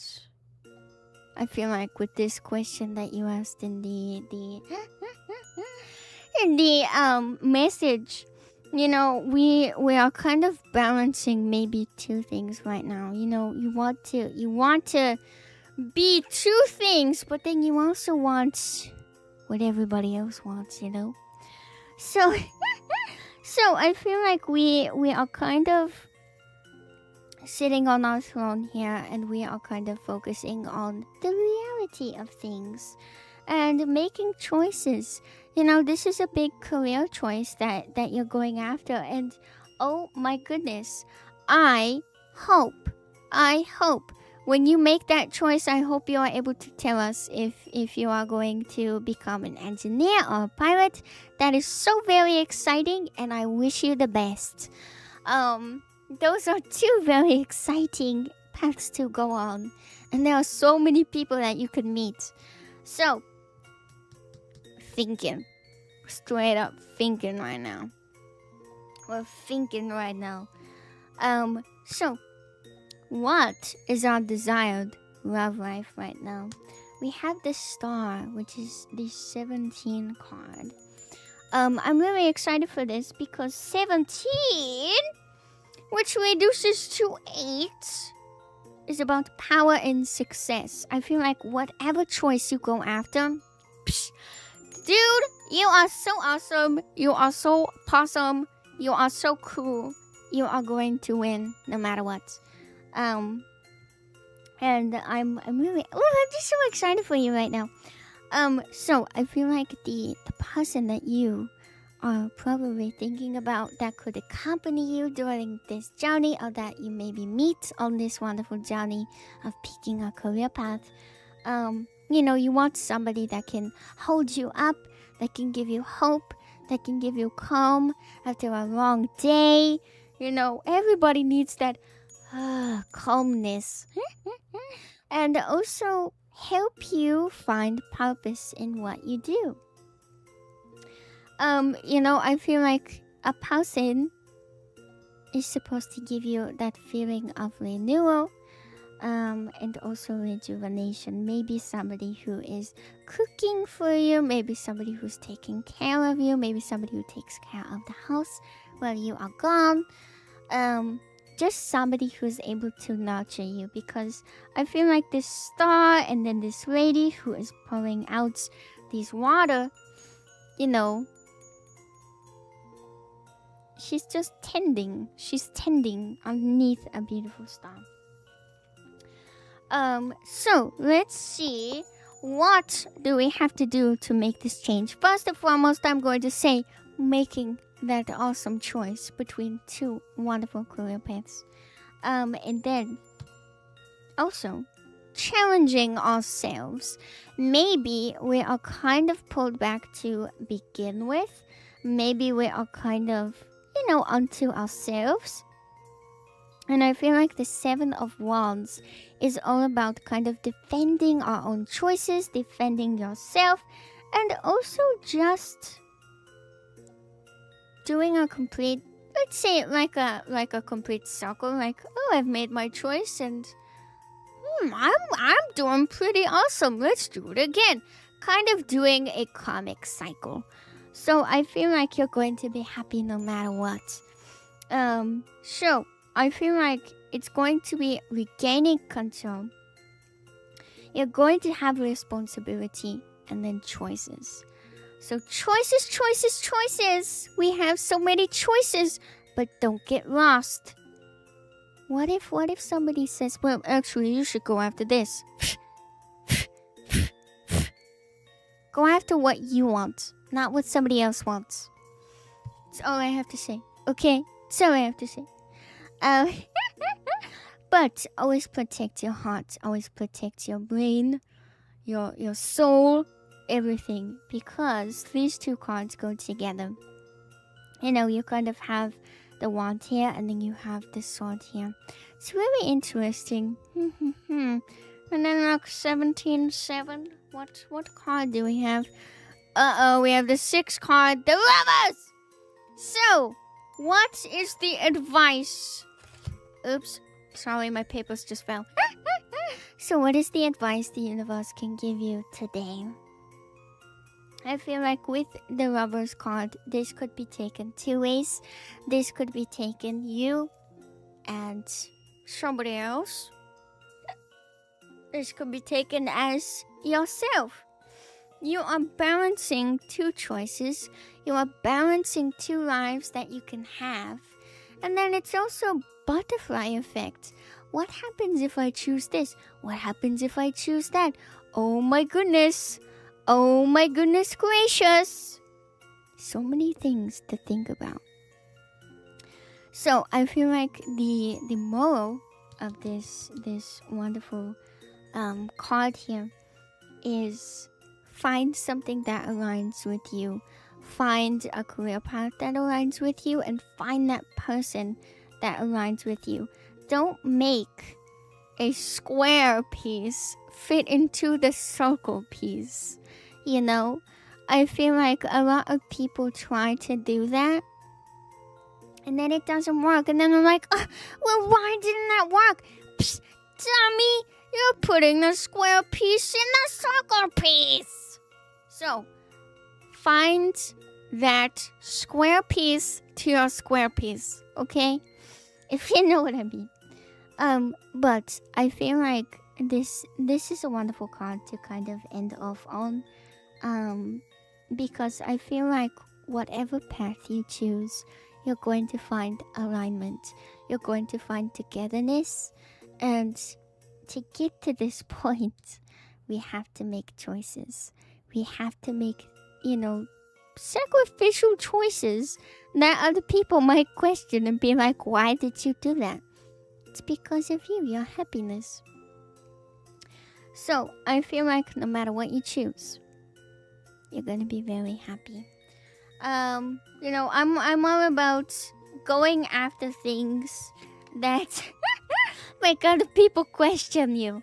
I feel like with this question that you asked in the message, you know, we are kind of balancing maybe two things right now. You know, you want to be two things, but then you also want what everybody else wants, you know? So I feel like we are kind of sitting on our throne here, and we are kind of focusing on the reality of things and making choices. You know, this is a big career choice that you're going after, and oh my goodness, I hope when you make that choice, I hope you are able to tell us if you are going to become an engineer or a pilot. That is so very exciting, and I wish you the best. Those are two very exciting paths to go on, and there are so many people that you could meet. So, thinking. Straight up thinking right now. We're thinking right now. So, what is our desired love life right now. We have the star, which is the 17 card. I'm really excited for this because 17, which reduces to 8, is about power and success. I feel like whatever choice you go after, psh, dude, you are so awesome. You are so possum. You are so cool. You are going to win no matter what. And I'm really, I'm just so excited for you right now. So I feel like the person that you are probably thinking about that could accompany you during this journey, or that you maybe meet on this wonderful journey of picking a career path. You want somebody that can hold you up, that can give you hope, that can give you calm after a long day. Everybody needs that calmness. And also help you find purpose in what you do. I feel like a person is supposed to give you that feeling of renewal, and also rejuvenation. Maybe somebody who is cooking for you, maybe somebody who's taking care of you, maybe somebody who takes care of the house while you are gone. Just somebody who's able to nurture you, because I feel like this star and then this lady who is pouring out this water, she's just tending. She's tending underneath a beautiful star. So let's see, what do we have to do to make this change? First and foremost, I'm going to say making that awesome choice between two wonderful career paths. And then also challenging ourselves. Maybe we are kind of pulled back to begin with. Maybe we are kind of, onto ourselves. And I feel like the 7 of Wands is all about kind of defending our own choices, defending yourself, and also just doing a complete, let's say, like a complete circle. Like, oh, I've made my choice, and I'm doing pretty awesome. Let's do it again. Kind of doing a karmic cycle. So I feel like you're going to be happy no matter what. So I feel like it's going to be regaining control. You're going to have responsibility and then choices. So choices. We have so many choices, but don't get lost. What if somebody says, well, actually, you should go after this. Go after what you want, not what somebody else wants. That's all I have to say. Okay? That's all I have to say. But always protect your heart. Always protect your brain, your soul, everything. Because these two cards go together. You kind of have the wand here, and then you have the sword here. It's really interesting. And then like 17-7. What card do we have? We have the 6 card, the Lovers! So, what is the advice? Oops, sorry, my papers just fell. So what is the advice the universe can give you today? I feel like with the Lovers card, this could be taken 2 ways. This could be taken you and somebody else. This could be taken as yourself. You are balancing 2 choices. You are balancing 2 lives that you can have. And then it's also butterfly effect. What happens if I choose this? What happens if I choose that? Oh my goodness. Oh my goodness gracious. So many things to think about. So I feel like the moral of this wonderful card here is find something that aligns with you. Find a career path that aligns with you, and find that person that aligns with you. Don't make a square piece fit into the circle piece. I feel like a lot of people try to do that, and then it doesn't work. And then I'm like, well, why didn't that work? Psst, dummy, You're putting the square piece in the circle piece. So, find that square piece to your square piece, okay? If you know what I mean. But I feel like this is a wonderful card to kind of end off on. Because I feel like whatever path you choose, you're going to find alignment. You're going to find togetherness. And to get to this point, we have to make choices. We have to make, sacrificial choices that other people might question and be like, why did you do that? It's because of you, your happiness. So I feel like no matter what you choose, you're gonna be very happy. I'm all about going after things that make other people question you.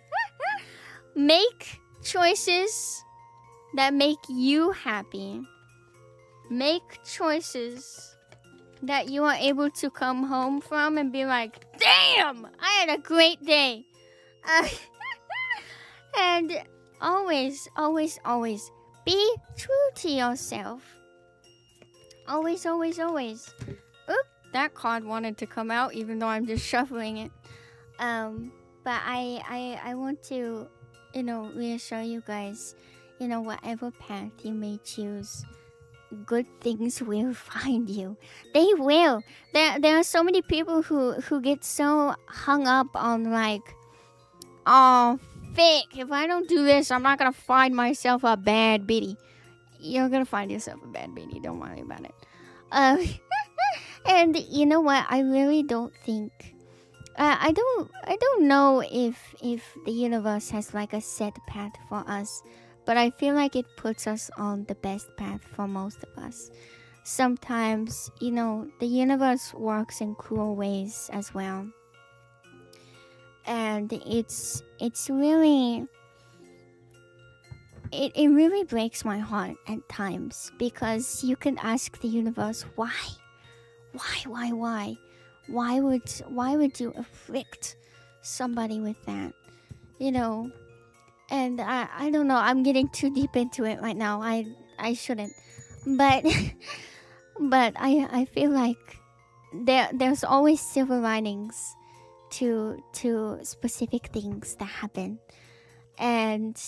Make choices that make you happy. Make choices that you are able to come home from and be like, damn, I had a great day. And always, always, always be true to yourself. Always, always, always. Oop, that card wanted to come out even though I'm just shuffling it. But I want to, reassure you guys, whatever path you may choose, good things will find you. They will. There are so many people who get so hung up on like, oh, fake. If I don't do this, I'm not gonna find myself a bad biddy. You're gonna find yourself a bad biddy. Don't worry about it. And you know what? I really don't think. I don't know if the universe has like a set path for us. But I feel like it puts us on the best path for most of us. Sometimes, the universe works in cruel ways as well. And it's really... It really breaks my heart at times. Because you can ask the universe, why? Why? Why would you afflict somebody with that? And I don't know, I'm getting too deep into it right now. I shouldn't. But but I feel like there's always silver linings to specific things that happen. And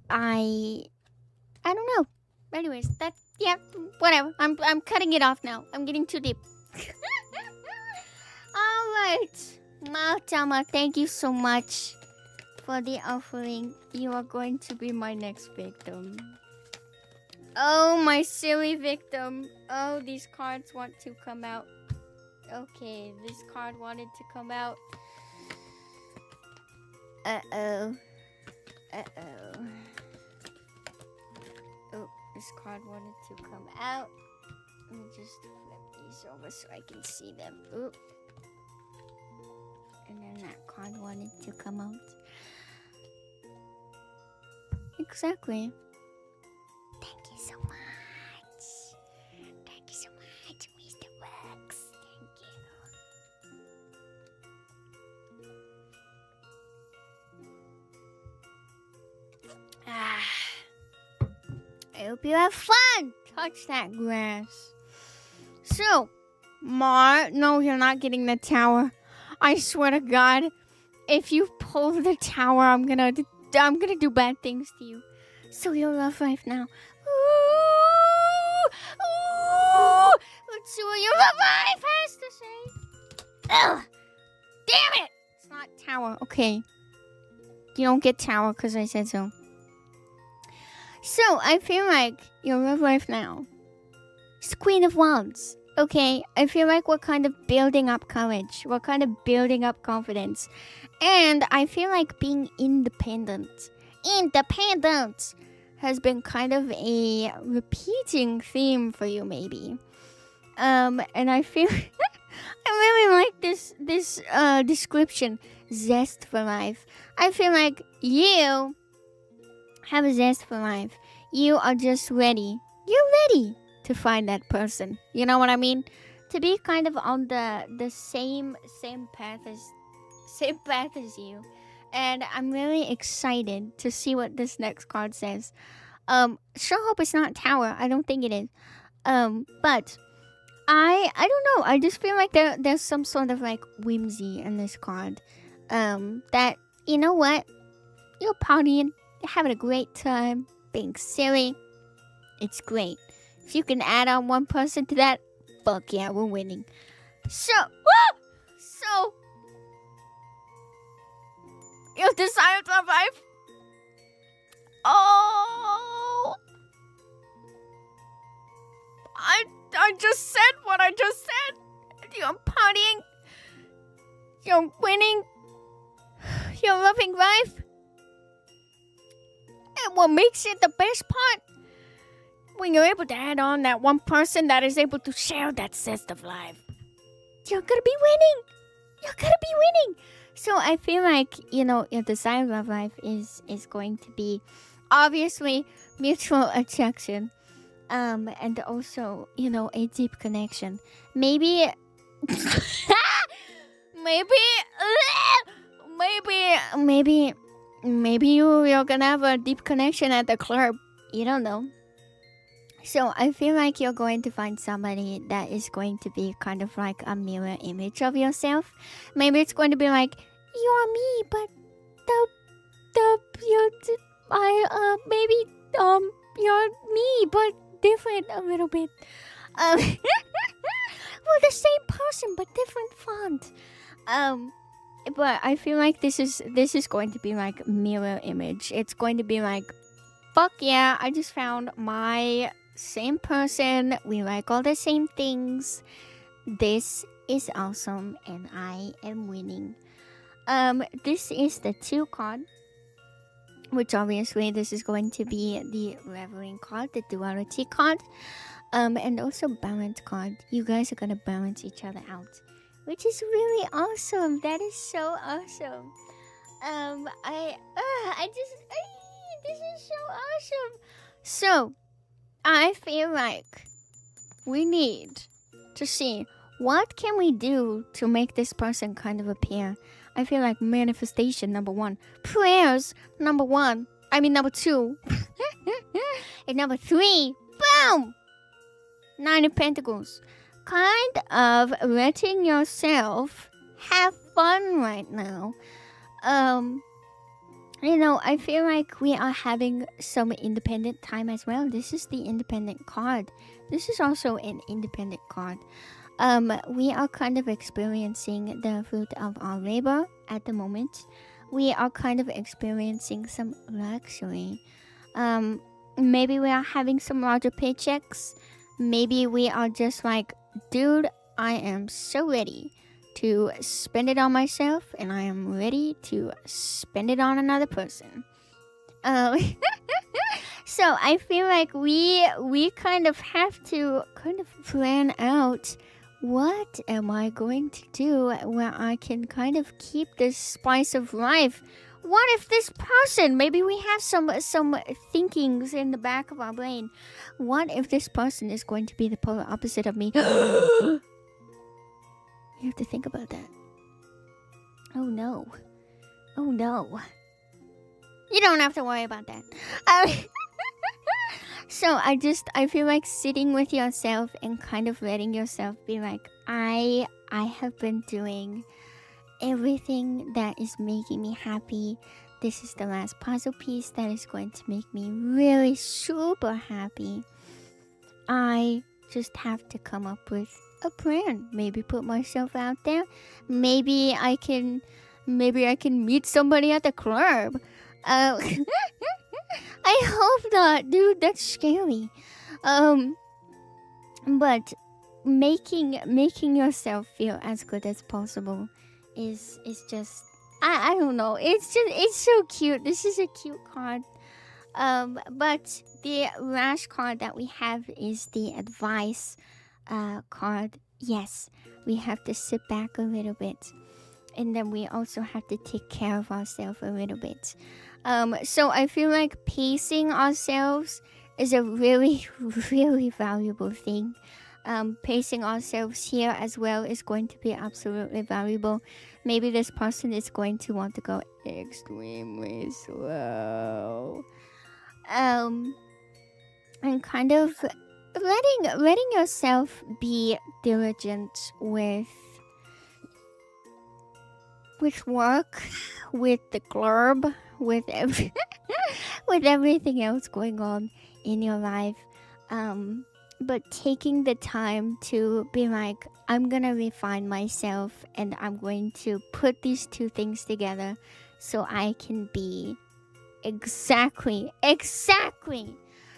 I don't know. Anyways, whatever. I'm cutting it off now. I'm getting too deep. Alright. Vtuber, thank you so much for the offering. You are going to be my next victim. Oh, my silly victim. Oh, these cards want to come out. Okay, this card wanted to come out. Uh-oh. Oh, this card wanted to come out. Let me just flip these over so I can see them. Oop. And then that card wanted to come out. Exactly. Thank you so much. Thank you so much, Mr. Wax. Thank you. I hope you have fun. Touch that grass. So, Mar, no, you're not getting the tower. I swear to God, if you pull the tower, I'm gonna do bad things to you. So your love life now. Ooh. Let's see what your love life has to say. Ugh. Damn it! It's not tower. Okay. You don't get tower because I said so. So I feel like your love life now is Queen of Wands. Okay, I feel like we're kind of building up courage. We're kind of building up confidence. And I feel like being independent has been kind of a repeating theme for you, maybe. And I feel I really like this description, zest for life. I feel like you have a zest for life. You are just ready. You're ready to find that person. You know what I mean? To be kind of on the same path as you. And I'm really excited to see what this next card says. Sure hope it's not Tower. I don't think it is. But I don't know. I just feel like there's some sort of like whimsy in this card. That, you know what? You're partying, you're having a great time, being silly. It's great. If you can add on one person to that, fuck yeah, we're winning. So, you decided to survive. Oh, I just said what I just said. You're partying. You're winning. You're loving life. And what makes it the best part? When you're able to add on that one person that is able to share that zest of life. You're gonna be winning. You're gonna be winning. So I feel like, you know, your desire of life is going to be obviously mutual attraction. And also, you know, a deep connection. Maybe maybe you're gonna have a deep connection at the club. You don't know. So I feel like you're going to find somebody that is going to be kind of like a mirror image of yourself. Maybe it's going to be like, you're me, but you're me, but different a little bit. Well, the same person but different font. But I feel like this is going to be like mirror image. It's going to be like, fuck yeah, I just found my same person. We like all the same things. This is awesome, and I am winning. This is the 2 card, which obviously this is going to be the leveling card, the duality card, and also balance card. You guys are gonna balance each other out, which is really awesome. That is so awesome. This is so awesome. So, I feel like we need to see what can we do to make this person kind of appear. I feel like manifestation, number 1. Prayers, number 1. I mean, number 2. And number 3, boom! 9 of Pentacles. Kind of letting yourself have fun right now. You know, I feel like we are having some independent time as well. This is the independent card. This is also an independent card. We are kind of experiencing the fruit of our labor at the moment. We are kind of experiencing some luxury. Maybe we are having some larger paychecks. Maybe we are just like, dude, I am so ready to spend it on myself, and I am ready to spend it on another person. So I feel like we kind of have to kind of plan out, what am I going to do where I can kind of keep this spice of life? What if this person, maybe we have some thinkings in the back of our brain. What if this person is going to be the polar opposite of me? You have to think about that. Oh no. Oh no. You don't have to worry about that. So I feel like sitting with yourself and kind of letting yourself be like, I have been doing everything that is making me happy. This is the last puzzle piece that is going to make me really super happy. I just have to come up with a plan. Maybe put myself out there. Maybe I can meet somebody at the club. I hope not, dude. That's scary. But making yourself feel as good as possible is just, I don't know. It's so cute. This is a cute card. But the last card that we have is the advice card. Yes, we have to sit back a little bit, and then we also have to take care of ourselves a little bit. So I feel like pacing ourselves is a really, really valuable thing. Pacing ourselves here as well is going to be absolutely valuable, maybe this person is going to want to go extremely slow. And kind of letting yourself be diligent with work, with the club, with with everything else going on in your life. But taking the time to be like, I'm gonna refine myself and I'm going to put these two things together so I can be exactly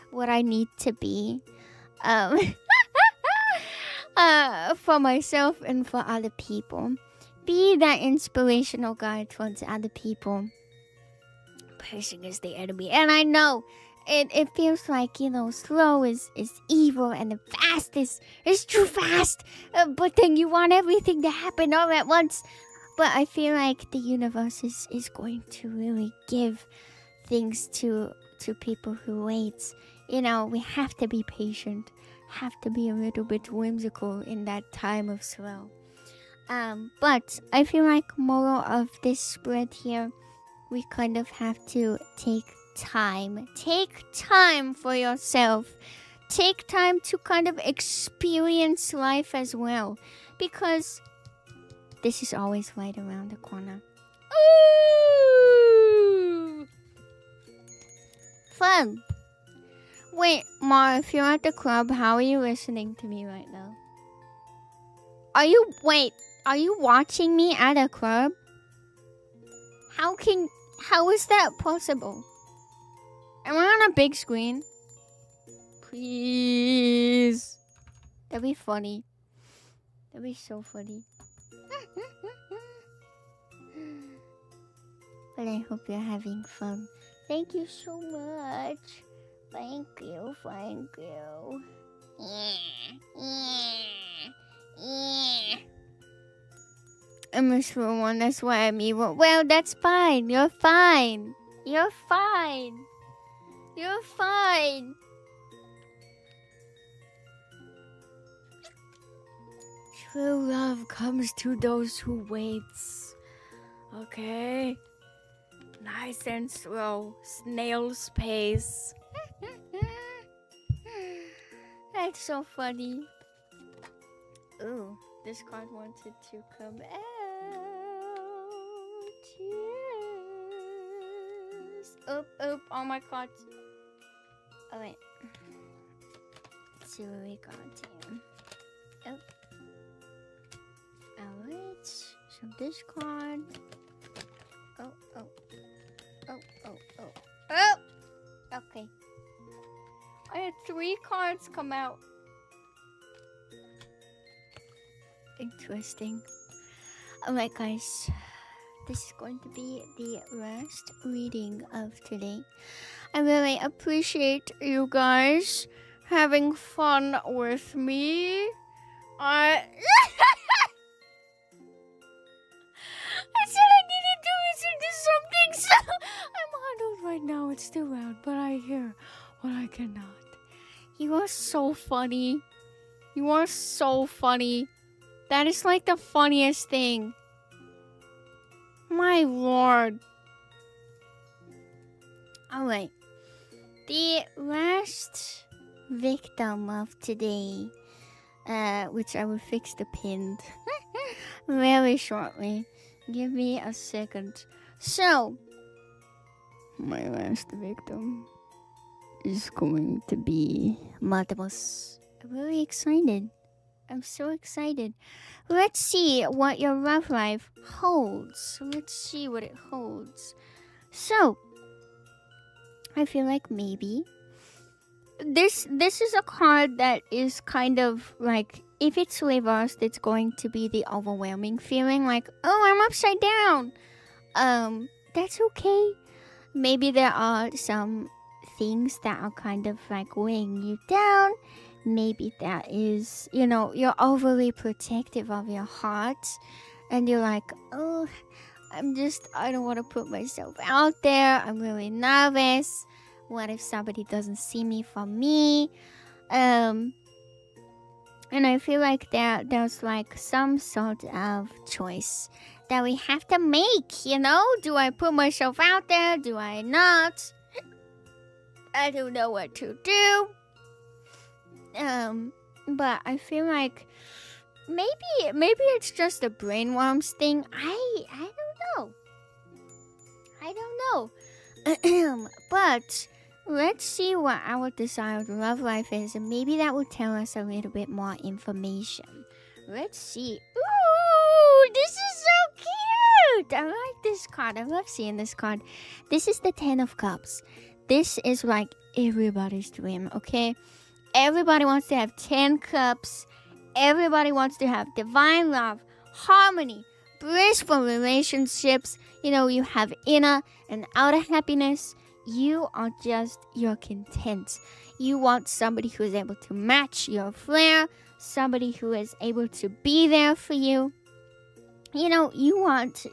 what I need to be. For myself and for other people. Be that inspirational guide towards other people. Pushing is the enemy. And I know it feels like, slow is evil and the fast is too fast. But then you want everything to happen all at once. But I feel like the universe is going to really give things to people who wait. We have to be patient. Have to be a little bit whimsical in that time of slow. But I feel like moral of this spread here, we kind of have to take time. Take time for yourself. Take time to kind of experience life as well. Because this is always right around the corner. Ooh! Fun! Wait, Ma, if you're at the club, how are you listening to me right now? Are you watching me at a club? How is that possible? Am I on a big screen? Please. That'd be funny. That'd be so funny. But I hope you're having fun. Thank you so much. Thank you. I'm a shrew one, that's why I'm evil. Well, that's fine. You're fine. True love comes to those who waits. Okay? Nice and slow. Snail's pace. That's so funny. Ooh, this card wanted to come out. Yes. Oop, all my cards. Oh, wait. Let's see what we got here. Oh. Alright. So this card. Oh. Okay. I had 3 cards come out. Interesting. Alright, guys. This is going to be the last reading of today. I really appreciate you guys having fun with me. I said I needed to listen to something, so I'm huddled right now. It's too loud, but I hear what I cannot. You are so funny. That is like the funniest thing. My lord. Alright. The last victim of today, which I will fix the pinned very shortly. Give me a second. So, my last victim is going to be Matamos. I'm really excited. I'm so excited. Let's see what your love life holds. Let's see what it holds. So, I feel like maybe this is a card that is kind of like, if it's reversed, it's going to be the overwhelming feeling like, oh, I'm upside down. That's okay. Maybe there are some things that are kind of like weighing you down. Maybe that is, you're overly protective of your heart. And you're like, oh, I don't want to put myself out there. I'm really nervous. What if somebody doesn't see me for me? And I feel like there's like some sort of choice that we have to make, you know? Do I put myself out there? Do I not? I don't know what to do. But I feel like maybe it's just a brainworms thing. I don't know. But let's see what our desired love life is, and maybe that will tell us a little bit more information. Let's see. Ooh, this is so cute. I like this card. I love seeing this card. This is the 10 of Cups. This is like everybody's dream, okay? Everybody wants to have 10 cups. Everybody wants to have divine love, harmony, blissful relationships. You know, you have inner and outer happiness. You're content. You want somebody who is able to match your flair, somebody who is able to be there for you. You know, you want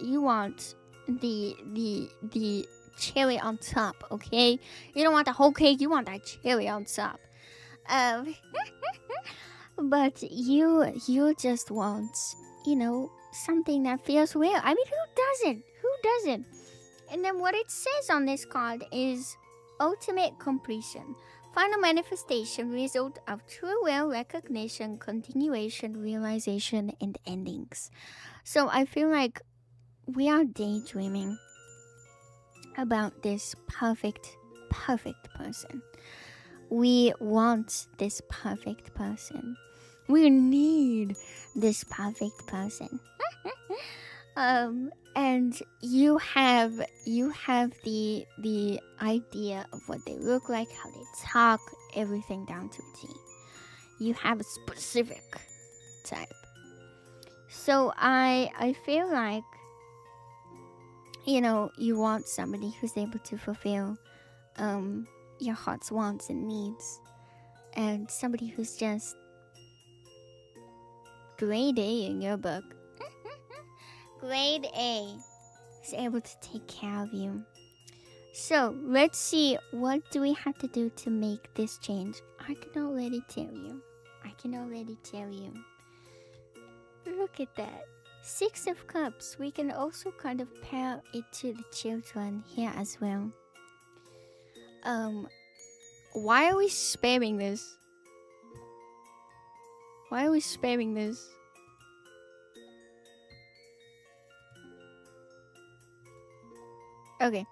the cherry on top, okay? You don't want the whole cake, you want that cherry on top. But you just want, you know, something that feels real. I mean, who doesn't? And then what it says on this card is ultimate completion, final manifestation, result of true will, recognition, continuation, realization, and endings. So I feel like we are daydreaming about this perfect person. We want this perfect person. We need this perfect person. And you have the idea of what they look like, how they talk, everything down to a T. You have a specific type. So I feel like, you know, you want somebody who's able to fulfill your heart's wants and needs, and somebody who's just grade A in your book. Grade A is able to take care of you. So let's see, what do we have to do to make this change? I can already tell you. Look at that. 6 of Cups. We can also kind of pair it to the children here as well. Why are we spamming this? Okay.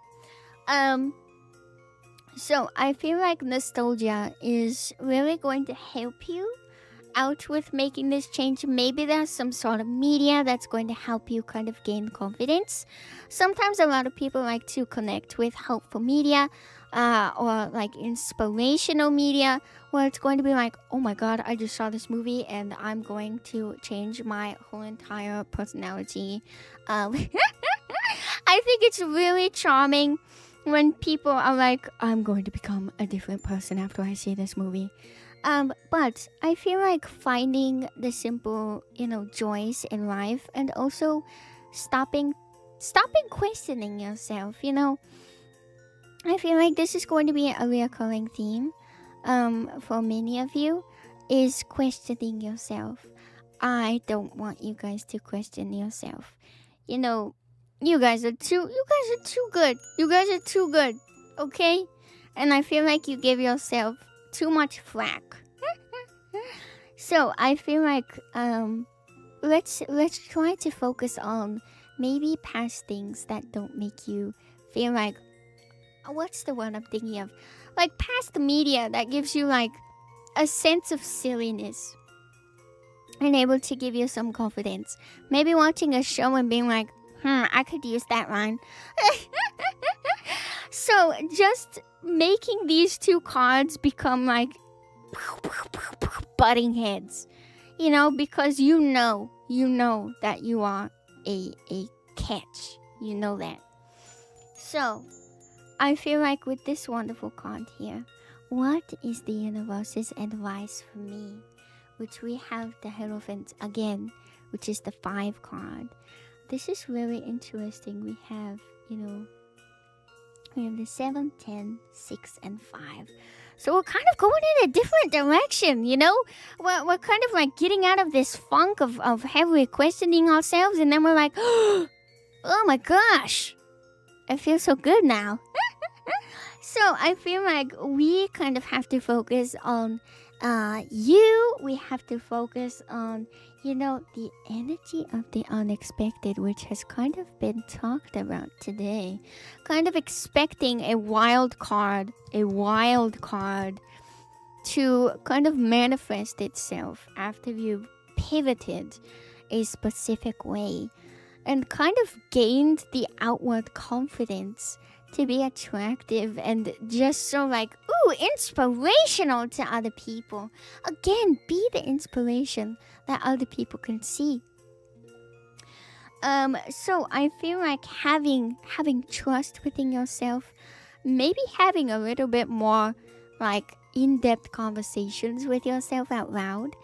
So I feel like nostalgia is really going to help you out with making this change. Maybe there's some sort of media that's going to help you kind of gain confidence. Sometimes a lot of people like to connect with helpful media, or like inspirational media, where it's going to be like, oh my god, I just saw this movie and I'm going to change my whole entire personality. I think it's really charming when people are like, I'm going to become a different person after I see this movie. But I feel like finding the simple, you know, joys in life, and also stopping questioning yourself, you know. I feel like this is going to be a recurring theme for many of you, is questioning yourself. I don't want you guys to question yourself. You know, you guys are too good. You guys are too good, okay? And I feel like you give yourself too much flack. So I feel like let's try to focus on maybe past things that don't make you feel like, what's the word I'm thinking of? Like past media that gives you like a sense of silliness and able to give you some confidence. Maybe watching a show and being like, I could use that line. So just making these two cards become like butting heads, you know, because you know that you are a catch. You know that. So I feel like with this wonderful card here, what is the universe's advice for me? Which we have the Hierophant again, which is the 5 card. This is really interesting. We have, you know, we have the 7, 10, 6, and 5. So we're kind of going in a different direction, you know? We're kind of like getting out of this funk of heavily questioning ourselves, and then we're like, Oh my gosh. I feel so good now. So I feel like we kind of have to focus on you. We have to focus on, the energy of the unexpected, which has kind of been talked about today. Kind of expecting a wild card to kind of manifest itself after you've pivoted a specific way and kind of gained the outward confidence to be attractive and just so inspirational to other people. Again, be the inspiration that other people can see. So I feel like having trust within yourself, maybe having a little bit more in-depth conversations with yourself out loud,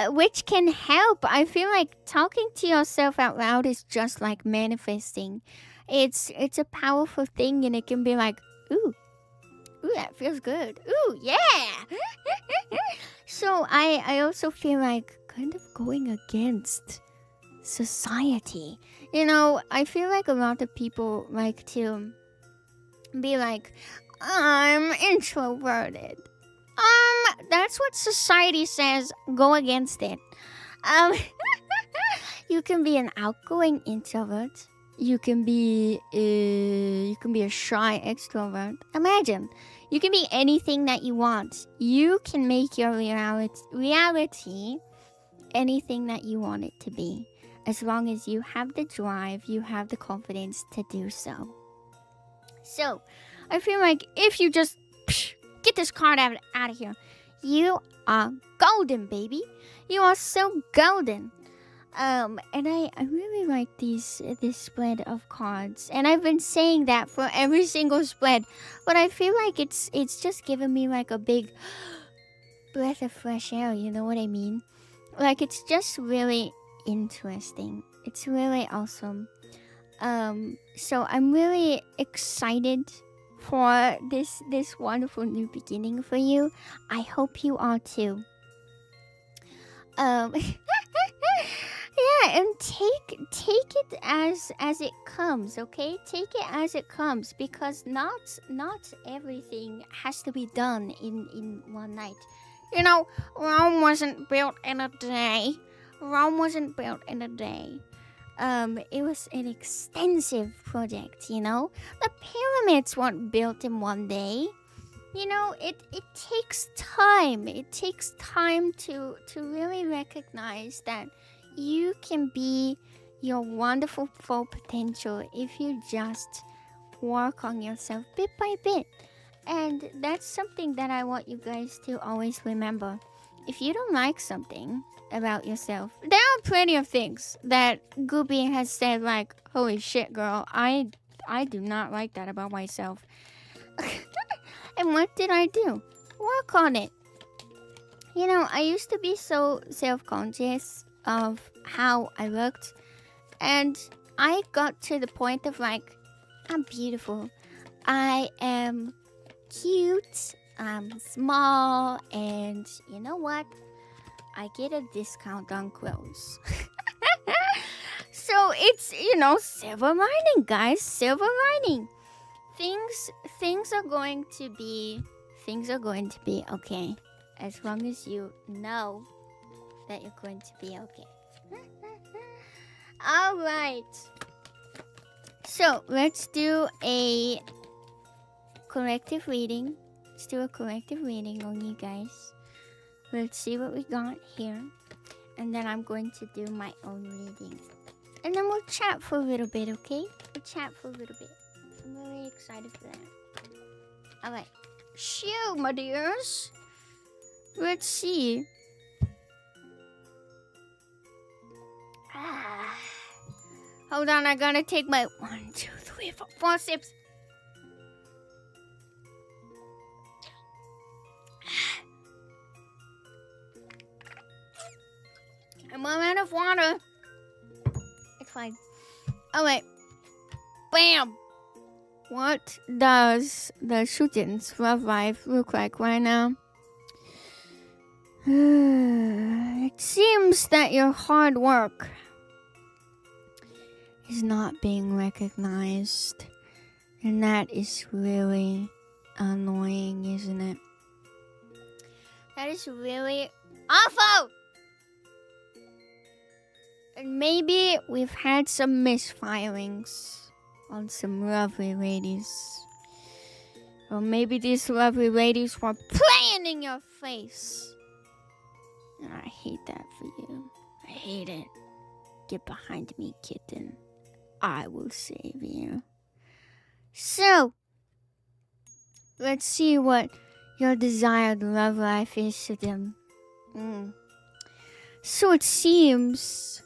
which can help. I feel like talking to yourself out loud is just like manifesting. It's a powerful thing, and it can be like, ooh, that feels good. Ooh, yeah. So I also feel like kind of going against society. I feel like a lot of people like to be like, I'm introverted. That's what society says. Go against it. You can be an outgoing introvert. You can be a shy extrovert. Imagine, you can be anything that you want. You can make your reality anything that you want it to be, as long as you have the drive, you have the confidence to do so. So, I feel like if you just get this card out of here, you are golden, baby. You are so golden. And I really like this spread of cards, and I've been saying that for every single spread, but I feel like it's just given me like a big breath of fresh air. You know what I mean? Like, it's just really interesting. It's really awesome. So I'm really excited for this wonderful new beginning for you. I hope you are too. Yeah, and take it as it comes, okay? Take it as it comes, because not everything has to be done in one night. Rome wasn't built in a day. It was an extensive project, The pyramids weren't built in one day. It takes time. It takes time to really recognize that you can be your wonderful full potential if you just work on yourself bit by bit. And that's something that I want you guys to always remember. If you don't like something about yourself, there are plenty of things that Goopy has said, like, holy shit, girl, I do not like that about myself. And what did I do? Work on it. I used to be so self-conscious of how I looked, and I got to the point of like, I'm beautiful, I am cute, I'm small, and you know what? I get a discount on clothes. So it's, silver lining, guys, silver lining. Things are going to be okay, as long as you know that you're going to be okay. All right. So let's do a collective reading. Let's do a collective reading on you guys. Let's see what we got here, and then I'm going to do my own reading, and then we'll chat for a little bit. Okay? We'll chat for a little bit. I'm really excited for that. All right. Shoo, my dears. Let's see. Hold on, I gotta take my 1, 2, 3, 4 sips. I'm out of water. It's fine. Alright. Bam! What does the Shujin's love life look like right now? It seems that your hard work is not being recognized. And that is really annoying, isn't it? That is really awful! And maybe we've had some misfirings on some lovely ladies. Or maybe these lovely ladies were playing in your face. And I hate that for you. I hate it. Get behind me, kitten. I will save you. So, let's see what your desired love life is to them. So it seems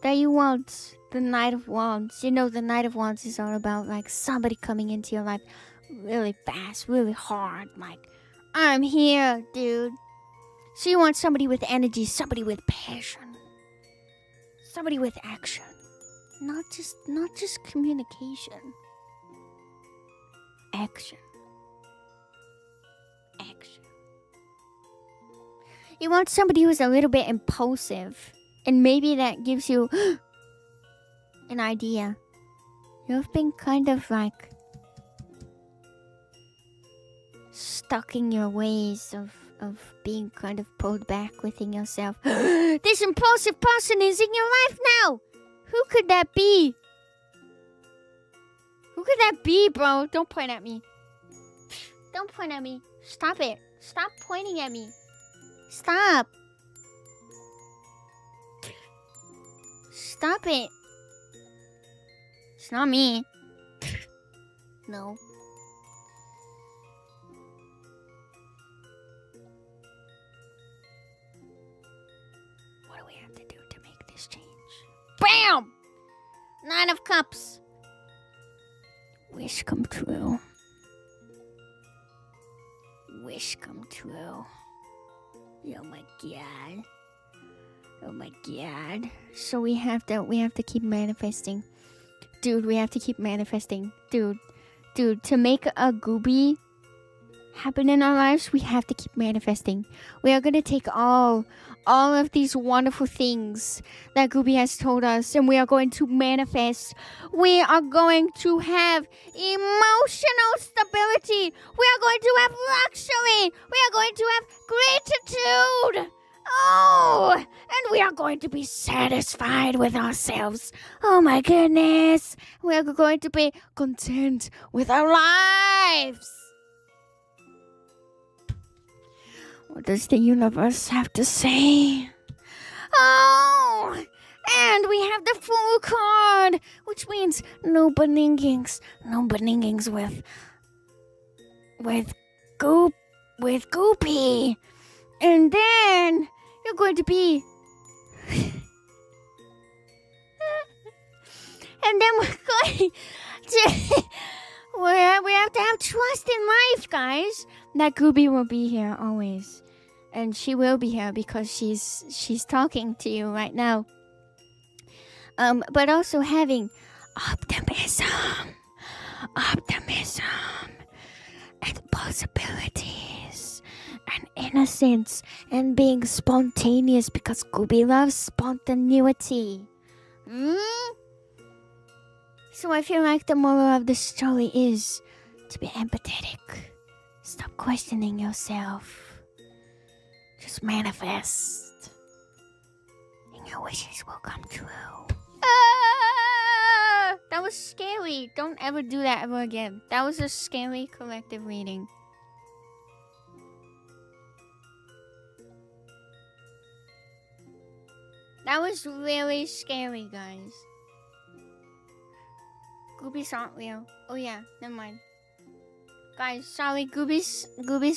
that you want the Knight of Wands. You know, the Knight of Wands is all about like somebody coming into your life really fast, really hard. Like, I'm here, dude. So you want somebody with energy, somebody with passion, somebody with action, not just communication. Action. You want somebody who's a little bit impulsive, and maybe that gives you an idea. You've been kind of like stuck in your ways of being kind of pulled back within yourself. This impulsive person is in your life now. Who could that be? Who could that be, bro? Don't point at me. Don't point at me. Stop it. Stop pointing at me. Stop. Stop it. It's not me. No. What do we have to do to make this change? BAM! 9 of Cups. Wish come true. Wish come true. Oh my god. Oh my god. So we have to keep manifesting. Dude, we have to keep manifesting. Dude, to make a gooby happen in our lives, we have to keep manifesting. We are gonna take all of these wonderful things that Gooby has told us, and we are going to manifest. We are going to have emotional stability. We are going to have luxury. We are going to have gratitude. Oh, and we are going to be satisfied with ourselves. Oh my goodness. We are going to be content with our lives. What does the universe have to say? Oh, and we have the Fool card, which means no beningings. No beningings with Goopy. And then you're going to be... and then we're going to... we have to have trust in life, guys. That Gooby will be here always. And she will be here because she's talking to you right now. But also having optimism, and possibilities, and innocence, and being spontaneous because Gooby loves spontaneity. So I feel like the moral of the story is to be empathetic. Stop questioning yourself. Just manifest. And your wishes will come true. That was scary. Don't ever do that ever again. That was a scary collective reading. That was really scary, guys. Goobies aren't real. Oh yeah, never mind. Guys, sorry, Goobies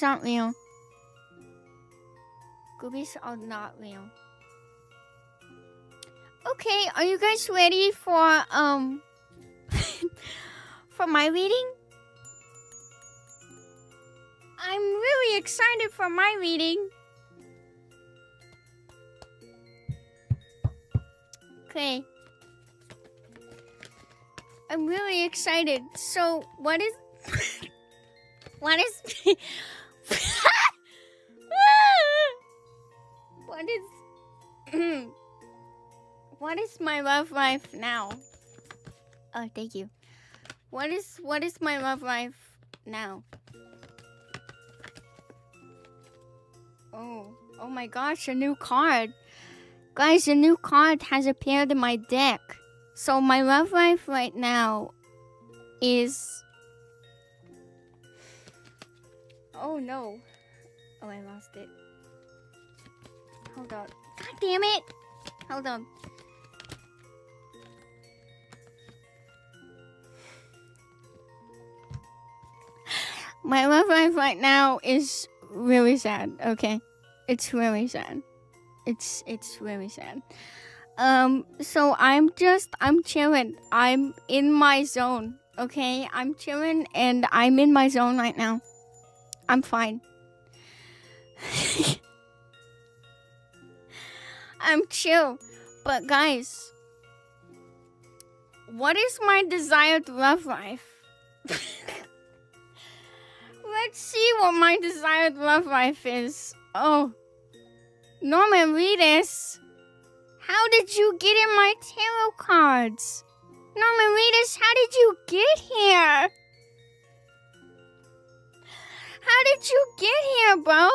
aren't real. Goobies are not real. Okay, are you guys ready for for my reading? I'm really excited for my reading. Okay. I'm really excited. So, what is what is What is my love life now? Oh, thank you. What is my love life now? Oh my gosh, a new card. Guys, a new card has appeared in my deck. So my love life right now is... Oh no. Oh, I lost it. Hold on. God damn it! Hold on. My love life right now is really sad, okay? It's really sad. It's really sad. So I'm chilling. I'm in my zone, okay? I'm chilling and I'm in my zone right now. I'm fine. I'm chill. But guys, what is my desired love life? Let's see what my desired love life is. Oh, Norman Reedus, how did you get in my tarot cards? Norman Reedus, how did you get here? How did you get here, bro?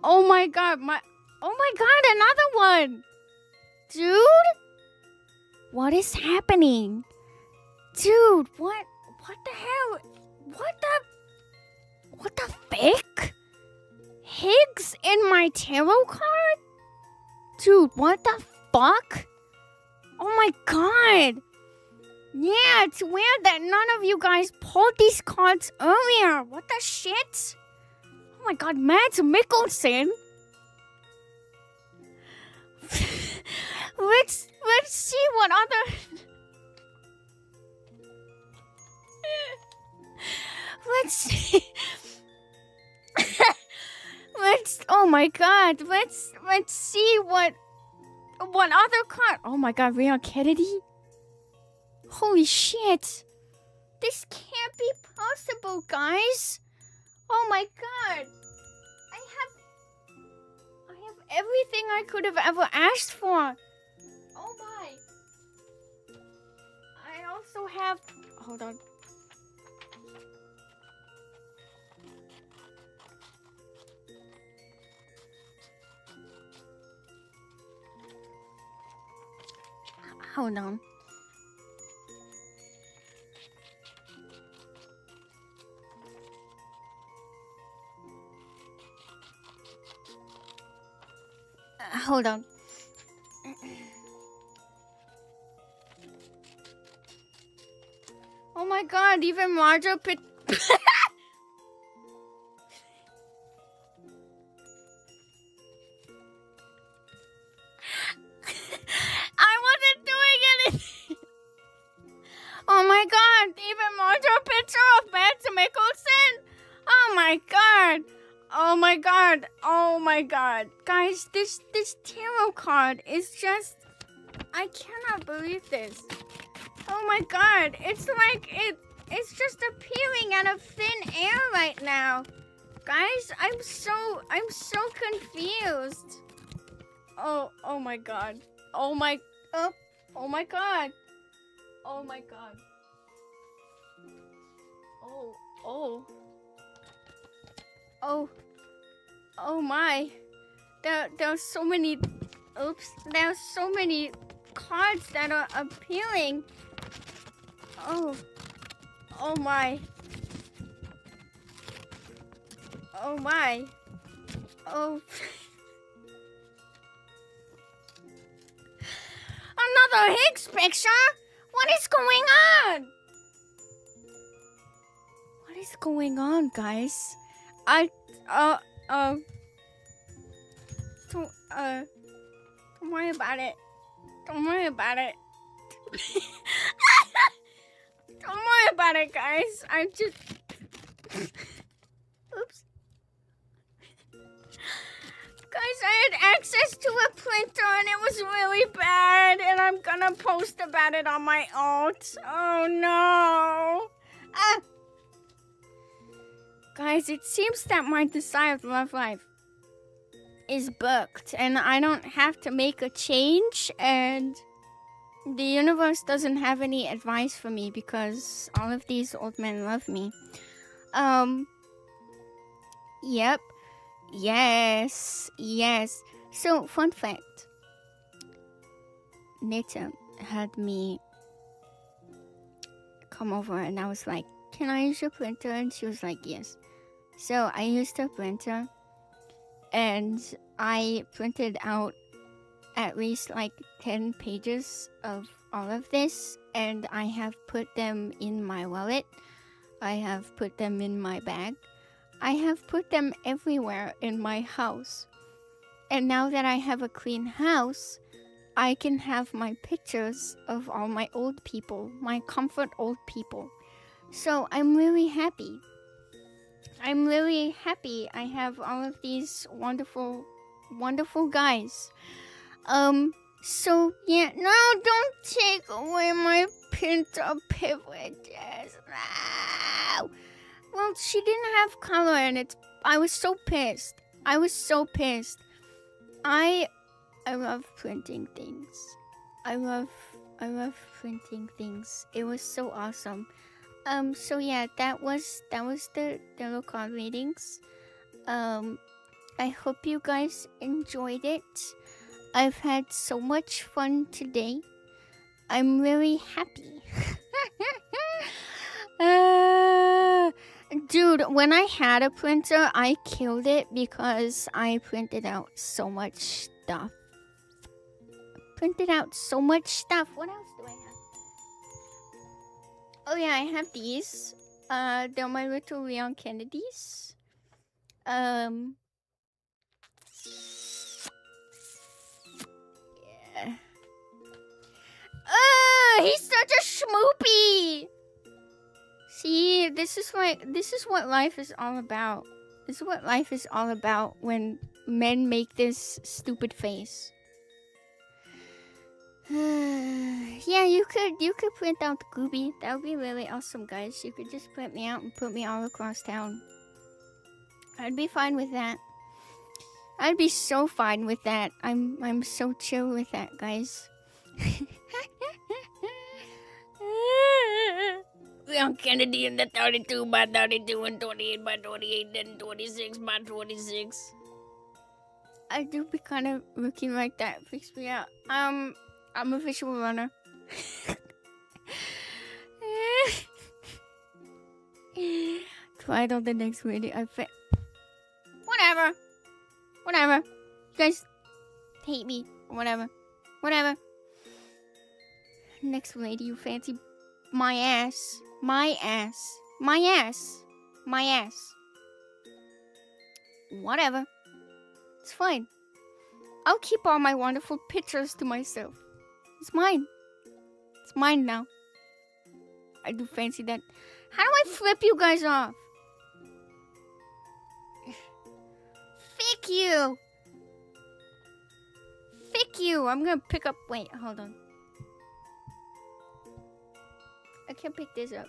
Oh my god, another one. Dude? What is happening? Dude, what the hell? What the frick? Higgs in my tarot card? Dude, what the fuck? Oh my god. Yeah, it's weird that none of you guys pulled these cards earlier. What the shit? Oh my god, Mads Mikkelsen. Let's see what other... Let's see. Oh my god, let's see what other card. Oh my god, Leon Kennedy? Holy shit. This can't be possible, guys. Oh my god. I have everything I could have ever asked for. Oh my. I also have... Hold on. Hold on. Hold on. Oh my god, even larger pit. I wasn't doing anything. Oh my god, even larger picture of Mads Mikkelsen. Oh my god. Oh my god. Oh my god. Guys, this tarot card is just... I cannot believe this. Oh my god. It's like it's just appearing out of thin air right now. Guys, I'm so confused. Oh my god. Oh my god. Oh my god. Oh my. There's so many... Oops. There's so many cards that are appealing. Oh my. Oh my. Oh. Another Higgs picture? What is going on? What is going on, guys? Don't worry about it. Don't worry about it. Don't worry about it, guys. I'm just... Oops. Guys, I had access to a printer and it was really bad. And I'm gonna post about it on my alt. Oh, no. Guys, it seems that my desired love life is booked. And I don't have to make a change. And The universe doesn't have any advice for me because all of these old men love me. Yep. Yes. So, fun fact. Nita had me come over and I was like, can I use your printer? And she was like, yes. So I used her printer and I printed out at least like 10 pages of all of this, and I have put them in my wallet. I have put them in my bag. I have put them everywhere in my house. And now that I have a clean house, I can have my pictures of all my old people, my comfort old people. So I'm really happy. I have all of these wonderful, wonderful guys. So yeah, no, don't take away my printer privileges. No. Well, she didn't have color and I was so pissed. I love printing things. I love printing things. It was so awesome. So yeah, that was the tarot card readings. I hope you guys enjoyed it. I've had so much fun today. I'm really happy. Dude, when I had a printer, I killed it because I printed out so much stuff. What else do I have? Oh yeah, I have these. They're my little Leon Kennedys. Yeah. He's such a schmoopy. See, this is what life is all about. This is what life is all about when men make this stupid face. Yeah, you could print out the Gooby. That would be really awesome, guys. You could just print me out and put me all across town. I'd be fine with that. I'd be so fine with that. I'm so chill with that, guys. Leon Kennedy in the 32 by 32 and 28 by 28 and 26 by 26. I do be kind of looking like that. It freaks me out. I'm a visual runner. Try it on the next video. Whatever. You guys hate me. Whatever. Next lady, you fancy my ass. Whatever. It's fine. I'll keep all my wonderful pictures to myself. It's mine now. I do fancy that. How do I flip you guys off? Fick you. I'm gonna pick up. Wait, hold on. I can't pick this up.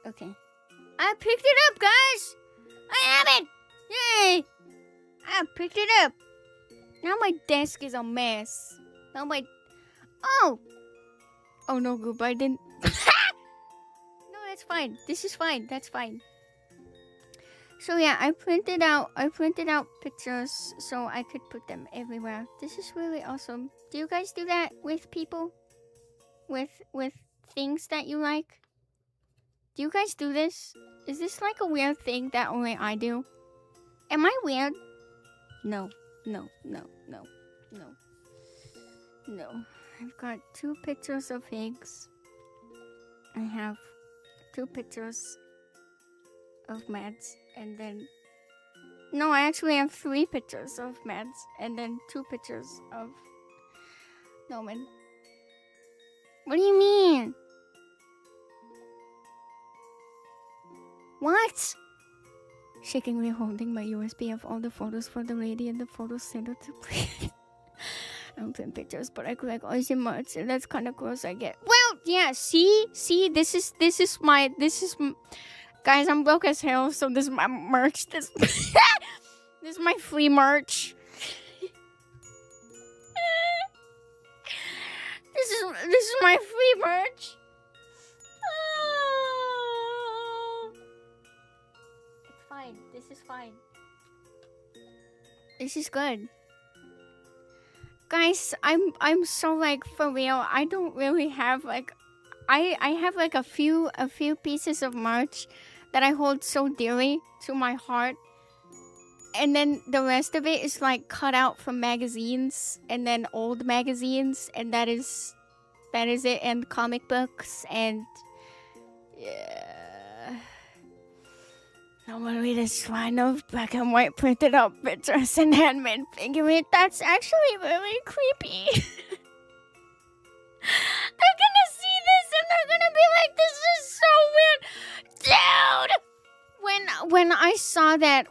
Okay. I picked it up, guys! I have it! Yay! I picked it up. Now my desk is a mess. Oh no, Goop, I didn't. No, that's fine. This is fine. That's fine. So yeah, I printed out pictures so I could put them everywhere. This is really awesome. Do you guys do that with people? With things that you like? Do you guys do this? Is this like a weird thing that only I do? Am I weird? No. I've got 2 pictures of Higgs. I have 2 pictures of Mads, and then... No, I actually have 3 pictures of Mads, and then 2 pictures of Norman. What do you mean? What? Shakingly holding my USB of all the photos for the lady in the photo center to play. I don't print pictures, but I collect oshi merch, and that's kind of gross. I get. Well, yeah. See. This is guys. I'm broke as hell, so this is my merch. This is my free merch. This is my free merch. Oh. It's fine. This is fine. This is good. Guys, I'm so like for real. I don't really have like I have like a few pieces of merch that I hold so dearly to my heart. And then the rest of it is like cut out from magazines and then old magazines, and that is it, and comic books, and yeah. I'm gonna read this line of black and white printed up pictures and handmade figurine. That's actually really creepy. They're gonna see this and they're gonna be like, this is so weird. Dude! When I saw that,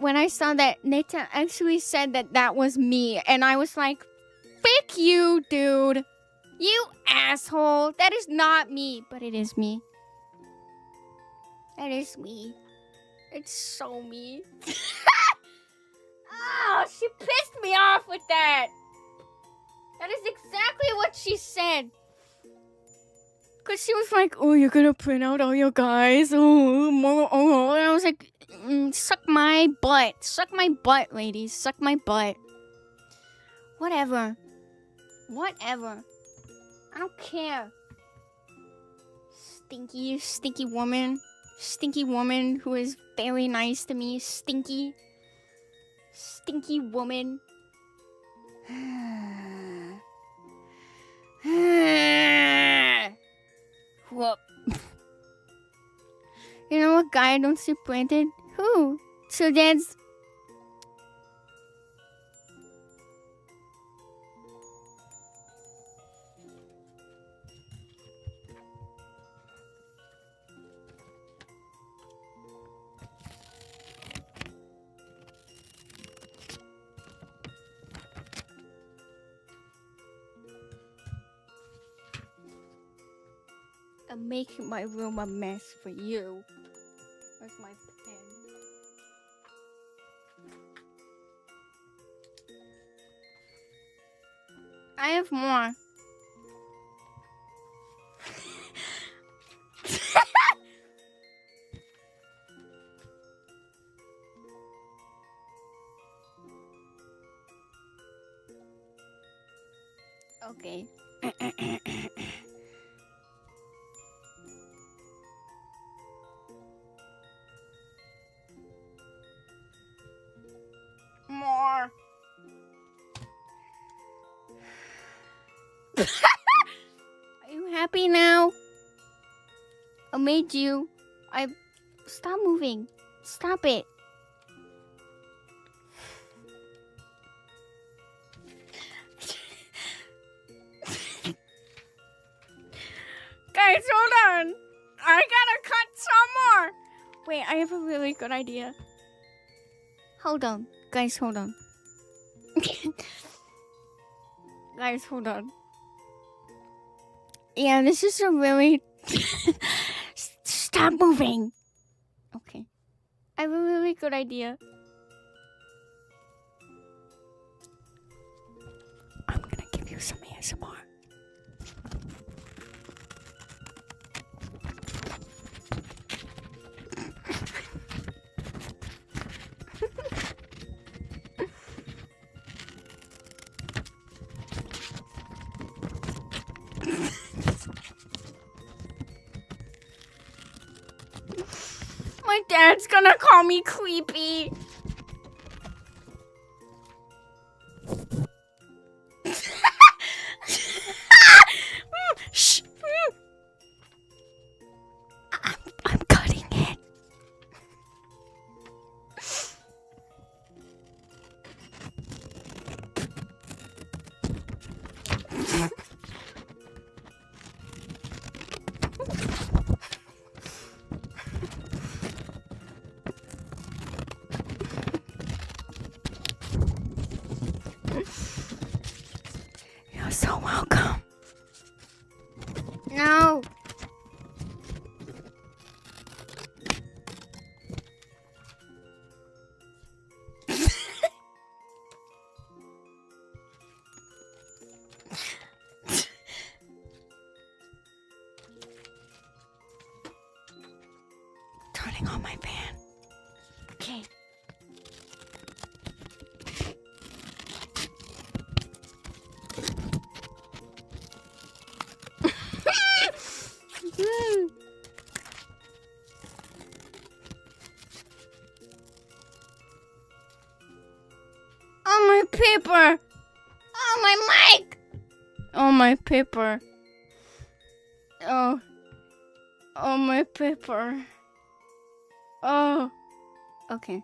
Nathan actually said that was me, and I was like, "Frick you, dude! You asshole! That is not me, but it is me. That is me. It's so me." Oh, she pissed me off with that. That is exactly what she said. Cause she was like, "Oh, you're gonna print out all your guys." Oh, and I was like, "Suck my butt, ladies, suck my butt. Whatever. I don't care. Stinky woman who is very nice to me. Stinky woman." Whoop. You know what guy I don't see printed? Who? So that's... I'm making my room a mess for you. Where's my pen? I have more. Okay. More. Are you happy now? I made you. Stop moving. Stop it. Guys, hold on. I gotta cut some more. Wait, I have a really good idea. Hold on. Guys, hold on. Guys, hold on. Yeah, this is a really... Stop moving. Okay. I have a really good idea. I'm gonna give you some ASMR. My dad's gonna call me creepy. Shh. I'm cutting it. You're so welcome. No. getting on my fan. Okay. Oh, my paper! Oh, my mic! Oh, my paper. Oh. Oh, my paper. Oh. Okay.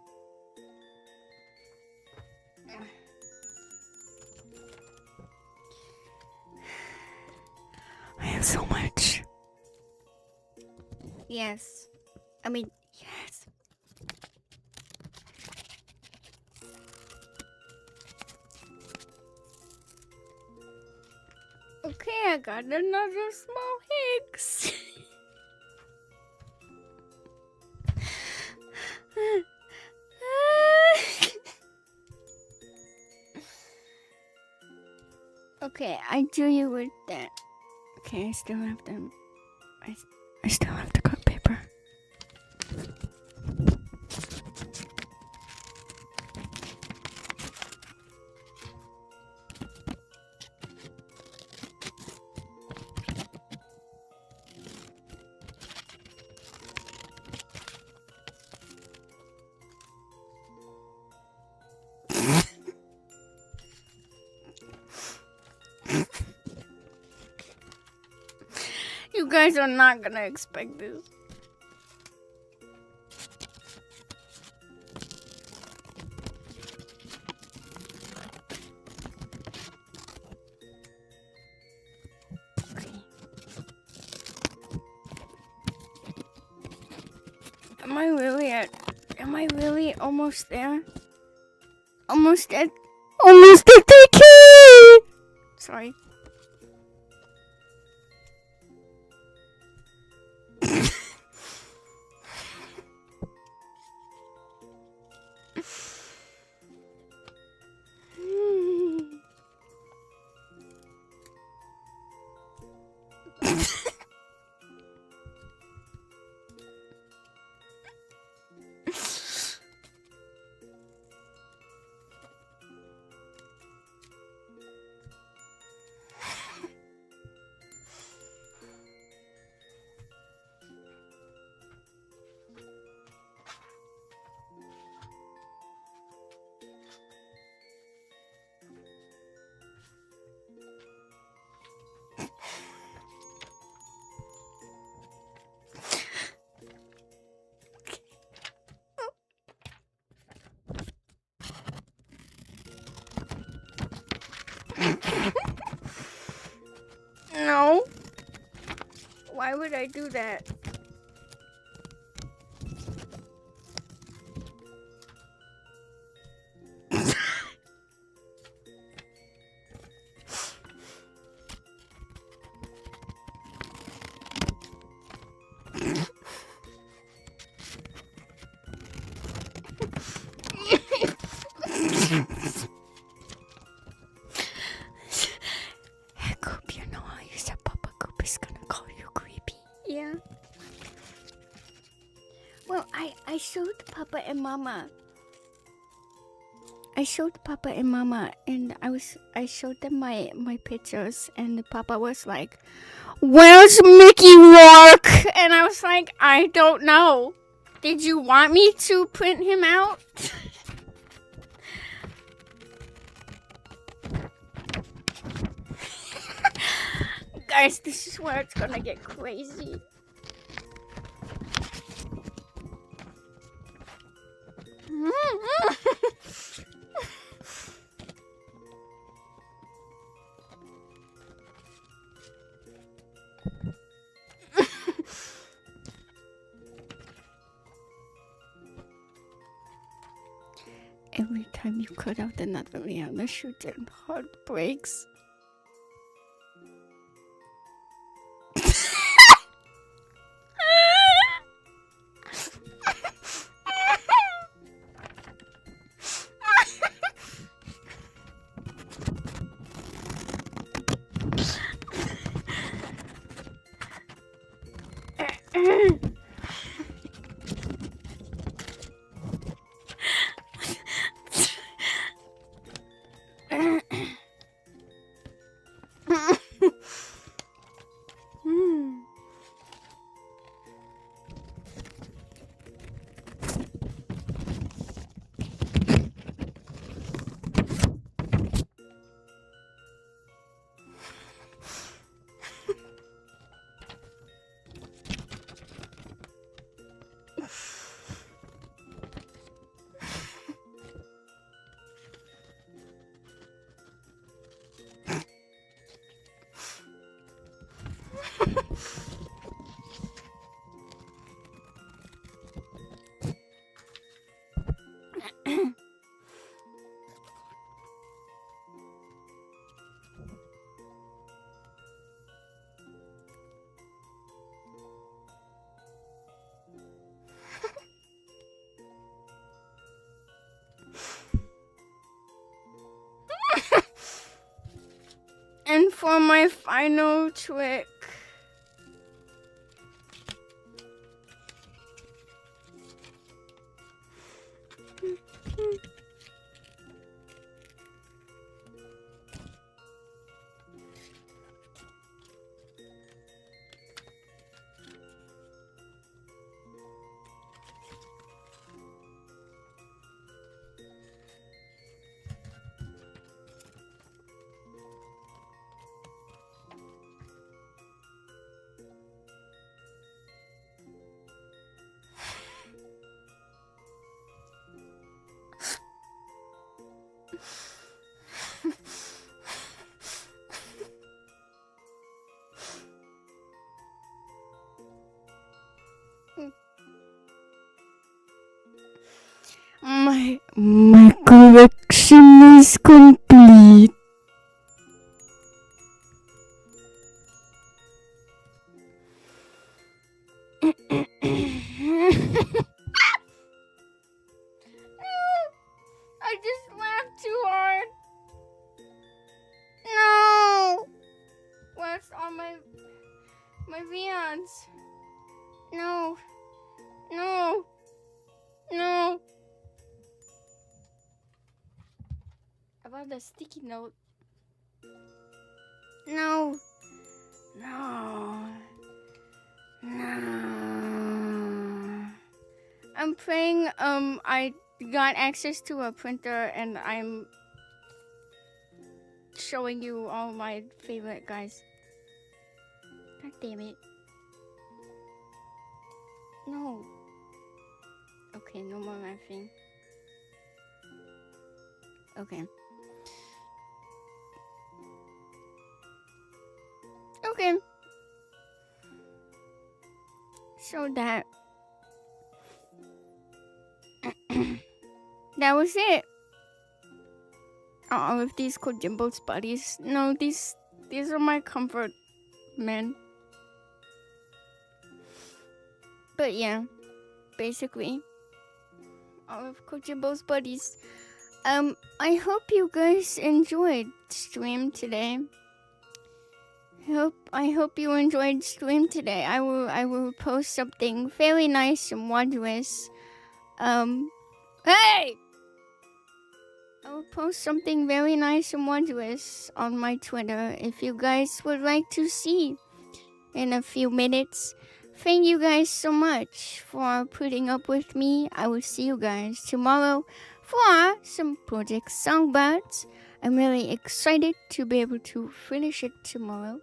I have so much. Yes. I mean, yes. Okay, I got another small Higgs. Okay, I do you with that. Okay, I still have them. I still have the cut paper. You guys are not gonna expect this. Okay. Am I really almost there? Almost at the key! Sorry. No. Why would I do that? Yeah. Well, I showed Papa and Mama. I showed Papa and Mama, and I showed them my pictures, and Papa was like, "Where's Mickey Rourke?" And I was like, "I don't know. Did you want me to print him out?" Guys, this is where it's gonna get crazy. Every time you cut out another layer, the shujin heart breaks. for my final trick. My collection is complete. I just laughed too hard. No. Where's all my viands? No. No. No. About the sticky note. No. No. No. I'm praying I got access to a printer and I'm showing you all my favorite guys. God damn it. No. Okay, no more laughing. Okay. Okay. So that was it. All of these Kojimbo's buddies. No, these are my comfort men. But yeah, basically, all of Kojimbo's buddies. I hope you guys enjoyed stream today. I hope you enjoyed stream today. I will post something very nice and wondrous. Hey! I will post something very nice and wondrous on my Twitter if you guys would like to see in a few minutes. Thank you guys so much for putting up with me. I will see you guys tomorrow for some Project Songbirds. I'm really excited to be able to finish it tomorrow.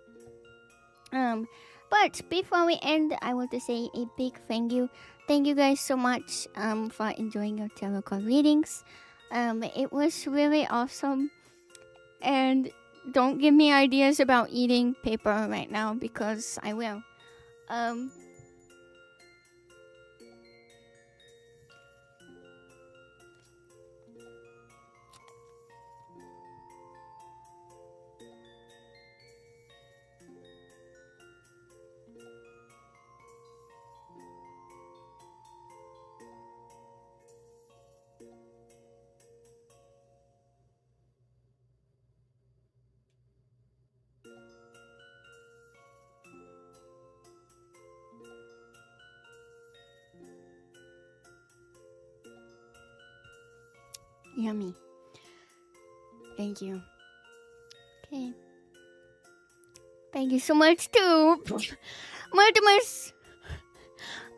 But before we end, I want to say a big thank you. Thank you guys so much for enjoying your tarot card readings. It was really awesome. And don't give me ideas about eating paper right now because I will. Yummy. Thank you. Okay. Thank you so much to Martimus,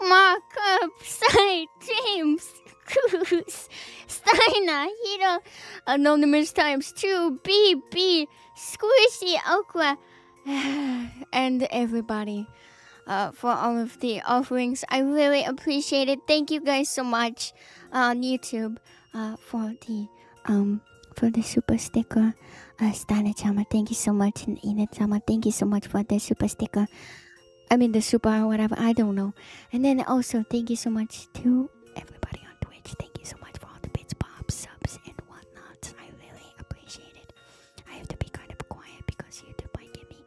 Markup, Sai, James, Cruz, Steiner, Hiro, Anonymous times 2, BB, Squishy, Okra, and everybody for all of the offerings. I really appreciate it. Thank you guys so much on YouTube for the super sticker. Steiner-chama, thank you so much. And Ina-chama, thank you so much for the super sticker. I mean the super or whatever, I don't know. And then also thank you so much to everybody on Twitch. Thank you so much for all the bits, pops, subs, and whatnot. I really appreciate it. I have to be kind of quiet because YouTube might get me.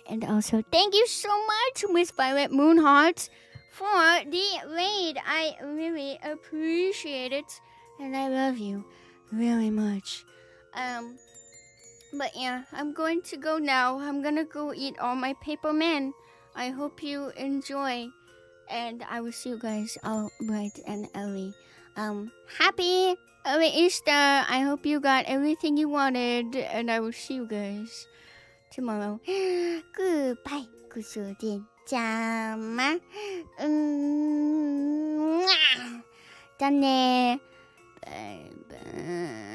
And also thank you so much, Miss Violet Moonheart, for the raid. I really appreciate it. And I love you really much. But yeah, I'm going to go now. I'm gonna go eat all my paper men. I hope you enjoy. And I will see you guys all bright and early. Happy early Easter. I hope you got everything you wanted. And I will see you guys tomorrow. Goodbye. 故事有点讲吗？じゃあね。バイバイ。